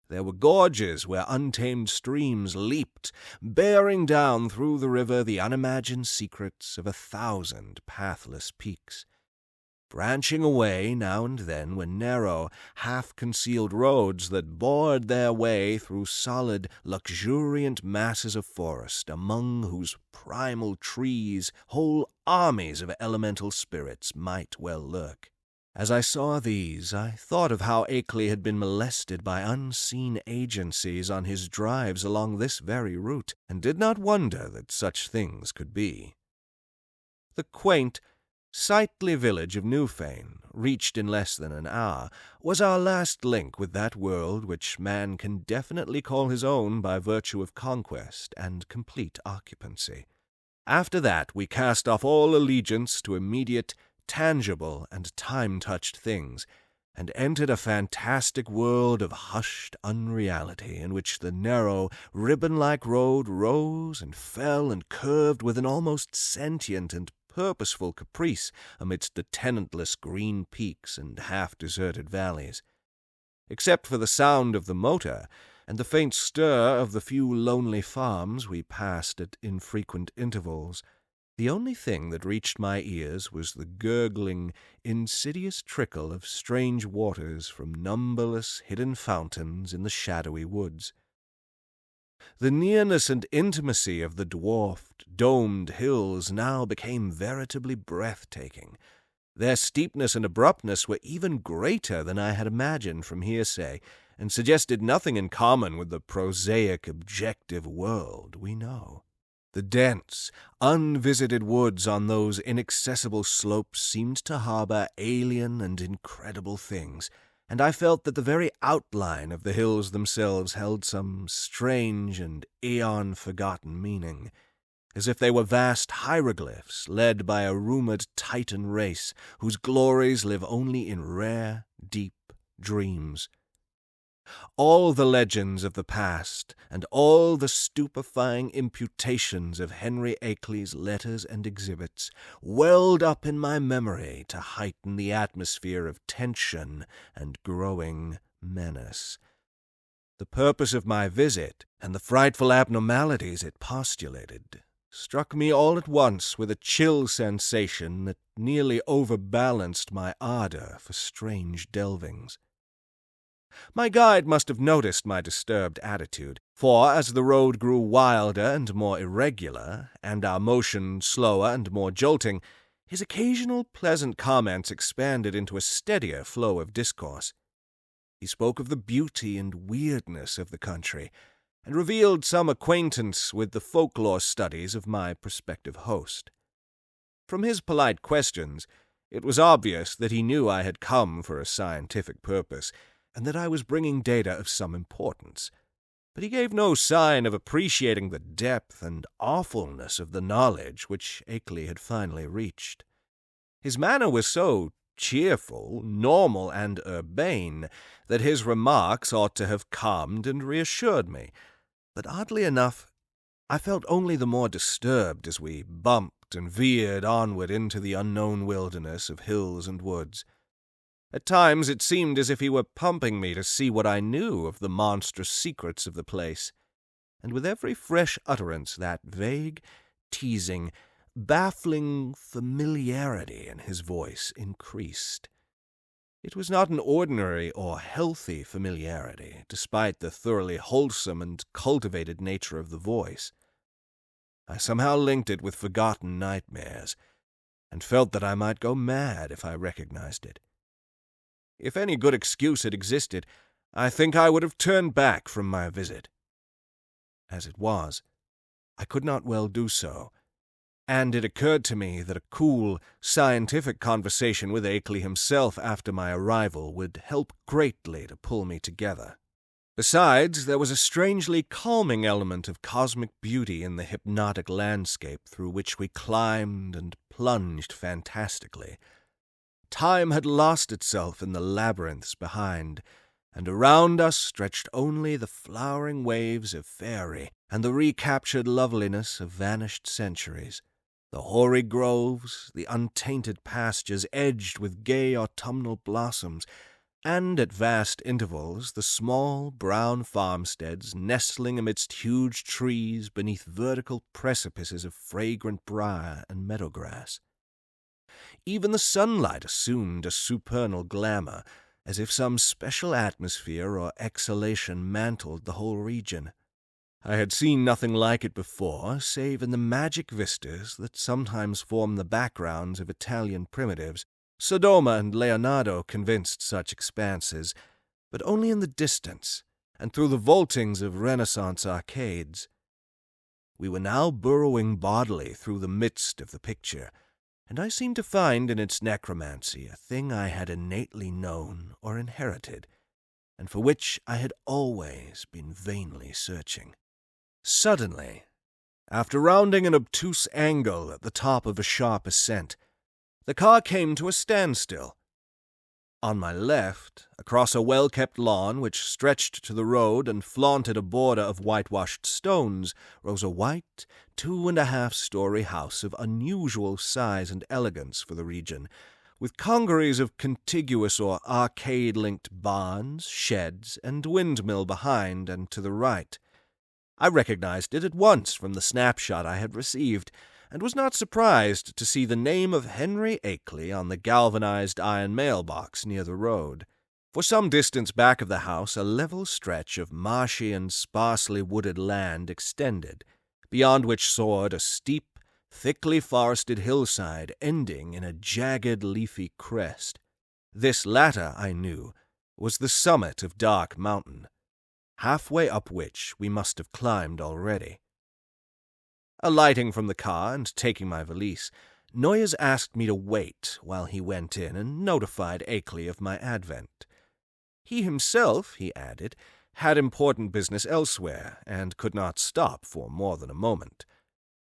There were gorges where untamed streams leaped, bearing down through the river the unimagined secrets of 1,000 pathless peaks. Branching away now and then were narrow, half-concealed roads that bored their way through solid, luxuriant masses of forest, among whose primal trees whole armies of elemental spirits might well lurk. As I saw these, I thought of how Akely had been molested by unseen agencies on his drives along this very route, and did not wonder that such things could be. The quaint, sightly village of Newfane, reached in less than an hour, was our last link with that world which man can definitely call his own by virtue of conquest and complete occupancy. After that we cast off all allegiance to immediate, tangible and time-touched things, and entered a fantastic world of hushed unreality in which the narrow, ribbon-like road rose and fell and curved with an almost sentient and purposeful caprice amidst the tenantless green peaks and half-deserted valleys. Except for the sound of the motor and the faint stir of the few lonely farms we passed at infrequent intervals, the only thing that reached my ears was the gurgling, insidious trickle of strange waters from numberless hidden fountains in the shadowy woods. The nearness and intimacy of the dwarfed, domed hills now became veritably breathtaking. Their steepness and abruptness were even greater than I had imagined from hearsay, and suggested nothing in common with the prosaic, objective world we know. The dense, unvisited woods on those inaccessible slopes seemed to harbor alien and incredible things, and I felt that the very outline of the hills themselves held some strange and aeon-forgotten meaning, as if they were vast hieroglyphs led by a rumored Titan race whose glories live only in rare, deep dreams. All the legends of the past, and all the stupefying imputations of Henry Akely's letters and exhibits, welled up in my memory to heighten the atmosphere of tension and growing menace. The purpose of my visit, and the frightful abnormalities it postulated, struck me all at once with a chill sensation that nearly overbalanced my ardor for strange delvings. My guide must have noticed my disturbed attitude, for as the road grew wilder and more irregular, and our motion slower and more jolting, his occasional pleasant comments expanded into a steadier flow of discourse. He spoke of the beauty and weirdness of the country, and revealed some acquaintance with the folklore studies of my prospective host. From his polite questions, It was obvious that he knew I had come for a scientific purpose, and that I was bringing data of some importance. But he gave no sign of appreciating the depth and awfulness of the knowledge which Akely had finally reached. His manner was so cheerful, normal, and urbane that his remarks ought to have calmed and reassured me. But oddly enough, I felt only the more disturbed as we bumped and veered onward into the unknown wilderness of hills and woods. At times it seemed as if he were pumping me to see what I knew of the monstrous secrets of the place, and with every fresh utterance that vague, teasing, baffling familiarity in his voice increased. It was not an ordinary or healthy familiarity, despite the thoroughly wholesome and cultivated nature of the voice. I somehow linked it with forgotten nightmares, and felt that I might go mad if I recognized it. If any good excuse had existed, I think I would have turned back from my visit. As it was, I could not well do so, and it occurred to me that a cool, scientific conversation with Akely himself after my arrival would help greatly to pull me together. Besides, there was a strangely calming element of cosmic beauty in the hypnotic landscape through which we climbed and plunged fantastically. Time had lost itself in the labyrinths behind, and around us stretched only the flowering waves of faerie and the recaptured loveliness of vanished centuries, the hoary groves, the untainted pastures edged with gay autumnal blossoms, and at vast intervals the small brown farmsteads nestling amidst huge trees beneath vertical precipices of fragrant briar and meadowgrass. Even the sunlight assumed a supernal glamour, as if some special atmosphere or exhalation mantled the whole region. I had seen nothing like it before, save in the magic vistas that sometimes form the backgrounds of Italian primitives. Sodoma and Leonardo convinced such expanses, but only in the distance, and through the vaultings of Renaissance arcades. We were now burrowing bodily through the midst of the picture, and I seemed to find in its necromancy a thing I had innately known or inherited, and for which I had always been vainly searching. Suddenly, after rounding an obtuse angle at the top of a sharp ascent, the car came to a standstill. On my left, across a well-kept lawn which stretched to the road and flaunted a border of whitewashed stones, rose a white, 2.5-story house of unusual size and elegance for the region, with congeries of contiguous or arcade-linked barns, sheds, and windmill behind and to the right. I recognized it at once from the snapshot I had received, and was not surprised to see the name of Henry Akely on the galvanized iron mailbox near the road. For some distance back of the house a level stretch of marshy and sparsely wooded land extended, beyond which soared a steep, thickly forested hillside ending in a jagged leafy crest. This latter, I knew, was the summit of Dark Mountain, halfway up which we must have climbed already. Alighting from the car and taking my valise, Noyes asked me to wait while he went in and notified Akely of my advent. He himself, he added, had important business elsewhere and could not stop for more than a moment.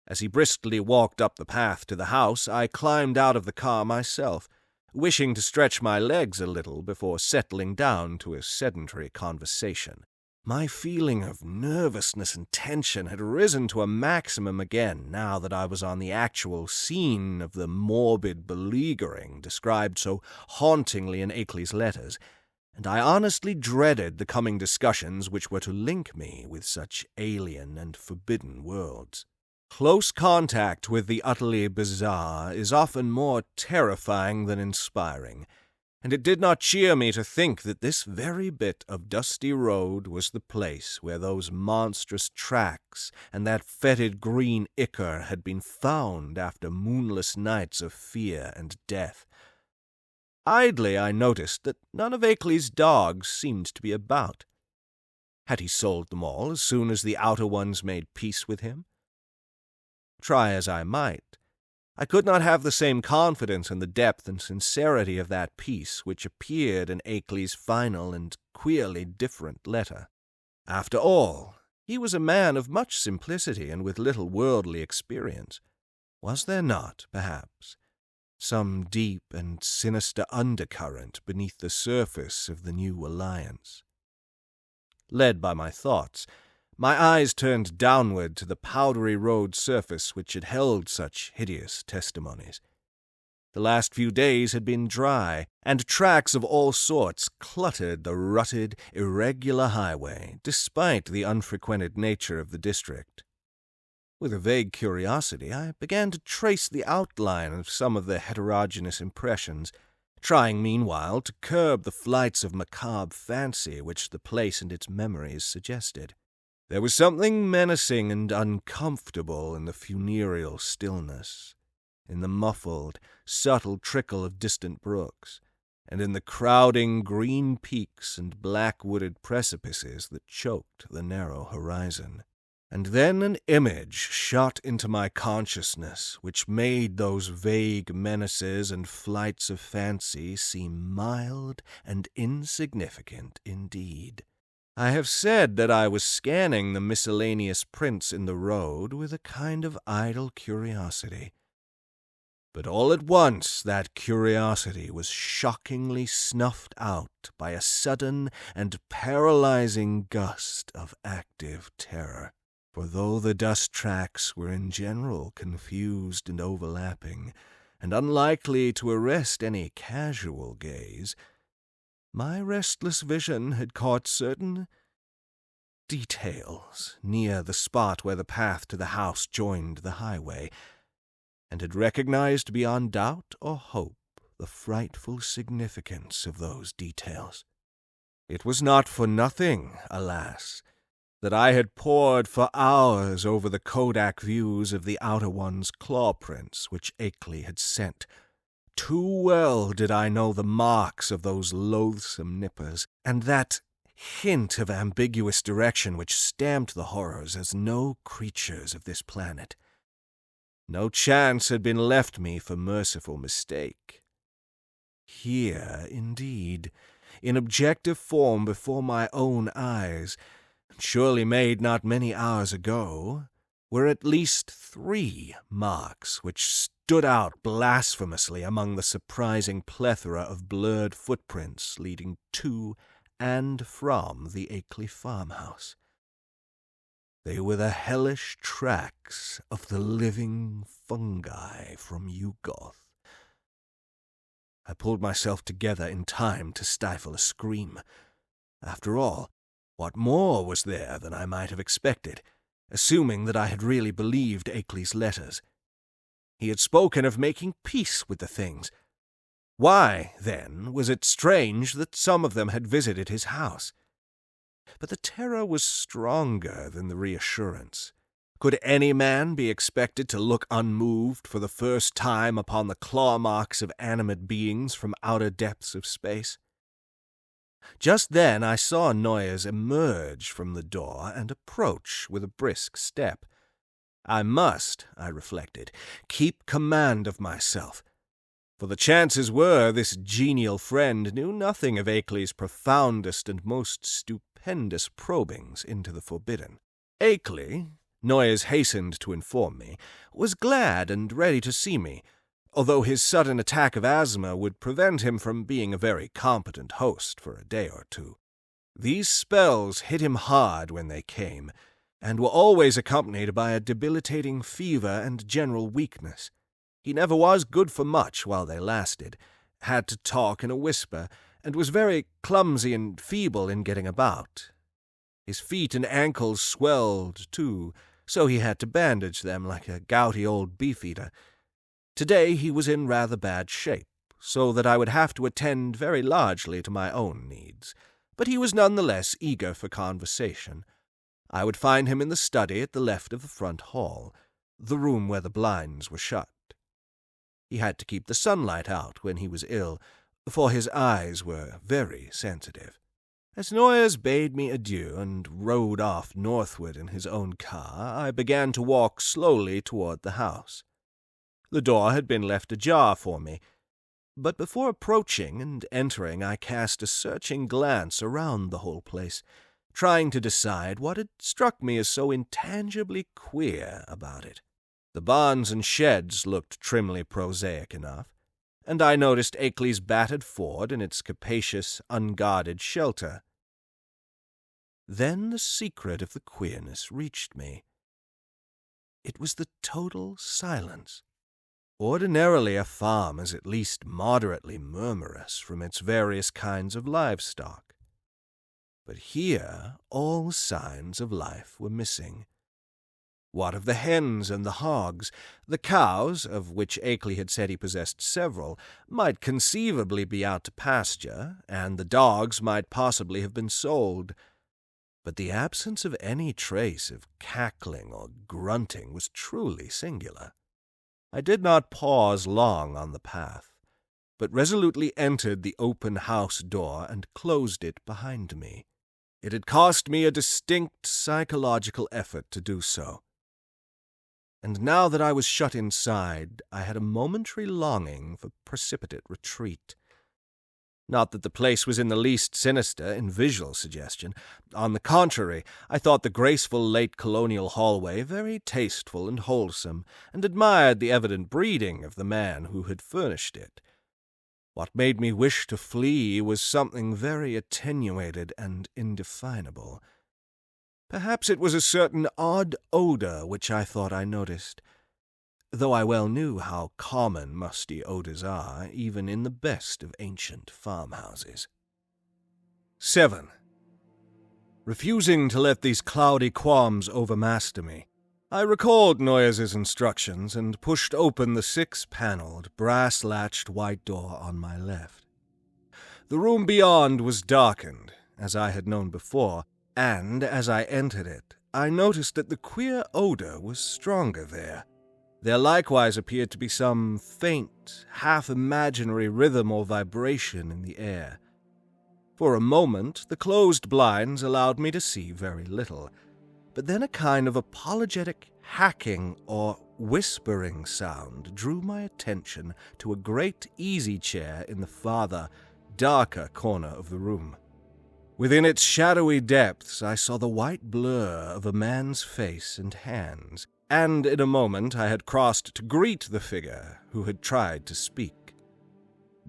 As he briskly walked up the path to the house, I climbed out of the car myself, wishing to stretch my legs a little before settling down to a sedentary conversation. My feeling of nervousness and tension had risen to a maximum again now that I was on the actual scene of the morbid beleaguering described so hauntingly in Akely's letters, and I honestly dreaded the coming discussions which were to link me with such alien and forbidden worlds. Close contact with the utterly bizarre is often more terrifying than inspiring, and it did not cheer me to think that this very bit of dusty road was the place where those monstrous tracks and that fetid green ichor had been found after moonless nights of fear and death. Idly I noticed that none of Akely's dogs seemed to be about. Had he sold them all as soon as the outer ones made peace with him? Try as I might, I could not have the same confidence in the depth and sincerity of that piece which appeared in Akely's final and queerly different letter. After all, he was a man of much simplicity and with little worldly experience. Was there not, perhaps, some deep and sinister undercurrent beneath the surface of the new alliance? Led by my thoughts, my eyes turned downward to the powdery road surface which had held such hideous testimonies. The last few days had been dry, and tracks of all sorts cluttered the rutted, irregular highway, despite the unfrequented nature of the district. With a vague curiosity, I began to trace the outline of some of the heterogeneous impressions, trying meanwhile to curb the flights of macabre fancy which the place and its memories suggested. There was something menacing and uncomfortable in the funereal stillness, in the muffled, subtle trickle of distant brooks, and in the crowding green peaks and black-wooded precipices that choked the narrow horizon. And then an image shot into my consciousness which made those vague menaces and flights of fancy seem mild and insignificant indeed. I have said that I was scanning the miscellaneous prints in the road with a kind of idle curiosity. But all at once that curiosity was shockingly snuffed out by a sudden and paralyzing gust of active terror. For though the dust tracks were in general confused and overlapping, and unlikely to arrest any casual gaze, my restless vision had caught certain details near the spot where the path to the house joined the highway, and had recognized beyond doubt or hope the frightful significance of those details. It was not for nothing, alas, that I had pored for hours over the Kodak views of the Outer One's claw prints which Akely had sent. Too well did I know the marks of those loathsome nippers, and that hint of ambiguous direction which stamped the horrors as no creatures of this planet. No chance had been left me for merciful mistake. Here, indeed, in objective form before my own eyes, surely made not many hours ago, were at least 3 marks which stood out blasphemously among the surprising plethora of blurred footprints leading to and from the Akely farmhouse. They were the hellish tracks of the living fungi from Yugoth. I pulled myself together in time to stifle a scream. After all, what more was there than I might have expected, assuming that I had really believed Akely's letters? He had spoken of making peace with the things. Why, then, was it strange that some of them had visited his house? But the terror was stronger than the reassurance. Could any man be expected to look unmoved for the first time upon the claw marks of animate beings from outer depths of space? Just then I saw Noyes emerge from the door and approach with a brisk step. I must, I reflected, keep command of myself, for the chances were this genial friend knew nothing of Akely's profoundest and most stupendous probings into the forbidden. Akely, Noyes hastened to inform me, was glad and ready to see me, although his sudden attack of asthma would prevent him from being a very competent host for a day or two. These spells hit him hard when they came, and were always accompanied by a debilitating fever and general weakness. He never was good for much while they lasted, had to talk in a whisper, and was very clumsy and feeble in getting about. His feet and ankles swelled, too, so he had to bandage them like a gouty old beef-eater. Today he was in rather bad shape, so that I would have to attend very largely to my own needs, but he was none the less eager for conversation. I would find him in the study at the left of the front hall, the room where the blinds were shut. He had to keep the sunlight out when he was ill, for his eyes were very sensitive. As Noyes bade me adieu and rode off northward in his own car, I began to walk slowly toward the house. The door had been left ajar for me, but before approaching and entering I cast a searching glance around the whole place, trying to decide what had struck me as so intangibly queer about it. The barns and sheds looked trimly prosaic enough, and I noticed Akely's battered ford and its capacious, unguarded shelter. Then the secret of the queerness reached me. It was the total silence. Ordinarily a farm is at least moderately murmurous from its various kinds of livestock. But here all signs of life were missing. What of the hens and the hogs? The cows, of which Akely had said he possessed several, might conceivably be out to pasture, and the dogs might possibly have been sold. But the absence of any trace of cackling or grunting was truly singular. I did not pause long on the path, but resolutely entered the open house door and closed it behind me. It had cost me a distinct psychological effort to do so. And now that I was shut inside, I had a momentary longing for precipitate retreat. Not that the place was in the least sinister in visual suggestion. On the contrary, I thought the graceful late colonial hallway very tasteful and wholesome, and admired the evident breeding of the man who had furnished it. What made me wish to flee was something very attenuated and indefinable. Perhaps it was a certain odd odor which I thought I noticed, though I well knew how common musty odors are, even in the best of ancient farmhouses. 7. Refusing to let these cloudy qualms overmaster me, I recalled Noyes' instructions and pushed open the 6-paneled, brass-latched white door on my left. The room beyond was darkened, as I had known before, and as I entered it, I noticed that the queer odor was stronger there. There likewise appeared to be some faint, half-imaginary rhythm or vibration in the air. For a moment, the closed blinds allowed me to see very little, but then a kind of apologetic hacking or whispering sound drew my attention to a great easy-chair in the farther, darker corner of the room. Within its shadowy depths I saw the white blur of a man's face and hands, and in a moment I had crossed to greet the figure who had tried to speak.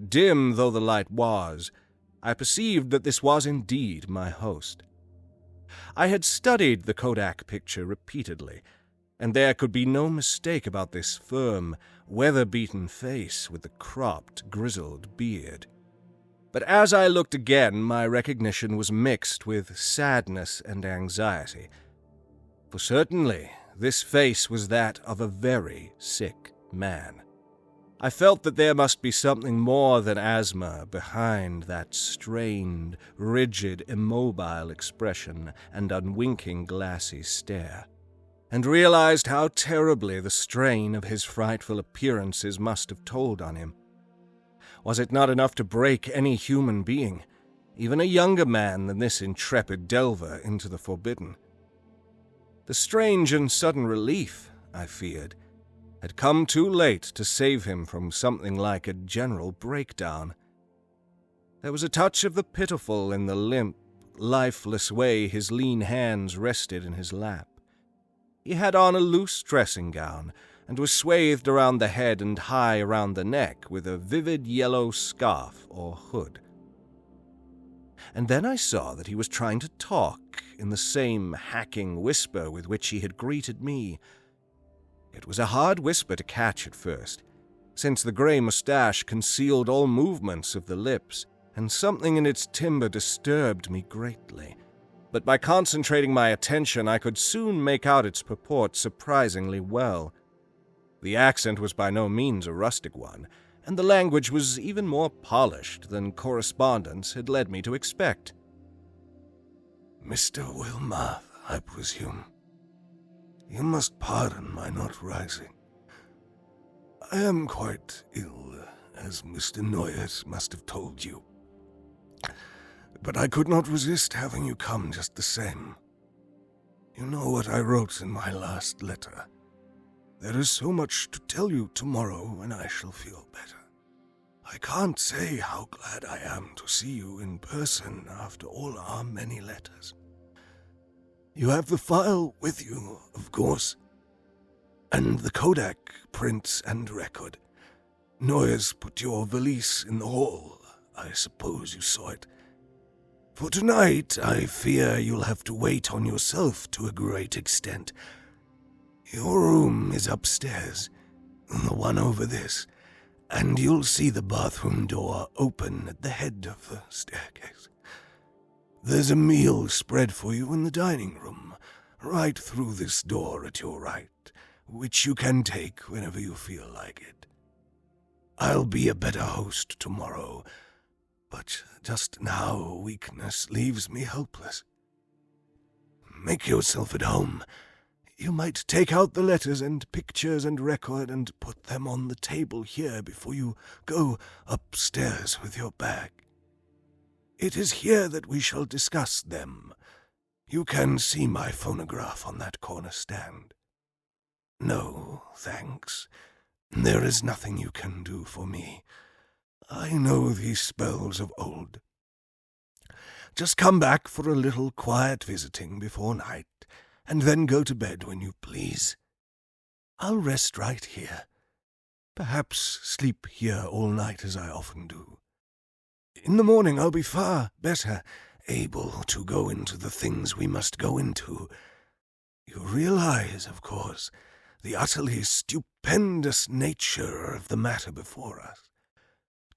Dim though the light was, I perceived that this was indeed my host. I had studied the Kodak picture repeatedly, and there could be no mistake about this firm, weather-beaten face with the cropped, grizzled beard. But as I looked again, my recognition was mixed with sadness and anxiety, for certainly this face was that of a very sick man. I felt that there must be something more than asthma behind that strained, rigid, immobile expression and unwinking glassy stare, and realized how terribly the strain of his frightful appearances must have told on him. Was it not enough to break any human being, even a younger man than this intrepid delver into the forbidden? The strange and sudden relief, I feared, had come too late to save him from something like a general breakdown. There was a touch of the pitiful in the limp, lifeless way his lean hands rested in his lap. He had on a loose dressing gown, and was swathed around the head and high around the neck with a vivid yellow scarf or hood. And then I saw that he was trying to talk in the same hacking whisper with which he had greeted me. It was a hard whisper to catch at first, since the grey moustache concealed all movements of the lips, and something in its timbre disturbed me greatly. But by concentrating my attention, I could soon make out its purport surprisingly well. The accent was by no means a rustic one, and the language was even more polished than correspondence had led me to expect. Mr. Wilmarth, I presume. You must pardon my not rising. I am quite ill, as Mr. Noyes must have told you. But I could not resist having you come just the same. You know what I wrote in my last letter. There is so much to tell you tomorrow when I shall feel better. I can't say how glad I am to see you in person after all our many letters. You have the file with you, of course, and the Kodak prints and record. Noyes put your valise in the hall. I suppose you saw it. For tonight, I fear you'll have to wait on yourself to a great extent. Your room is upstairs, the one over this, and you'll see the bathroom door open at the head of the staircase. There's a meal spread for you in the dining room, right through this door at your right, which you can take whenever you feel like it. I'll be a better host tomorrow, but just now weakness leaves me helpless. Make yourself at home. You might take out the letters and pictures and record and put them on the table here before you go upstairs with your bag. It is here that we shall discuss them. You can see my phonograph on that corner stand. No, thanks. There is nothing you can do for me. I know these spells of old. Just come back for a little quiet visiting before night, and then go to bed when you please. I'll rest right here. Perhaps sleep here all night as I often do. In the morning I'll be far better able to go into the things we must go into. You realize, of course, the utterly stupendous nature of the matter before us.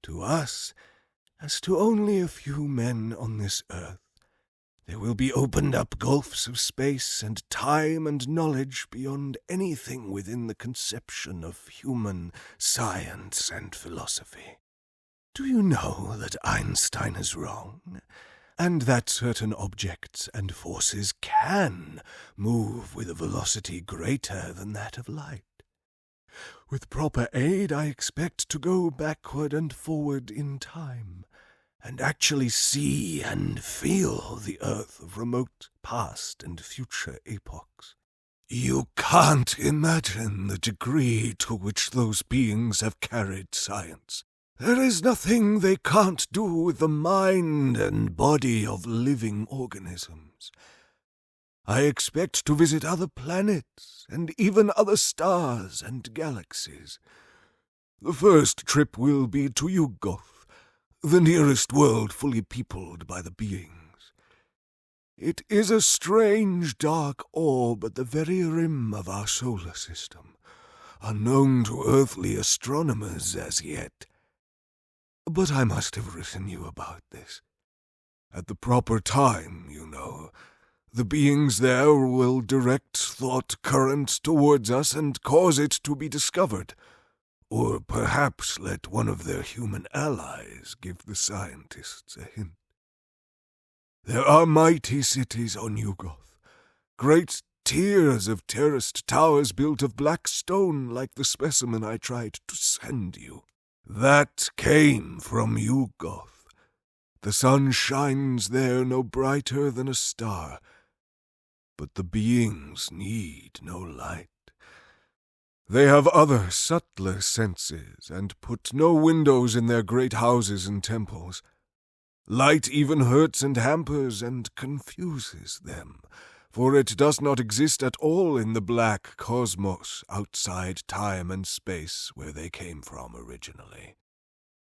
To us, as to only a few men on this earth, there will be opened up gulfs of space and time and knowledge beyond anything within the conception of human science and philosophy. Do you know that Einstein is wrong, and that certain objects and forces can move with a velocity greater than that of light? With proper aid, I expect to go backward and forward in time, and actually see and feel the earth of remote past and future epochs. You can't imagine the degree to which those beings have carried science. There is nothing they can't do with the mind and body of living organisms. I expect to visit other planets and even other stars and galaxies. The first trip will be to Yugoth, the nearest world fully peopled by the beings. It is a strange dark orb at the very rim of our solar system, unknown to earthly astronomers as yet. But I must have written you about this. At the proper time, you know, the beings there will direct thought currents towards us and cause it to be discovered, or perhaps let one of their human allies give the scientists a hint. There are mighty cities on Yugoth, great tiers of terraced towers built of black stone like the specimen I tried to send you. That came from Yugoth. The sun shines there no brighter than a star, but the beings need no light. They have other subtler senses, and put no windows in their great houses and temples. Light even hurts and hampers and confuses them, for it does not exist at all in the black cosmos outside time and space where they came from originally.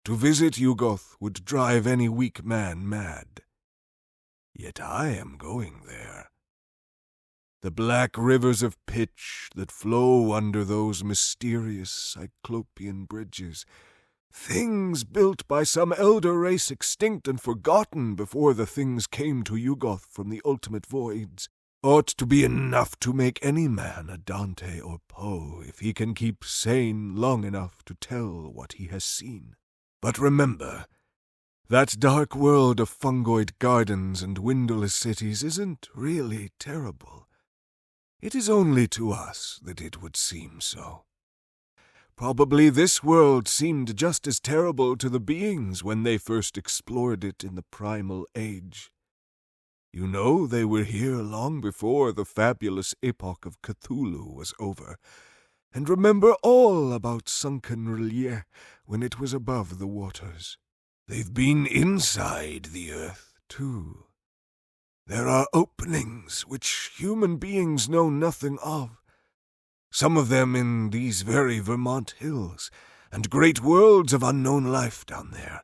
To visit Yugoth would drive any weak man mad. Yet I am going there. The black rivers of pitch that flow under those mysterious cyclopean bridges, things built by some elder race extinct and forgotten before the things came to Yugoth from the ultimate voids, ought to be enough to make any man a Dante or Poe if he can keep sane long enough to tell what he has seen. But remember, that dark world of fungoid gardens and windowless cities isn't really terrible. It is only to us that it would seem so. Probably this world seemed just as terrible to the beings when they first explored it in the primal age. You know they were here long before the fabulous epoch of Cthulhu was over, and remember all about sunken Relier when it was above the waters. They've been inside the earth, too. There are openings which human beings know nothing of, some of them in these very Vermont hills, and great worlds of unknown life down there.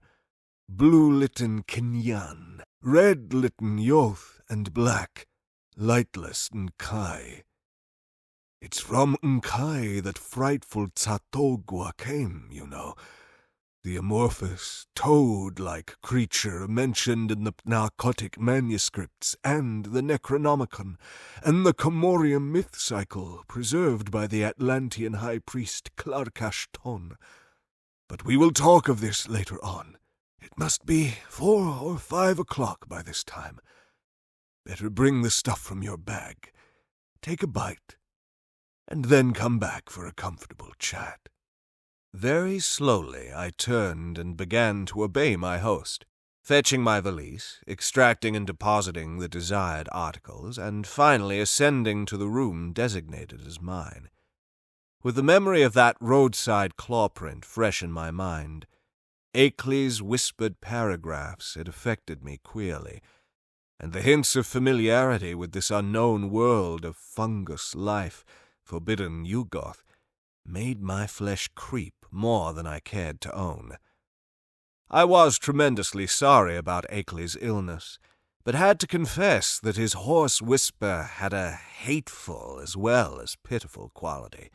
Blue-litten Kinyan, red-litten Yoth, and black, lightless Nkai. It's from Nkai that frightful Tsatogwa came, you know, the amorphous, toad-like creature mentioned in the narcotic manuscripts and the Necronomicon, and the Comorium myth cycle preserved by the Atlantean high priest Clarkashton. But we will talk of this later on. It must be 4 or 5 o'clock by this time. Better bring the stuff from your bag, take a bite, and then come back for a comfortable chat. Very slowly I turned and began to obey my host, fetching my valise, extracting and depositing the desired articles, and finally ascending to the room designated as mine. With the memory of that roadside claw-print fresh in my mind, Akely's whispered paragraphs had affected me queerly, and the hints of familiarity with this unknown world of fungus life, forbidden Yugoth, made my flesh creep more than I cared to own. I was tremendously sorry about Akely's illness, but had to confess that his hoarse whisper had a hateful as well as pitiful quality.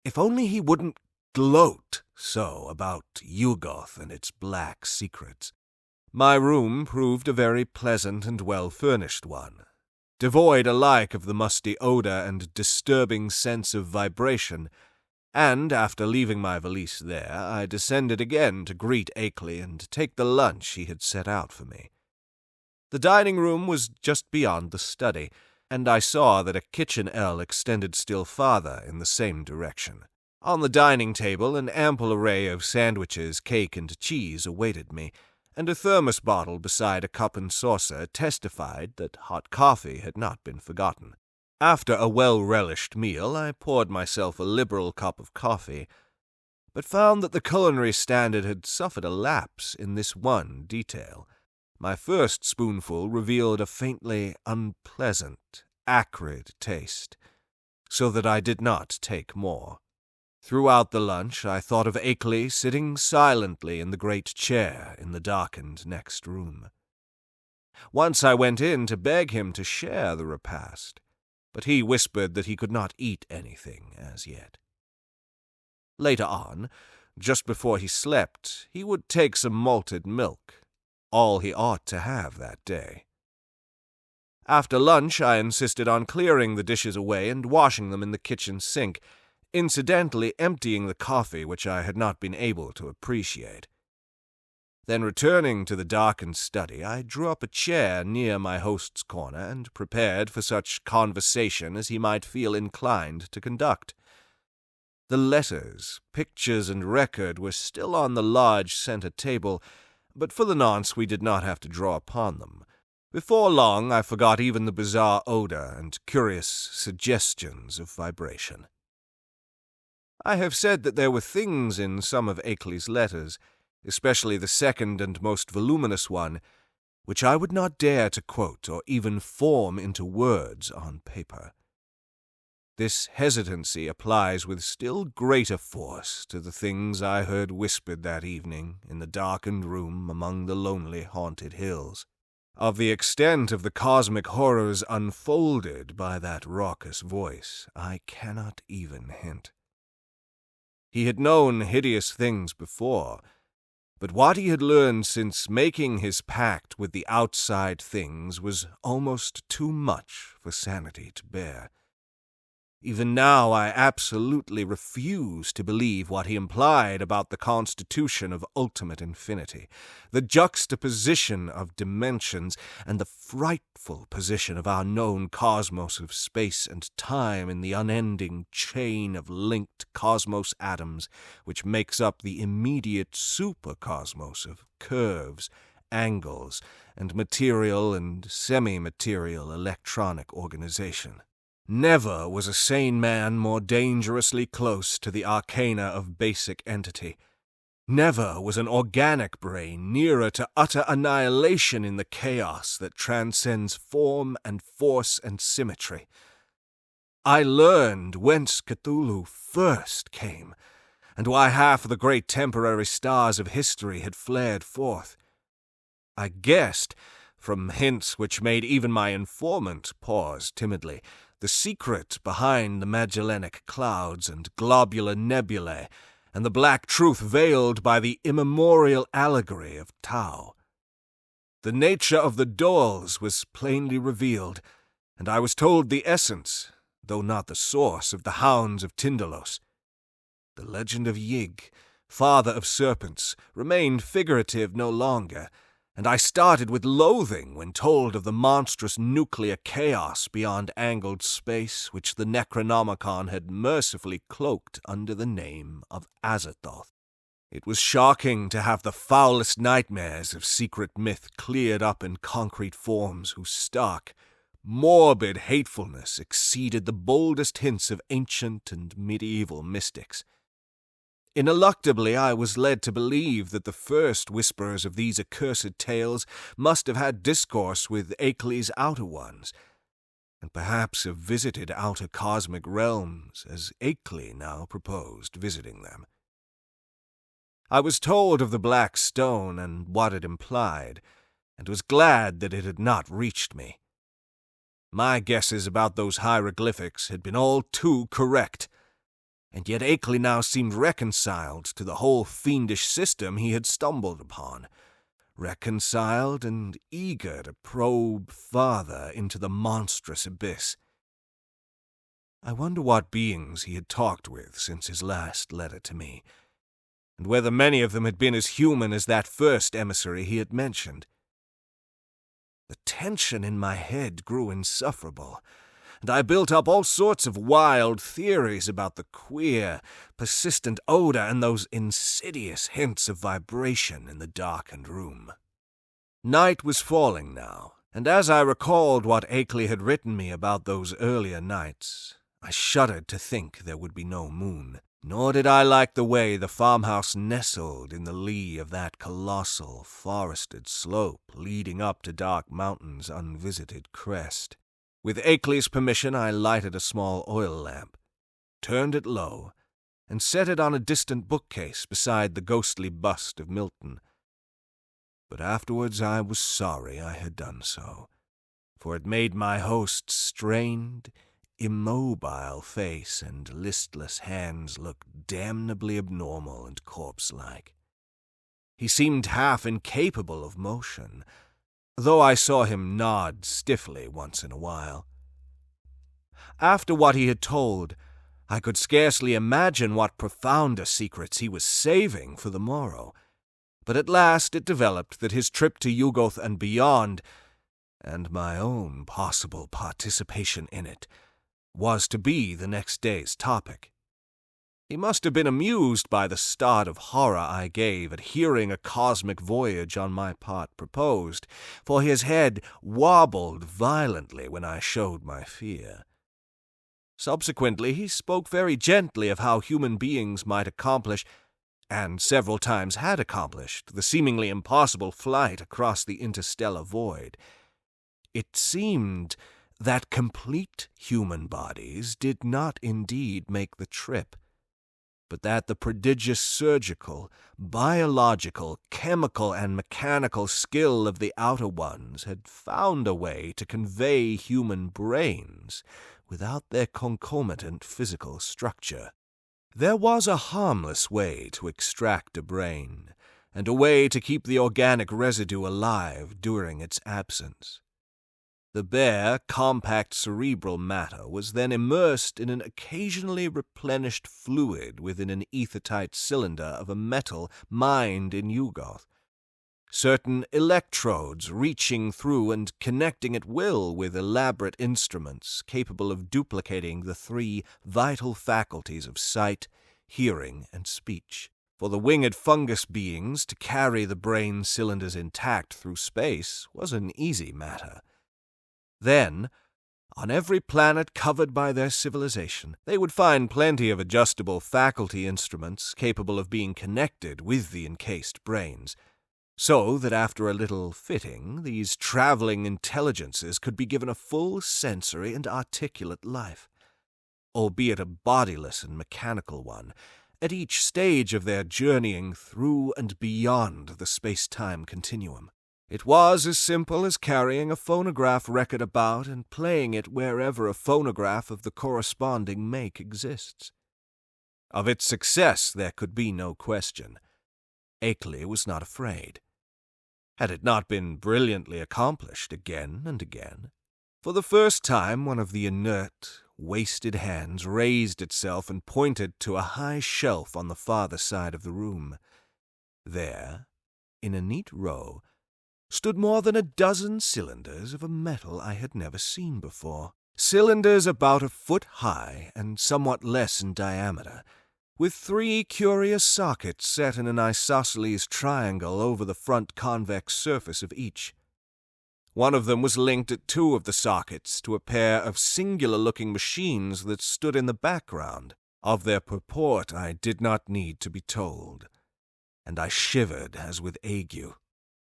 If only he wouldn't gloat so about Yugoth and its black secrets. My room proved a very pleasant and well-furnished one, devoid alike of the musty odor and disturbing sense of vibration, and after leaving my valise there, I descended again to greet Akely and take the lunch he had set out for me. The dining room was just beyond the study, and I saw that a kitchen ell extended still farther in the same direction. On the dining table an ample array of sandwiches, cake, and cheese awaited me, and a thermos bottle beside a cup and saucer testified that hot coffee had not been forgotten. After a well-relished meal, I poured myself a liberal cup of coffee, but found that the culinary standard had suffered a lapse in this one detail. My first spoonful revealed a faintly unpleasant, acrid taste, so that I did not take more. Throughout the lunch, I thought of Akely sitting silently in the great chair in the darkened next room. Once I went in to beg him to share the repast, but he whispered that he could not eat anything as yet. Later on, just before he slept, he would take some malted milk, all he ought to have that day. After lunch, I insisted on clearing the dishes away and washing them in the kitchen sink, incidentally emptying the coffee which I had not been able to appreciate. Then returning to the darkened study, I drew up a chair near my host's corner and prepared for such conversation as he might feel inclined to conduct. The letters, pictures, and record were still on the large center table, but for the nonce we did not have to draw upon them. Before long I forgot even the bizarre odor and curious suggestions of vibration. I have said that there were things in some of Akely's letters, especially the second and most voluminous one, which I would not dare to quote or even form into words on paper. This hesitancy applies with still greater force to the things I heard whispered that evening in the darkened room among the lonely haunted hills. Of the extent of the cosmic horrors unfolded by that raucous voice, I cannot even hint. He had known hideous things before, but what he had learned since making his pact with the outside things was almost too much for sanity to bear. Even now I absolutely refuse to believe what he implied about the constitution of ultimate infinity, the juxtaposition of dimensions, and the frightful position of our known cosmos of space and time in the unending chain of linked cosmos atoms which makes up the immediate supercosmos of curves, angles, and material and semi-material electronic organization. Never was a sane man more dangerously close to the arcana of basic entity. Never was an organic brain nearer to utter annihilation in the chaos that transcends form and force and symmetry. I learned whence Cthulhu first came, and why half the great temporary stars of history had flared forth. I guessed, from hints which made even my informant pause timidly, the secret behind the Magellanic clouds and globular nebulae, and the black truth veiled by the immemorial allegory of Tau. The nature of the doors was plainly revealed, and I was told the essence, though not the source, of the hounds of Tyndalos. The legend of Yig, father of serpents, remained figurative no longer, and I started with loathing when told of the monstrous nuclear chaos beyond angled space which the Necronomicon had mercifully cloaked under the name of Azathoth. It was shocking to have the foulest nightmares of secret myth cleared up in concrete forms whose stark, morbid hatefulness exceeded the boldest hints of ancient and medieval mystics. Ineluctably, I was led to believe that the first whisperers of these accursed tales must have had discourse with Akely's outer ones, and perhaps have visited outer cosmic realms, as Akely now proposed visiting them. I was told of the Black Stone and what it implied, and was glad that it had not reached me. My guesses about those hieroglyphics had been all too correct, and yet Akely now seemed reconciled to the whole fiendish system he had stumbled upon, reconciled and eager to probe farther into the monstrous abyss. I wonder what beings he had talked with since his last letter to me, and whether many of them had been as human as that first emissary he had mentioned. The tension in my head grew insufferable, and I built up all sorts of wild theories about the queer, persistent odor and those insidious hints of vibration in the darkened room. Night was falling now, and as I recalled what Akely had written me about those earlier nights, I shuddered to think there would be no moon, nor did I like the way the farmhouse nestled in the lee of that colossal, forested slope leading up to Dark Mountain's unvisited crest. With Akely's permission, I lighted a small oil lamp, turned it low, and set it on a distant bookcase beside the ghostly bust of Milton. But afterwards I was sorry I had done so, for it made my host's strained, immobile face and listless hands look damnably abnormal and corpse-like. He seemed half incapable of motion, though I saw him nod stiffly once in a while. After what he had told, I could scarcely imagine what profounder secrets he was saving for the morrow, but at last it developed that his trip to Yugoth and beyond, and my own possible participation in it, was to be the next day's topic. He must have been amused by the start of horror I gave at hearing a cosmic voyage on my part proposed, for his head wobbled violently when I showed my fear. Subsequently, he spoke very gently of how human beings might accomplish, and several times had accomplished, the seemingly impossible flight across the interstellar void. It seemed that complete human bodies did not indeed make the trip, but that the prodigious surgical, biological, chemical, and mechanical skill of the outer ones had found a way to convey human brains without their concomitant physical structure. There was a harmless way to extract a brain, and a way to keep the organic residue alive during its absence. The bare, compact cerebral matter was then immersed in an occasionally replenished fluid within an ether-tight cylinder of a metal mined in Yugoth. Certain electrodes reaching through and connecting at will with elaborate instruments capable of duplicating the three vital faculties of sight, hearing, and speech. For the winged fungus beings to carry the brain cylinders intact through space was an easy matter. Then, On every planet covered by their civilization, they would find plenty of adjustable faculty instruments capable of being connected with the encased brains, so that after a little fitting, these traveling intelligences could be given a full sensory and articulate life, albeit a bodiless and mechanical one, at each stage of their journeying through and beyond the space-time continuum. It was as simple as carrying a phonograph record about and playing it wherever a phonograph of the corresponding make exists. Of its success there could be no question. Akely was not afraid. Had it not been brilliantly accomplished again and again? For the first time one of the inert, wasted hands raised itself and pointed to a high shelf on the farther side of the room. There, in a neat row, stood more than a dozen cylinders of a metal I had never seen before. Cylinders about a foot high and somewhat less in diameter, with 3 curious sockets set in an isosceles triangle over the front convex surface of each. One of them was linked at 2 of the sockets to a pair of singular-looking machines that stood in the background. Of their purport I did not need to be told, and I shivered as with ague.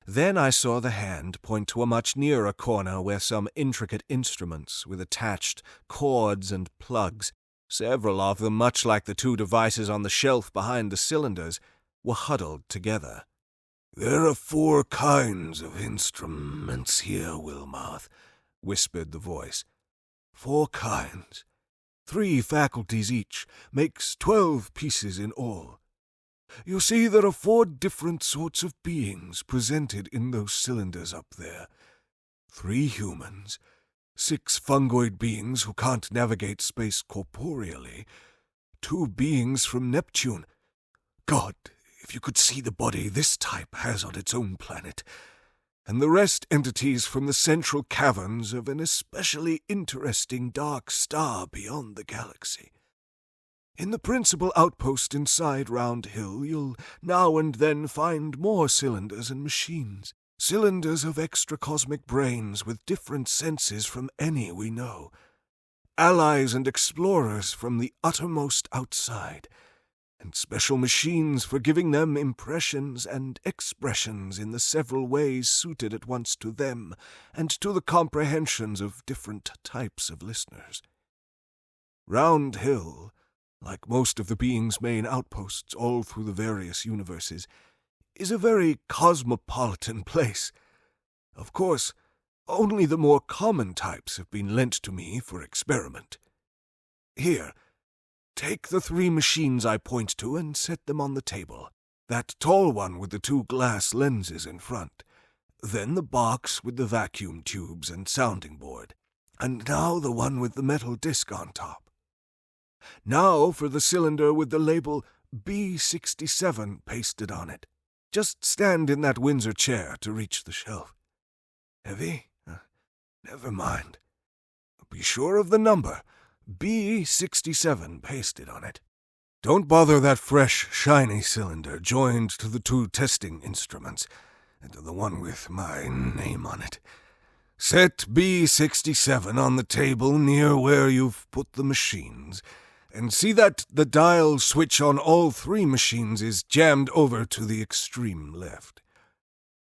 Then I saw the hand point to a much nearer corner where some intricate instruments with attached cords and plugs, several of them much like the 2 devices on the shelf behind the cylinders, were huddled together. "There are 4 kinds of instruments here, Wilmarth," whispered the voice. 4 kinds. 3 faculties each, makes 12 pieces in all. You see, there are 4 different sorts of beings presented in those cylinders up there. 3 humans, 6 fungoid beings who can't navigate space corporeally, 2 beings from Neptune. God, if you could see the body this type has on its own planet, and the rest entities from the central caverns of an especially interesting dark star beyond the galaxy. In the principal outpost inside Round Hill, you'll now and then find more cylinders and machines. Cylinders of extra-cosmic brains with different senses from any we know. Allies and explorers from the uttermost outside. And special machines for giving them impressions and expressions in the several ways suited at once to them and to the comprehensions of different types of listeners. Round Hill, like most of the being's main outposts all through the various universes, is a very cosmopolitan place. Of course, only the more common types have been lent to me for experiment. Here, take the 3 machines I point to and set them on the table. That tall one with the 2 glass lenses in front. Then the box with the vacuum tubes and sounding board. And now the one with the metal disc on top. Now for the cylinder with the label B67 pasted on it. Just stand in that Windsor chair to reach the shelf. Heavy? Never mind. Be sure of the number. B67 pasted on it. Don't bother that fresh, shiny cylinder joined to the 2 testing instruments, and to the one with my name on it. Set B67 on the table near where you've put the machines, and see that the dial switch on all 3 machines is jammed over to the extreme left.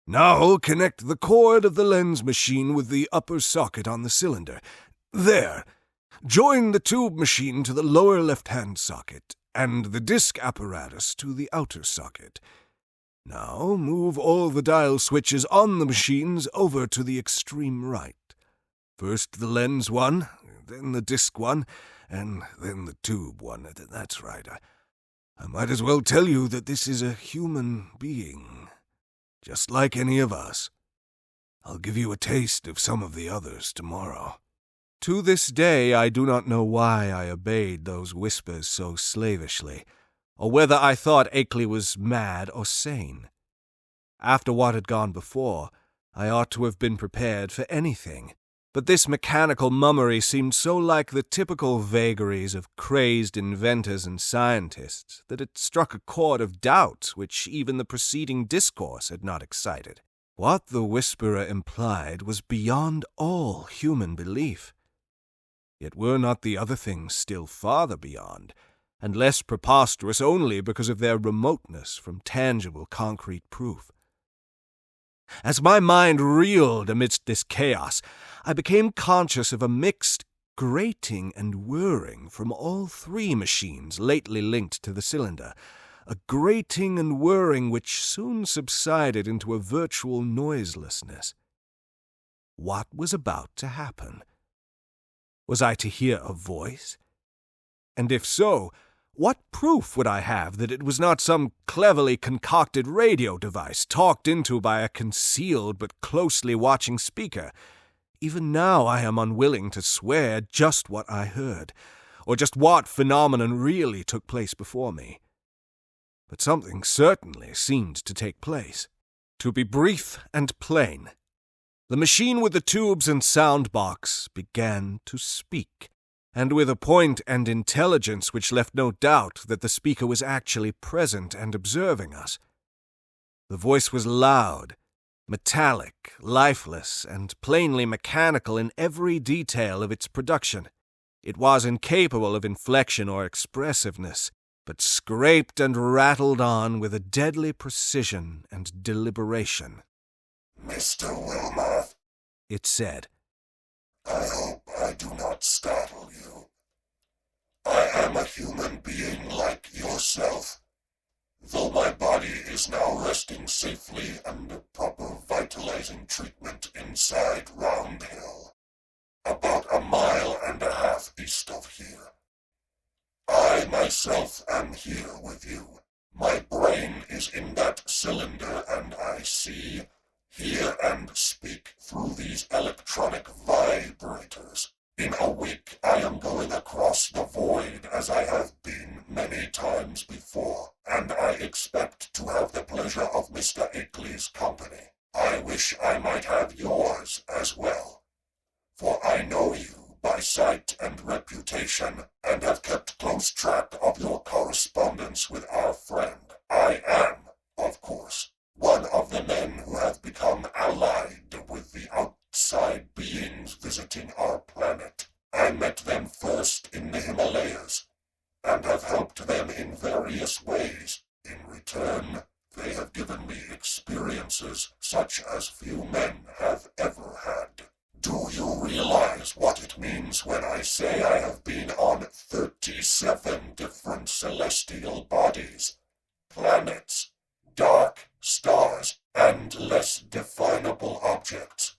Now connect the cord of the lens machine with the upper socket on the cylinder. There! Join the tube machine to the lower left-hand socket, and the disc apparatus to the outer socket. Now move all the dial switches on the machines over to the extreme right. First the lens one, then the disc one, and then the tube one. That's right. I might as well tell you that this is a human being, just like any of us. I'll give you a taste of some of the others tomorrow. To this day I do not know why I obeyed those whispers so slavishly, or whether I thought Akely was mad or sane. After what had gone before, I ought to have been prepared for anything, but this mechanical mummery seemed so like the typical vagaries of crazed inventors and scientists that it struck a chord of doubt which even the preceding discourse had not excited. What the whisperer implied was beyond all human belief. Yet were not the other things still farther beyond, and less preposterous only because of their remoteness from tangible concrete proof? As my mind reeled amidst this chaos, I became conscious of a mixed grating and whirring from all three machines lately linked to the cylinder, a grating and whirring which soon subsided into a virtual noiselessness. What was about to happen? Was I to hear a voice? And if so, what proof would I have that it was not some cleverly concocted radio device talked into by a concealed but closely watching speaker? Even now I am unwilling to swear just what I heard, or just what phenomenon really took place before me. But something certainly seemed to take place. To be brief and plain, the machine with the tubes and sound box began to speak, and with a point and intelligence which left no doubt that the speaker was actually present and observing us. The voice was loud, metallic, lifeless, and plainly mechanical in every detail of its production. It was incapable of inflection or expressiveness, but scraped and rattled on with a deadly precision and deliberation. "Mr. Wilmarth," it said, "I hope I do not startle you. I am a human being like yourself, though my body is now resting safely under proper vitalizing treatment inside Round Hill, about 1.5 miles east of here. I myself am here with you. My brain is in that cylinder, and I see, hear, and speak through these electronic vibrators. In a week I am going across the void as I have been many times before, and I expect to have the pleasure of Mr. Akely's company. I wish I might have yours as well, for I know you by sight and reputation, and have kept close track of your correspondence with our friend. I am, of course, one of the men who have become allied with the outside beings visiting our planet. I met them first in the Himalayas, and have helped them in various ways. In return, they have given me experiences such as few men have ever had. Do you realize what it means when I say I have been on 37 different celestial bodies, planets, dark stars, and less definable objects,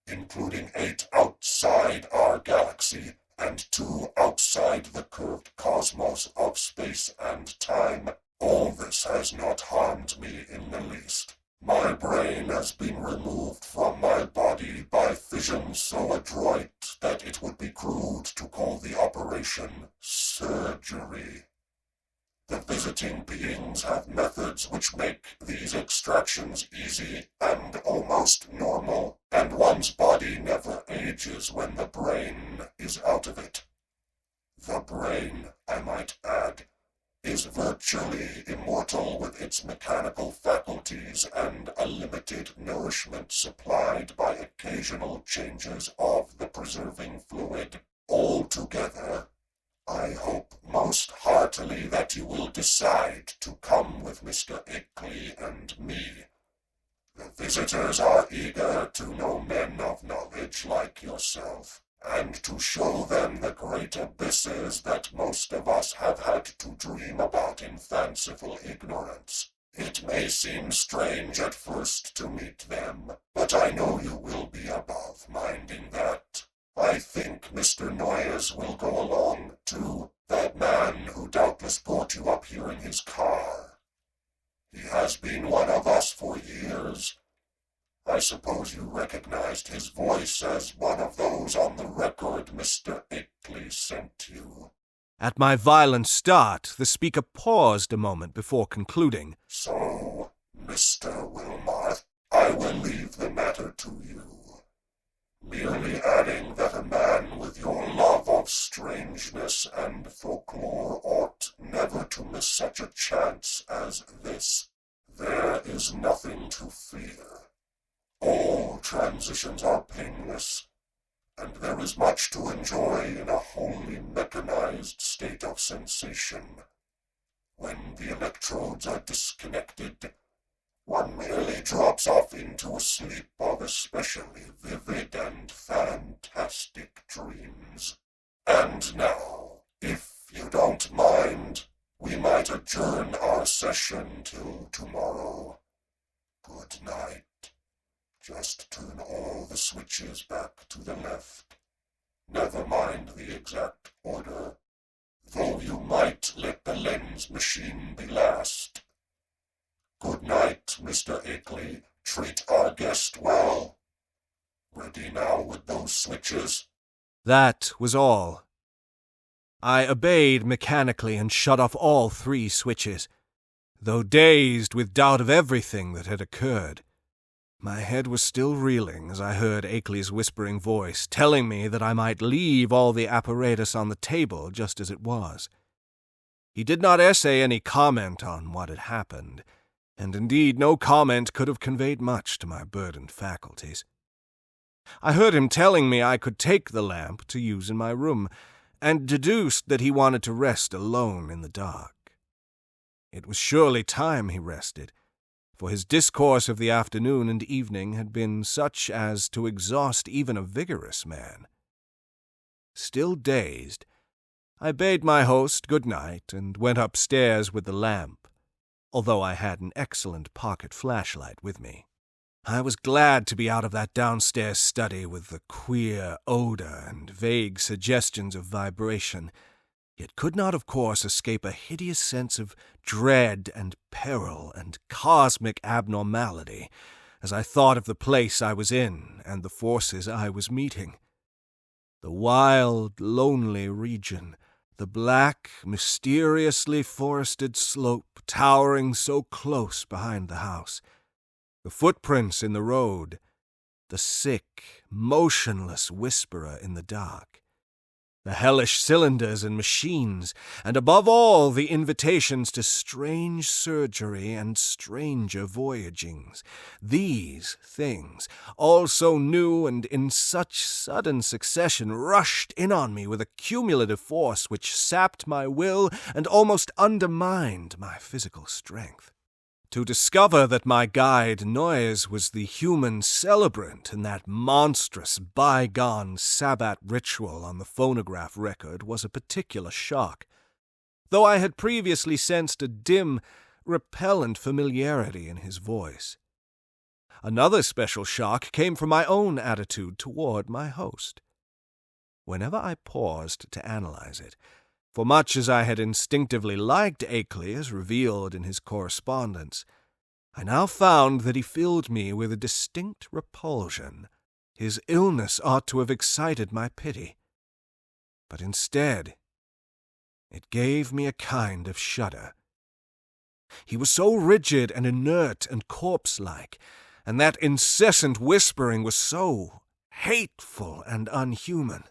including 8 outside our galaxy and 2 outside the curved cosmos of space and time? All this has not harmed me in the least. My brain has been removed from my body by fission so adroit that it would be crude to call the operation surgery. The visiting beings have methods which make these extractions easy and almost normal, and one's body never ages when the brain is out of it. The brain, I might add, is virtually immortal with its mechanical faculties and a limited nourishment supplied by occasional changes of the preserving fluid. Altogether, I hope most heartily that you will decide to come with Mr. Akely and me. The visitors are eager to know men of knowledge like yourself, and to show them the great abysses that most of us have had to dream about in fanciful ignorance. It may seem strange at first to meet them, but I know you will be above minding that. I think Mr. Noyes will go along, too, that man who doubtless brought you up here in his car. He has been one of us for years. I suppose you recognized his voice as one of those on the record Mr. Akely sent you. At my violent start, the speaker paused a moment before concluding. So, Mr. Wilmarth, I will leave the matter to you, merely adding that a man with your love of strangeness and folklore ought never to miss such a chance as this. There is nothing to fear. All transitions are painless, and there is much to enjoy in a wholly mechanized state of sensation. When the electrodes are disconnected, one merely drops off into a sleep of especially vivid and fantastic dreams. And now, if you don't mind, we might adjourn our session till tomorrow. Good night. Just turn all the switches back to the left. Never mind the exact order, though you might let the lens machine be last. Good night, Mr. Akely. Treat our guest well. Ready now with those switches? That was all. I obeyed mechanically and shut off all 3 switches, though dazed with doubt of everything that had occurred. My head was still reeling as I heard Akely's whispering voice telling me that I might leave all the apparatus on the table just as it was. He did not essay any comment on what had happened, and indeed no comment could have conveyed much to my burdened faculties. I heard him telling me I could take the lamp to use in my room, and deduced that he wanted to rest alone in the dark. It was surely time he rested, for his discourse of the afternoon and evening had been such as to exhaust even a vigorous man. Still dazed, I bade my host good night and went upstairs with the lamp, although I had an excellent pocket flashlight with me. I was glad to be out of that downstairs study with the queer odor and vague suggestions of vibration, yet could not, of course, escape a hideous sense of dread and peril and cosmic abnormality as I thought of the place I was in and the forces I was meeting. The wild, lonely region, the black, mysteriously forested slope towering so close behind the house, the footprints in the road, the sick, motionless whisperer in the dark, the hellish cylinders and machines, and above all the invitations to strange surgery and stranger voyagings. These things, all so new and in such sudden succession, rushed in on me with a cumulative force which sapped my will and almost undermined my physical strength. To discover that my guide Noyes was the human celebrant in that monstrous bygone Sabbat ritual on the phonograph record was a particular shock, though I had previously sensed a dim, repellent familiarity in his voice. Another special shock came from my own attitude toward my host. Whenever I paused to analyze it, for much as I had instinctively liked Akely as revealed in his correspondence, I now found that he filled me with a distinct repulsion. His illness ought to have excited my pity, but instead it gave me a kind of shudder. He was so rigid and inert and corpse-like, and that incessant whispering was so hateful and unhuman.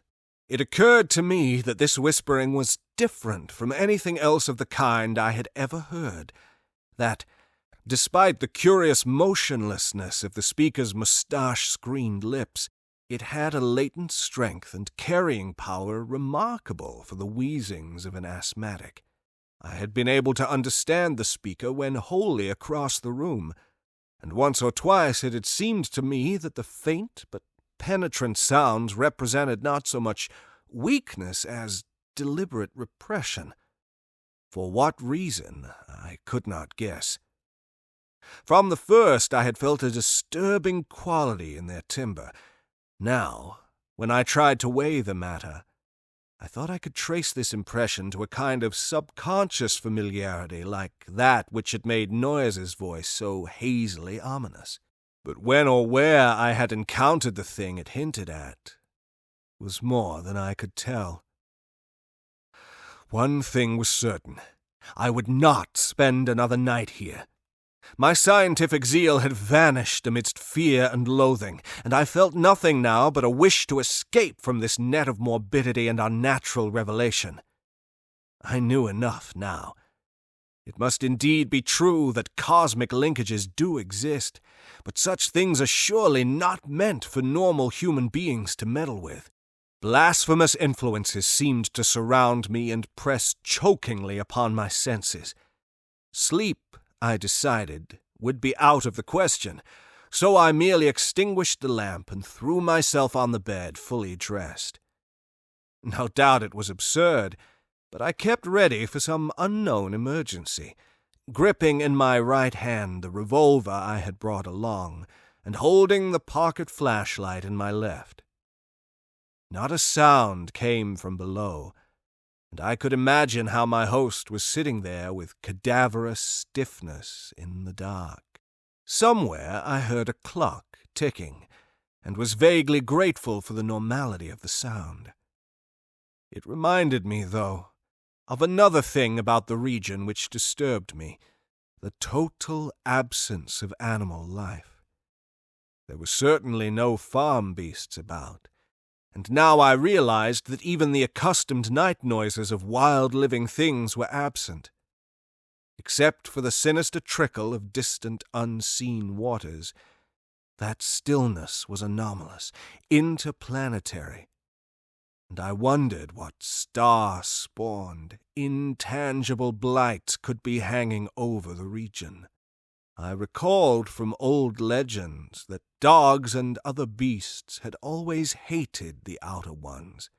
It occurred to me that this whispering was different from anything else of the kind I had ever heard, that, despite the curious motionlessness of the speaker's mustache-screened lips, it had a latent strength and carrying power remarkable for the wheezings of an asthmatic. I had been able to understand the speaker when wholly across the room, and once or twice it had seemed to me that the faint but penetrant sounds represented not so much weakness as deliberate repression. For what reason, I could not guess. From the first I had felt a disturbing quality in their timbre. Now, when I tried to weigh the matter, I thought I could trace this impression to a kind of subconscious familiarity like that which had made Noyes's voice so hazily ominous. But when or where I had encountered the thing it hinted at was more than I could tell. One thing was certain. I would not spend another night here. My scientific zeal had vanished amidst fear and loathing, and I felt nothing now but a wish to escape from this net of morbidity and unnatural revelation. I knew enough now. It must indeed be true that cosmic linkages do exist, but such things are surely not meant for normal human beings to meddle with. Blasphemous influences seemed to surround me and press chokingly upon my senses. Sleep, I decided, would be out of the question, so I merely extinguished the lamp and threw myself on the bed fully dressed. No doubt it was absurd, but I kept ready for some unknown emergency, gripping in my right hand the revolver I had brought along, and holding the pocket flashlight in my left. Not a sound came from below, and I could imagine how my host was sitting there with cadaverous stiffness in the dark. Somewhere I heard a clock ticking, and was vaguely grateful for the normality of the sound. It reminded me, though, of another thing about the region which disturbed me, the total absence of animal life. There were certainly no farm beasts about, and now I realized that even the accustomed night noises of wild living things were absent. Except for the sinister trickle of distant unseen waters, that stillness was anomalous, interplanetary, and I wondered what star-spawned, intangible blight could be hanging over the region. I recalled from old legends that dogs and other beasts had always hated the Outer Ones,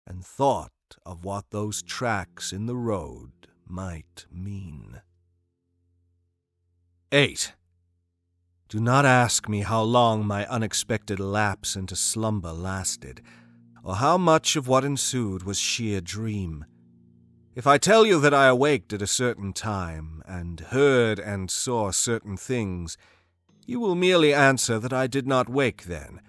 and thought of what those tracks in the road might mean. 8. Do not ask me how long my unexpected lapse into slumber lasted, or how much of what ensued was sheer dream. If I tell you that I awaked at a certain time, and heard and saw certain things, you will merely answer that I did not wake then,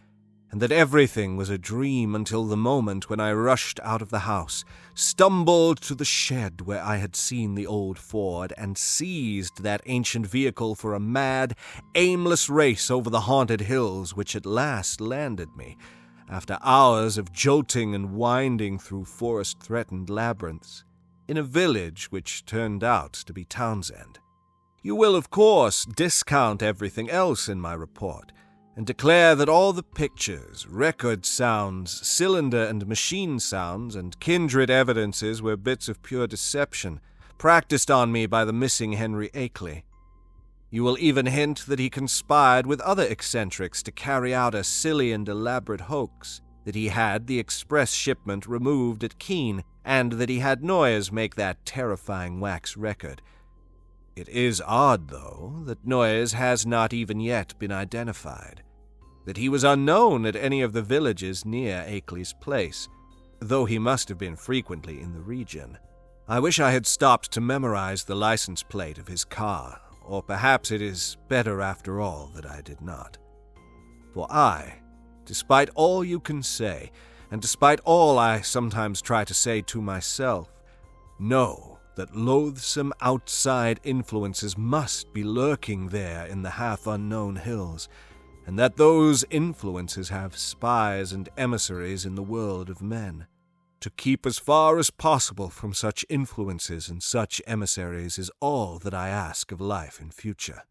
and that everything was a dream until the moment when I rushed out of the house, stumbled to the shed where I had seen the old Ford, and seized that ancient vehicle for a mad, aimless race over the haunted hills which at last landed me, after hours of jolting and winding through forest-threatened labyrinths, in a village which turned out to be Townsend. You will, of course, discount everything else in my report, and declare that all the pictures, record sounds, cylinder and machine sounds, and kindred evidences were bits of pure deception, practiced on me by the missing Henry Akely. You will even hint that he conspired with other eccentrics to carry out a silly and elaborate hoax, that he had the express shipment removed at Keene, and that he had Noyes make that terrifying wax record. It is odd, though, that Noyes has not even yet been identified, that he was unknown at any of the villages near Akely's place, though he must have been frequently in the region. I wish I had stopped to memorize the license plate of his car, or perhaps it is better after all that I did not. For I, despite all you can say, and despite all I sometimes try to say to myself, know that loathsome outside influences must be lurking there in the half-unknown hills, and that those influences have spies and emissaries in the world of men. To keep as far as possible from such influences and such emissaries is all that I ask of life in future.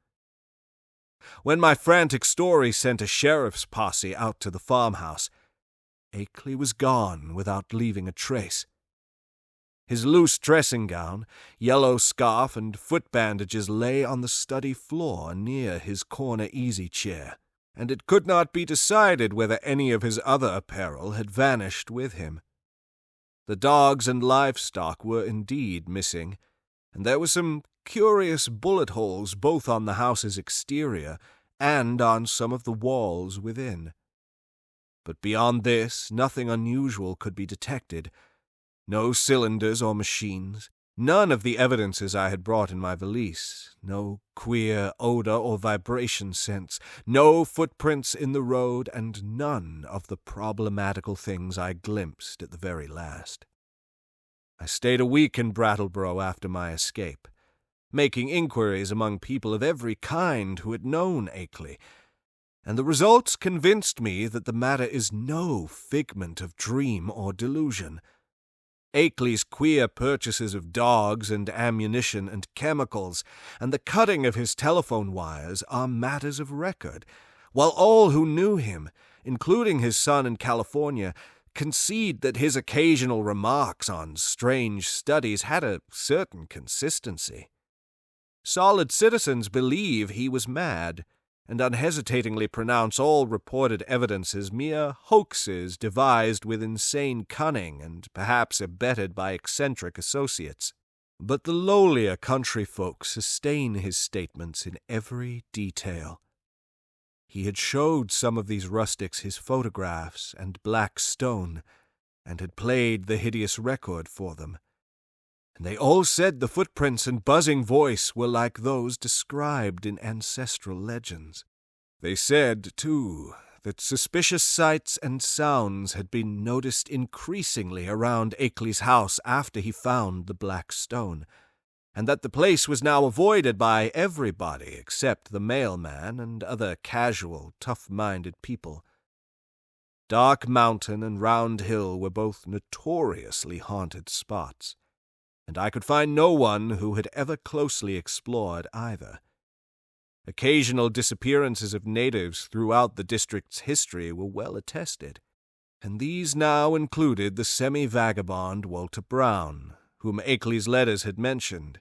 When my frantic story sent a sheriff's posse out to the farmhouse, Akely was gone without leaving a trace. His loose dressing gown, yellow scarf, and foot bandages lay on the study floor near his corner easy-chair, and it could not be decided whether any of his other apparel had vanished with him. The dogs and livestock were indeed missing, and there were some curious bullet holes both on the house's exterior and on some of the walls within. But beyond this, nothing unusual could be detected. No cylinders or machines, none of the evidences I had brought in my valise, no queer odor or vibration sense, no footprints in the road, and none of the problematical things I glimpsed at the very last. I stayed a week in Brattleboro after my escape, making inquiries among people of every kind who had known Akely, and the results convinced me that the matter is no figment of dream or delusion. Akely's queer purchases of dogs and ammunition and chemicals, and the cutting of his telephone wires are matters of record, while all who knew him, including his son in California, concede that his occasional remarks on strange studies had a certain consistency. Solid citizens believe he was mad, and unhesitatingly pronounce all reported evidences mere hoaxes devised with insane cunning and perhaps abetted by eccentric associates. But the lowlier country folk sustain his statements in every detail. He had showed some of these rustics his photographs and black stone, and had played the hideous record for them, and they all said the footprints and buzzing voice were like those described in ancestral legends. They said, too, that suspicious sights and sounds had been noticed increasingly around Akely's house after he found the black stone, and that the place was now avoided by everybody except the mailman and other casual, tough-minded people. Dark Mountain and Round Hill were both notoriously haunted spots, and I could find no one who had ever closely explored either. Occasional disappearances of natives throughout the district's history were well attested, and these now included the semi-vagabond Walter Brown, whom Akely's letters had mentioned.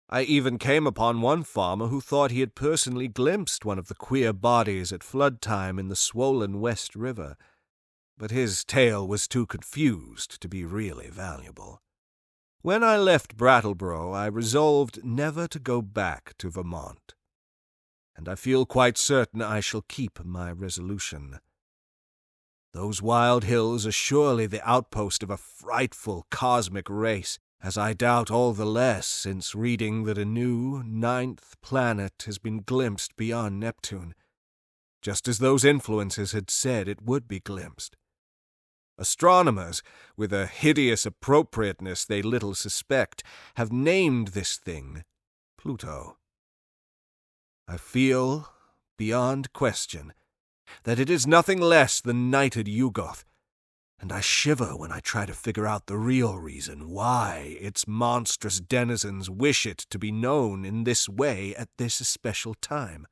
I even came upon one farmer who thought he had personally glimpsed one of the queer bodies at flood time in the swollen West River, but his tale was too confused to be really valuable. When I left Brattleboro, I resolved never to go back to Vermont, and I feel quite certain I shall keep my resolution. Those wild hills are surely the outpost of a frightful cosmic race, as I doubt all the less since reading that a new 9th planet has been glimpsed beyond Neptune, just as those influences had said it would be glimpsed. Astronomers, with a hideous appropriateness they little suspect, have named this thing Pluto. I feel, beyond question, that it is nothing less than knighted Yugoth, and I shiver when I try to figure out the real reason why its monstrous denizens wish it to be known in this way at this especial time.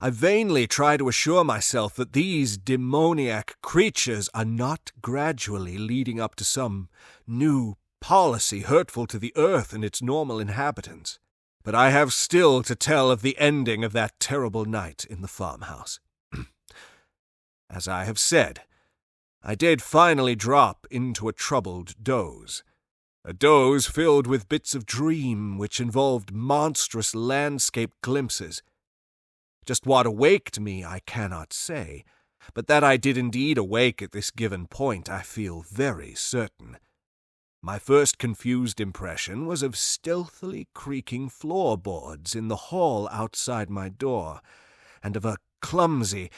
I vainly try to assure myself that these demoniac creatures are not gradually leading up to some new policy hurtful to the earth and its normal inhabitants. But I have still to tell of the ending of that terrible night in the farmhouse. As I have said, I did finally drop into a troubled doze. A doze filled with bits of dream which involved monstrous landscape glimpses. Just what awaked me I cannot say, but that I did indeed awake at this given point I feel very certain. My first confused impression was of stealthily creaking floorboards in the hall outside my door, and of a clumsy,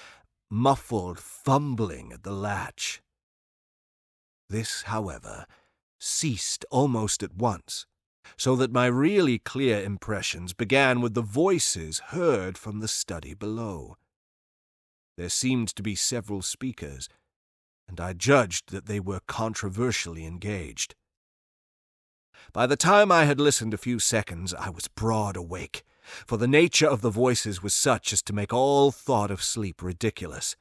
muffled fumbling at the latch. This, however, ceased almost at once, so that my really clear impressions began with the voices heard from the study below. There seemed to be several speakers, and I judged that they were controversially engaged. By the time I had listened a few seconds, I was broad awake, for the nature of the voices was such as to make all thought of sleep ridiculous.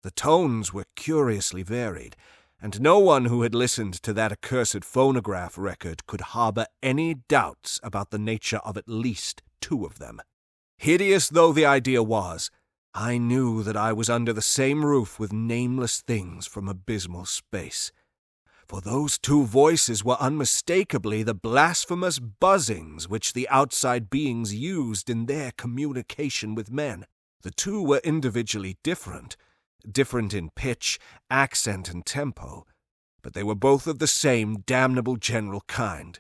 The tones were curiously varied, and no one who had listened to that accursed phonograph record could harbor any doubts about the nature of at least 2 of them. Hideous though the idea was, I knew that I was under the same roof with nameless things from abysmal space. For those 2 voices were unmistakably the blasphemous buzzings which the outside beings used in their communication with men. The 2 were individually different in pitch, accent, and tempo, but they were both of the same damnable general kind.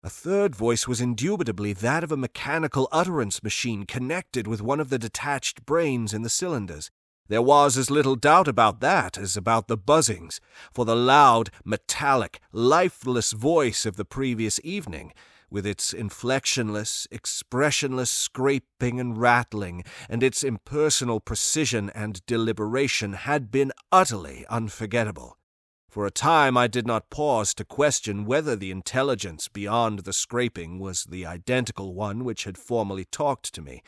A third voice was indubitably that of a mechanical utterance machine connected with one of the detached brains in the cylinders. There was as little doubt about that as about the buzzings, for the loud, metallic, lifeless voice of the previous evening, with its inflectionless, expressionless scraping and rattling, and its impersonal precision and deliberation, had been utterly unforgettable. For a time I did not pause to question whether the intelligence beyond the scraping was the identical one which had formerly talked to me,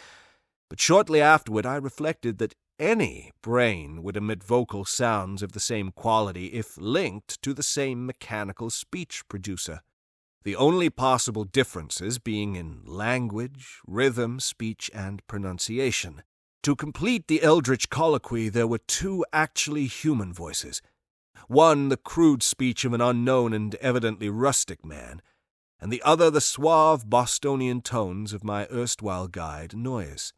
but shortly afterward I reflected that any brain would emit vocal sounds of the same quality if linked to the same mechanical speech producer. The only possible differences being in language, rhythm, speech, and pronunciation. To complete the eldritch colloquy, there were two actually human voices. One the crude speech of an unknown and evidently rustic man, and the other the suave Bostonian tones of my erstwhile guide, Noyes.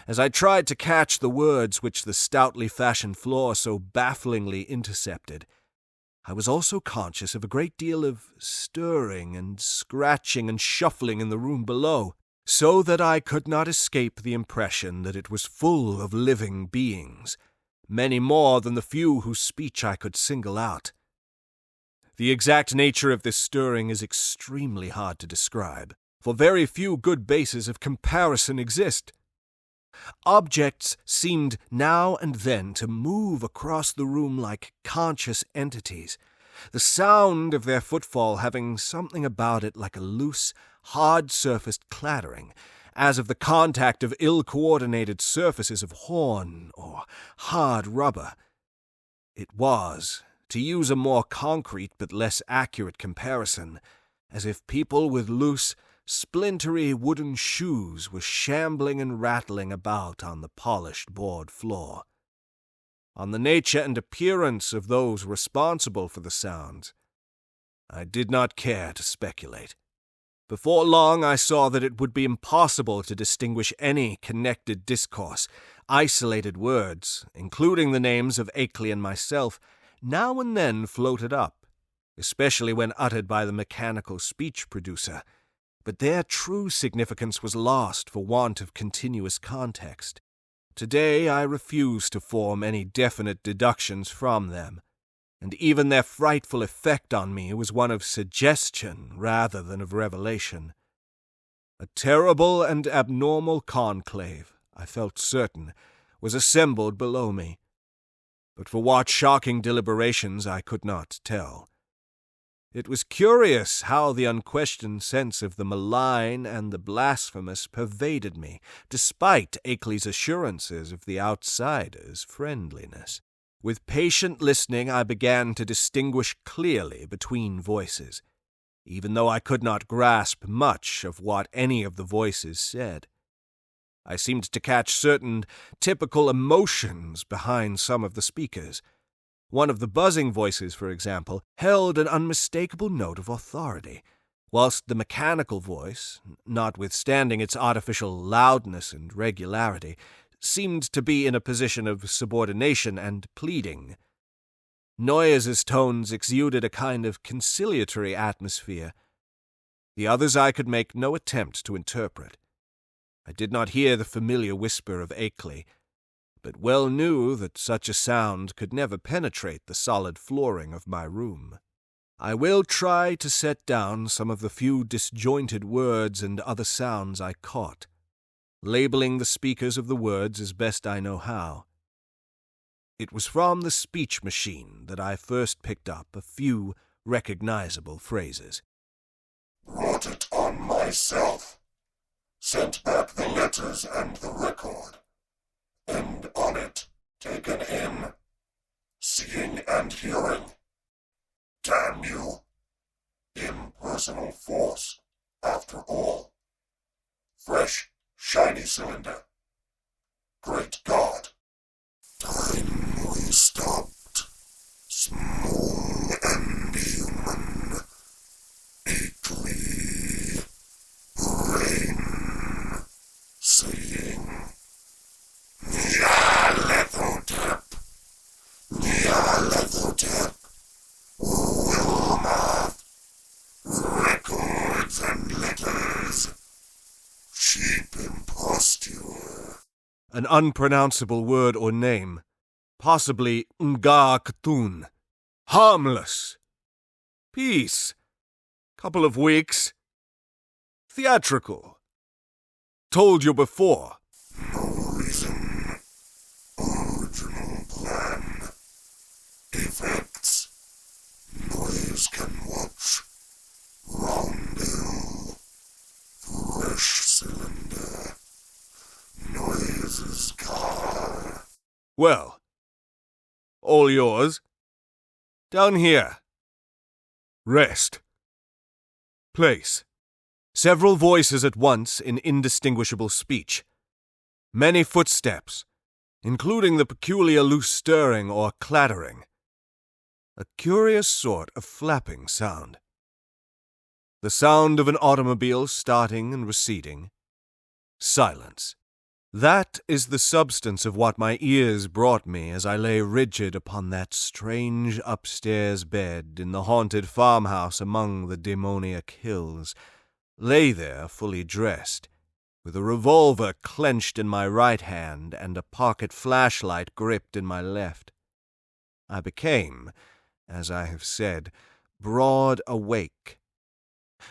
As I tried to catch the words which the stoutly fashioned floor so bafflingly intercepted, I was also conscious of a great deal of stirring and scratching and shuffling in the room below, so that I could not escape the impression that it was full of living beings, many more than the few whose speech I could single out. The exact nature of this stirring is extremely hard to describe, for very few good bases of comparison exist. Objects seemed now and then to move across the room like conscious entities, the sound of their footfall having something about it like a loose, hard-surfaced clattering, as of the contact of ill-coordinated surfaces of horn or hard rubber. It was, to use a more concrete but less accurate comparison, as if people with loose, splintery wooden shoes were shambling and rattling about on the polished board floor. On the nature and appearance of those responsible for the sounds, I did not care to speculate. Before long I saw that it would be impossible to distinguish any connected discourse. Isolated words, including the names of Akely and myself, now and then floated up, especially when uttered by the mechanical speech producer, but their true significance was lost for want of continuous context. Today I refuse to form any definite deductions from them, and even their frightful effect on me was one of suggestion rather than of revelation. A terrible and abnormal conclave, I felt certain, was assembled below me, but for what shocking deliberations I could not tell. It was curious how the unquestioned sense of the malign and the blasphemous pervaded me, despite Akely's assurances of the outsider's friendliness. With patient listening I began to distinguish clearly between voices, even though I could not grasp much of what any of the voices said. I seemed to catch certain typical emotions behind some of the speakers. One of the buzzing voices, for example, held an unmistakable note of authority, whilst the mechanical voice, notwithstanding its artificial loudness and regularity, seemed to be in a position of subordination and pleading. Noyes's tones exuded a kind of conciliatory atmosphere. The others I could make no attempt to interpret. I did not hear the familiar whisper of Akely, but well knew that such a sound could never penetrate the solid flooring of my room. I will try to set down some of the few disjointed words and other sounds I caught, labeling the speakers of the words as best I know how. It was from the speech machine that I first picked up a few recognizable phrases. Brought it on myself. Sent back the letters and the record. And on it, taken in, seeing and hearing. Damn you! Impersonal force, after all. Fresh, shiny cylinder. Great God! Time we stopped, small and human. Akely, brain, saying, Nyarlathotep, Wilmarth, records and letters, cheap imposture. An unpronounceable word or name, possibly Nga-Ktun. Harmless. Peace. Couple of weeks. Theatrical. Told you before. No reason. Original plan. Effects. Noise can watch. Rondel. Fresh cylinder. Noise's card. Well, all yours. Down here. Rest. Place. Several voices at once in indistinguishable speech. Many footsteps, including the peculiar loose stirring or clattering. A curious sort of flapping sound. The sound of an automobile starting and receding. Silence. That is the substance of what my ears brought me as I lay rigid upon that strange upstairs bed in the haunted farmhouse among the demoniac hills, lay there fully dressed, with a revolver clenched in my right hand and a pocket flashlight gripped in my left. I became, as I have said, broad awake.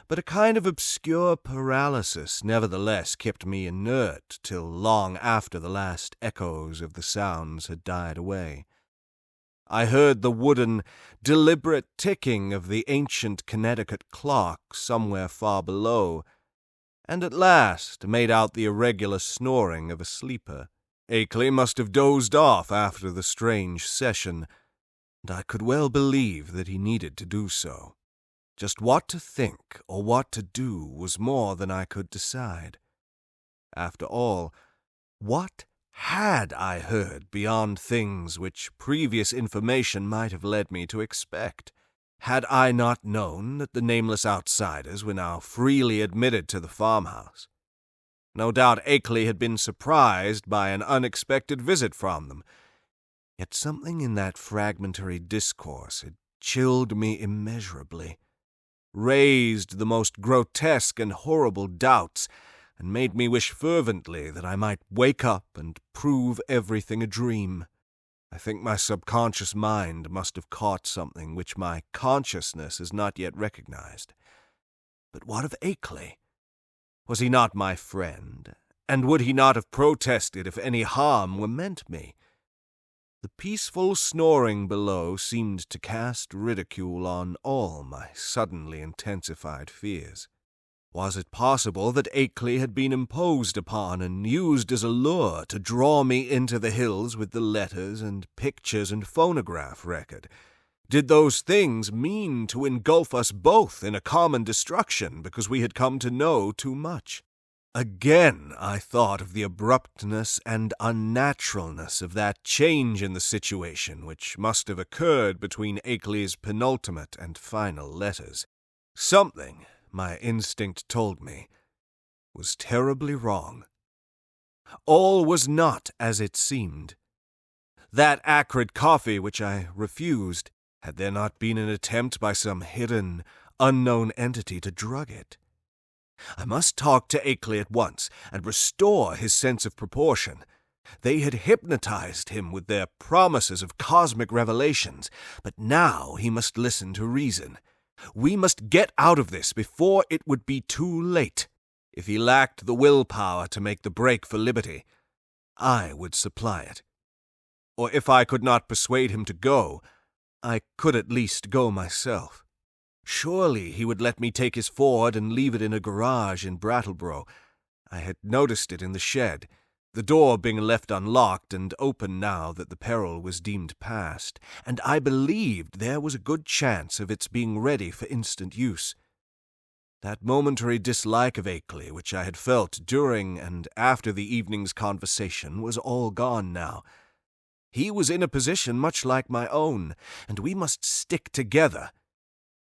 But a kind of obscure paralysis nevertheless kept me inert till long after the last echoes of the sounds had died away. I heard the wooden, deliberate ticking of the ancient Connecticut clock somewhere far below, and at last made out the irregular snoring of a sleeper. Akely must have dozed off after the strange session, and I could well believe that he needed to do so. Just what to think or what to do was more than I could decide. After all, what had I heard beyond things which previous information might have led me to expect? Had I not known that the nameless outsiders were now freely admitted to the farmhouse? No doubt Akely had been surprised by an unexpected visit from them, yet something in that fragmentary discourse had chilled me immeasurably, raised the most grotesque and horrible doubts, and made me wish fervently that I might wake up and prove everything a dream. I think my subconscious mind must have caught something which my consciousness has not yet recognized. But what of Akely? Was he not my friend, and would he not have protested if any harm were meant me? The peaceful snoring below seemed to cast ridicule on all my suddenly intensified fears. Was it possible that Akely had been imposed upon and used as a lure to draw me into the hills with the letters and pictures and phonograph record? Did those things mean to engulf us both in a common destruction because we had come to know too much? Again I thought of the abruptness and unnaturalness of that change in the situation which must have occurred between Akely's penultimate and final letters. Something, my instinct told me, was terribly wrong. All was not as it seemed. That acrid coffee which I refused, had there not been an attempt by some hidden, unknown entity to drug it? I must talk to Akely at once and restore his sense of proportion. They had hypnotized him with their promises of cosmic revelations, but now he must listen to reason. We must get out of this before it would be too late. If he lacked the willpower to make the break for liberty, I would supply it. Or if I could not persuade him to go, I could at least go myself. Surely he would let me take his Ford and leave it in a garage in Brattleboro. I had noticed it in the shed, the door being left unlocked and open now that the peril was deemed past, and I believed there was a good chance of its being ready for instant use. That momentary dislike of Akely which I had felt during and after the evening's conversation was all gone now. He was in a position much like my own, and we must stick together.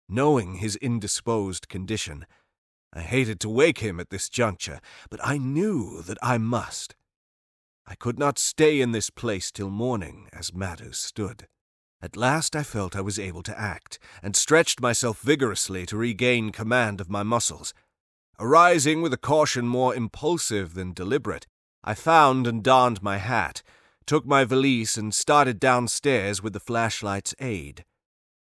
Knowing his indisposed condition, I hated to wake him at this juncture, but I knew that I must. I could not stay in this place till morning, as matters stood. At last I felt I was able to act, and stretched myself vigorously to regain command of my muscles. Arising with a caution more impulsive than deliberate, I found and donned my hat, took my valise, and started downstairs with the flashlight's aid.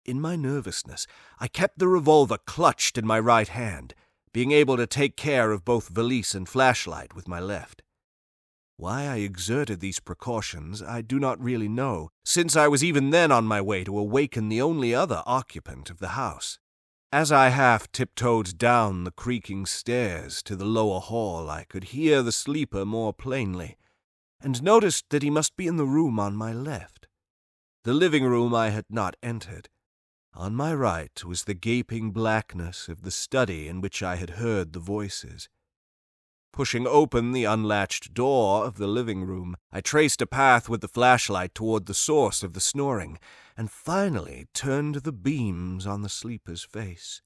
In my nervousness, I kept the revolver clutched in my right hand, being able to take care of both valise and flashlight with my left. Why I exerted these precautions I do not really know, since I was even then on my way to awaken the only other occupant of the house. As I half tiptoed down the creaking stairs to the lower hall, I could hear the sleeper more plainly, and noticed that he must be in the room on my left. The living room I had not entered. On my right was the gaping blackness of the study in which I had heard the voices. Pushing open the unlatched door of the living room, I traced a path with the flashlight toward the source of the snoring, and finally turned the beams on the sleeper's face.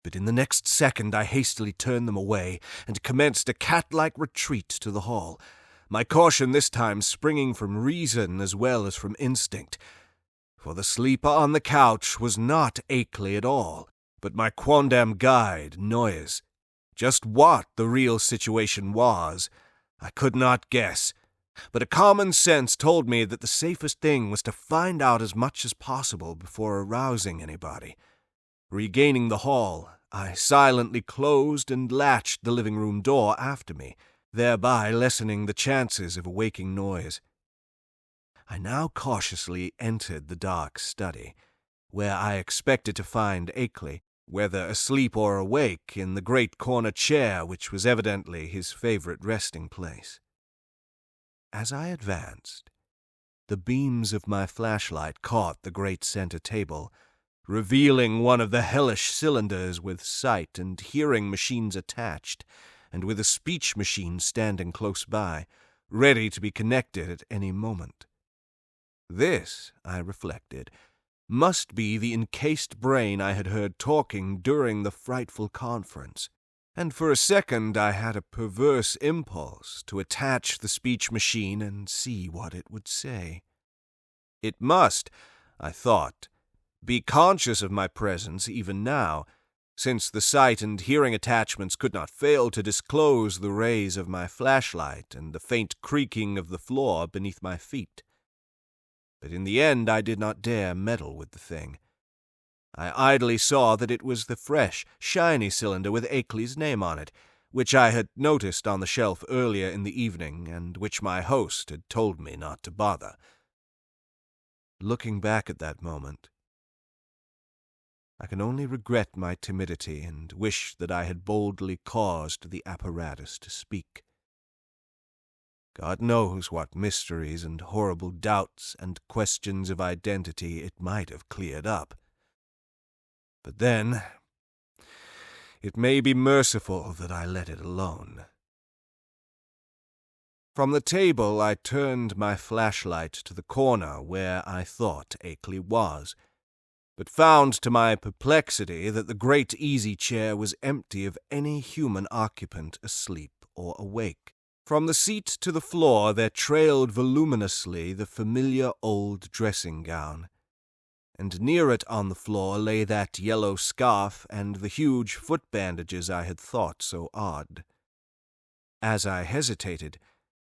But in the next second I hastily turned them away and commenced a cat-like retreat to the hall, my caution this time springing from reason as well as from instinct. For the sleeper on the couch was not Akely at all, but my quondam guide, Noyes. Just what the real situation was, I could not guess, but a common sense told me that the safest thing was to find out as much as possible before arousing anybody. Regaining the hall, I silently closed and latched the living room door after me, thereby lessening the chances of awaking Noyes. I now cautiously entered the dark study, where I expected to find Akely, whether asleep or awake, in the great corner chair which was evidently his favorite resting place. As I advanced, the beams of my flashlight caught the great center table, revealing one of the hellish cylinders with sight and hearing machines attached, and with a speech machine standing close by, ready to be connected at any moment. This, I reflected, must be the encased brain I had heard talking during the frightful conference, and for a second I had a perverse impulse to attach the speech machine and see what it would say. It must, I thought, be conscious of my presence even now, since the sight and hearing attachments could not fail to disclose the rays of my flashlight and the faint creaking of the floor beneath my feet. But in the end I did not dare meddle with the thing. I idly saw that it was the fresh, shiny cylinder with Akely's name on it, which I had noticed on the shelf earlier in the evening, and which my host had told me not to bother. Looking back at that moment, I can only regret my timidity and wish that I had boldly caused the apparatus to speak. God knows what mysteries and horrible doubts and questions of identity it might have cleared up. But then, it may be merciful that I let it alone. From the table I turned my flashlight to the corner where I thought Akely was, but found to my perplexity that the great easy-chair was empty of any human occupant asleep or awake. From the seat to the floor there trailed voluminously the familiar old dressing-gown, and near it on the floor lay that yellow scarf and the huge foot-bandages I had thought so odd. As I hesitated,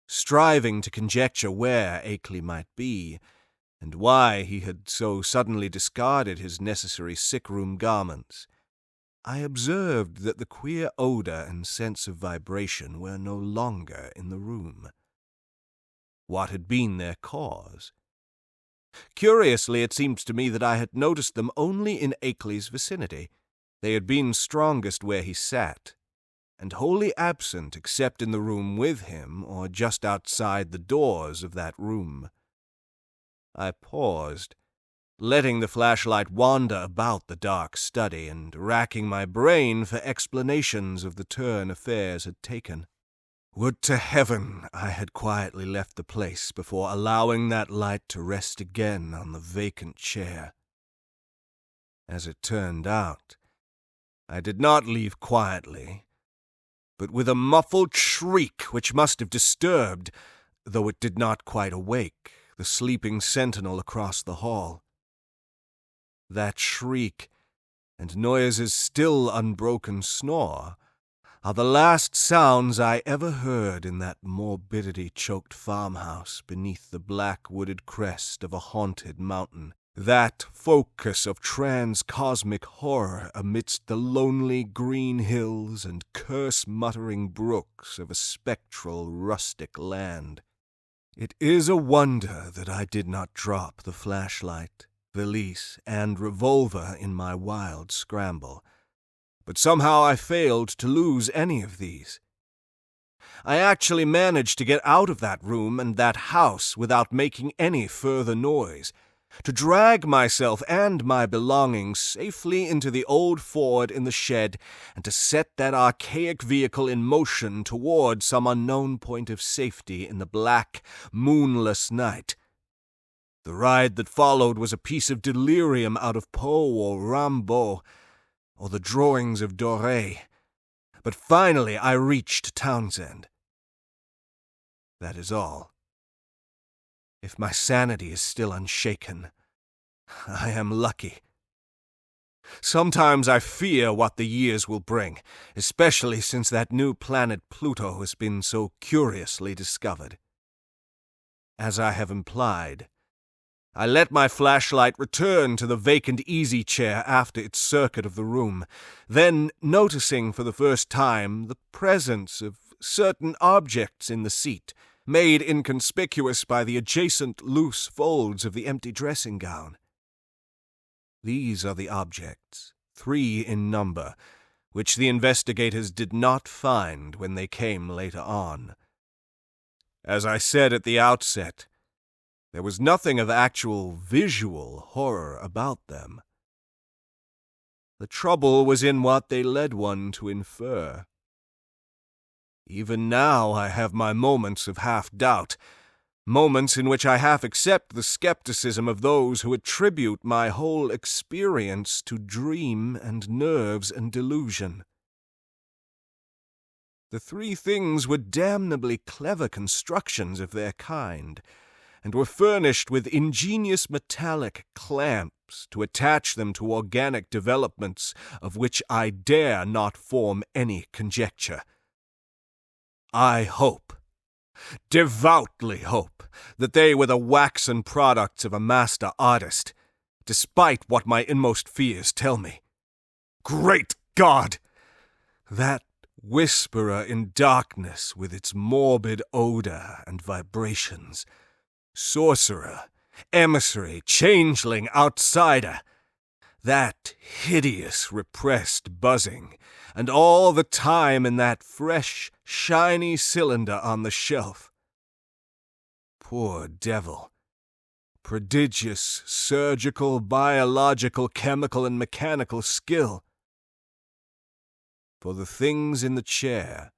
striving to conjecture where Akely might be, and why he had so suddenly discarded his necessary sick-room garments, I observed that the queer odor and sense of vibration were no longer in the room. What had been their cause? Curiously, it seemed to me that I had noticed them only in Akely's vicinity. They had been strongest where he sat, and wholly absent except in the room with him or just outside the doors of that room. I paused, letting the flashlight wander about the dark study and racking my brain for explanations of the turn affairs had taken. Would to heaven I had quietly left the place before allowing that light to rest again on the vacant chair. As it turned out, I did not leave quietly, but with a muffled shriek which must have disturbed, though it did not quite awake, the sleeping sentinel across the hall. That shriek, and Noyes's still unbroken snore, are the last sounds I ever heard in that morbidity-choked farmhouse beneath the black wooded crest of a haunted mountain, that focus of trans-cosmic horror amidst the lonely green hills and curse-muttering brooks of a spectral rustic land. It is a wonder that I did not drop the flashlight, valise, and revolver in my wild scramble, but somehow I failed to lose any of these. I actually managed to get out of that room and that house without making any further noise, to drag myself and my belongings safely into the old Ford in the shed, and to set that archaic vehicle in motion toward some unknown point of safety in the black, moonless night. The ride that followed was a piece of delirium out of Poe or Rimbaud, or the drawings of Doré. But finally I reached Townsend. That is all. If my sanity is still unshaken, I am lucky. Sometimes I fear what the years will bring, especially since that new planet Pluto has been so curiously discovered. As I have implied, I let my flashlight return to the vacant easy chair after its circuit of the room, then, noticing for the first time the presence of certain objects in the seat, made inconspicuous by the adjacent loose folds of the empty dressing gown. These are the objects, 3 in number, which the investigators did not find when they came later on. As I said at the outset, there was nothing of actual visual horror about them. The trouble was in what they led one to infer. Even now I have my moments of half-doubt, moments in which I half accept the skepticism of those who attribute my whole experience to dream and nerves and delusion. The 3 things were damnably clever constructions of their kind, and were furnished with ingenious metallic clamps to attach them to organic developments of which I dare not form any conjecture. I hope, devoutly hope, that they were the waxen products of a master artist, despite what my inmost fears tell me. Great God! That whisperer in darkness with its morbid odor and vibrations, sorcerer, emissary, changeling, outsider, that hideous repressed buzzing, and all the time in that fresh, shiny cylinder on the shelf. Poor devil. Prodigious surgical, biological, chemical, and mechanical skill. For the things in the chair,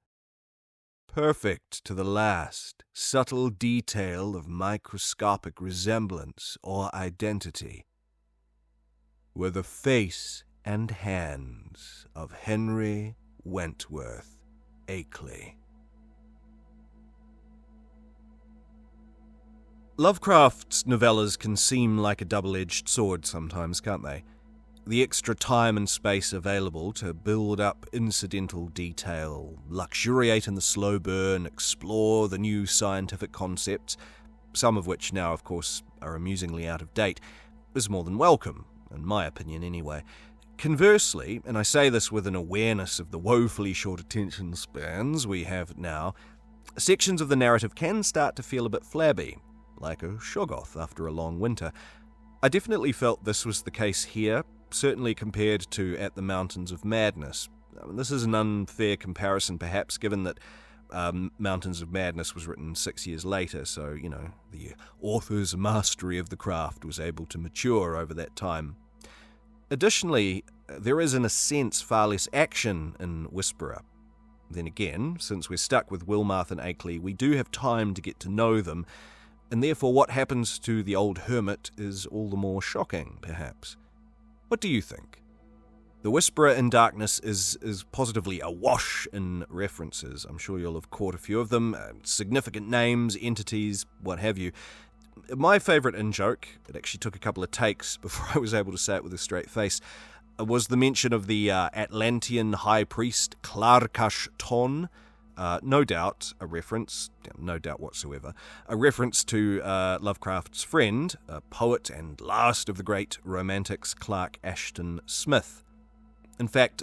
perfect to the last subtle detail of microscopic resemblance or identity, were the face and hands of Henry Wentworth Akely. Lovecraft's novellas can seem like a double-edged sword sometimes, can't they? The extra time and space available to build up incidental detail, luxuriate in the slow burn, explore the new scientific concepts, some of which now, of course, are amusingly out of date, is more than welcome, in my opinion anyway. Conversely, and I say this with an awareness of the woefully short attention spans we have now, sections of the narrative can start to feel a bit flabby, like a Shoggoth after a long winter. I definitely felt this was the case here, certainly compared to At the Mountains of Madness. This is an unfair comparison, perhaps, given that Mountains of Madness was written 6 years later, so, the author's mastery of the craft was able to mature over that time. Additionally, there is, in a sense, far less action in Whisperer. Then again, since we're stuck with Wilmarth and Akely, we do have time to get to know them, and therefore what happens to the old hermit is all the more shocking, perhaps. What do you think? The Whisperer in Darkness is positively awash in references. I'm sure you'll have caught a few of them, significant names, entities, what have you. My favourite in-joke, it actually took a couple of takes before I was able to say it with a straight face, was the mention of the Atlantean high priest Clarkash Ton. No doubt a reference, no doubt whatsoever, a reference to Lovecraft's friend, poet and last of the great romantics, Clark Ashton Smith. In fact,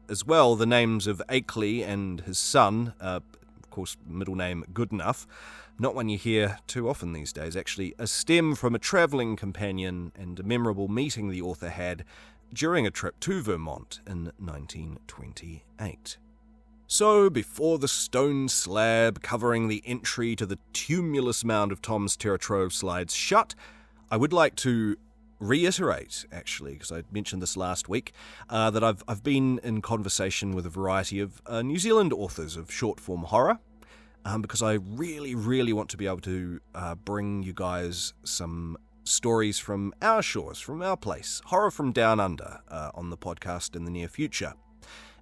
as well, the names of Akely and his son, of course, middle name Goodenough, not one you hear too often these days, actually, stem from a travelling companion and a memorable meeting the author had during a trip to Vermont in 1928. So, before the stone slab covering the entry to the tumulus mound of Tom's Terra Trove slides shut, I would like to reiterate, actually, because I mentioned this last week, that I've been in conversation with a variety of New Zealand authors of short-form horror, because I really, really want to be able to bring you guys some stories from our shores, from our place, horror from down under, on the podcast in the near future.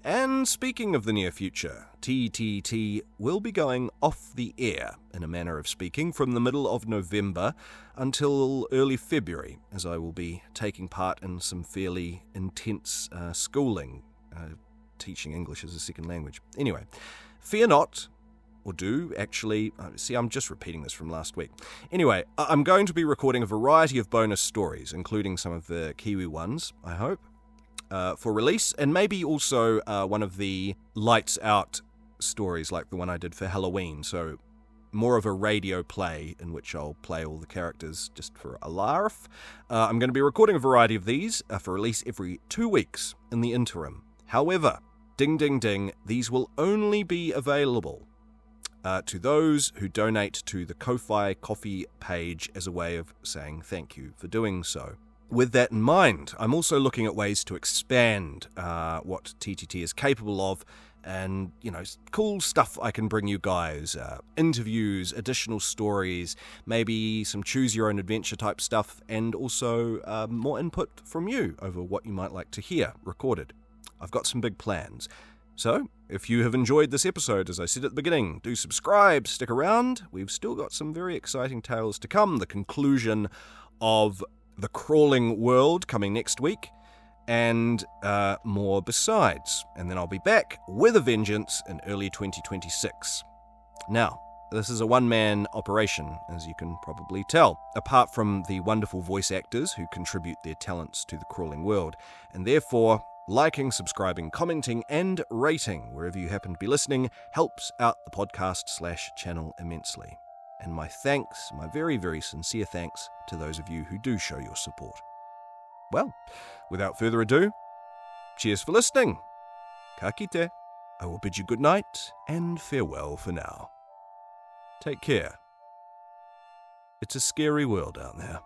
And speaking of the near future, TTT will be going off the air, in a manner of speaking, from the middle of November until early February, as I will be taking part in some fairly intense schooling, teaching English as a second language. Anyway, fear not, or do, actually. See, I'm just repeating this from last week. Anyway, I'm going to be recording a variety of bonus stories, including some of the Kiwi ones, I hope, for release, and maybe also one of the lights out stories like the one I did for Halloween, so more of a radio play in which I'll play all the characters just for a laugh. I'm going to be recording a variety of these for release every 2 weeks in the interim. However, ding ding ding, these will only be available to those who donate to the Ko-Fi Coffee page as a way of saying thank you for doing so. With that in mind, I'm also looking at ways to expand what TTT is capable of, and, cool stuff I can bring you guys, interviews, additional stories, maybe some choose-your-own-adventure type stuff, and also more input from you over what you might like to hear recorded. I've got some big plans. So, if you have enjoyed this episode, as I said at the beginning, do subscribe, stick around. We've still got some very exciting tales to come. The conclusion of The Crawling World coming next week, and more besides. And then I'll be back with a vengeance in early 2026. Now, this is a one-man operation, as you can probably tell, apart from the wonderful voice actors who contribute their talents to The Crawling World, and therefore liking, subscribing, commenting, and rating wherever you happen to be listening helps out the podcast/channel immensely. And my thanks, my very, very sincere thanks to those of you who do show your support. Well, without further ado, cheers for listening. Ka kite. I will bid you good night and farewell for now. Take care. It's a scary world out there.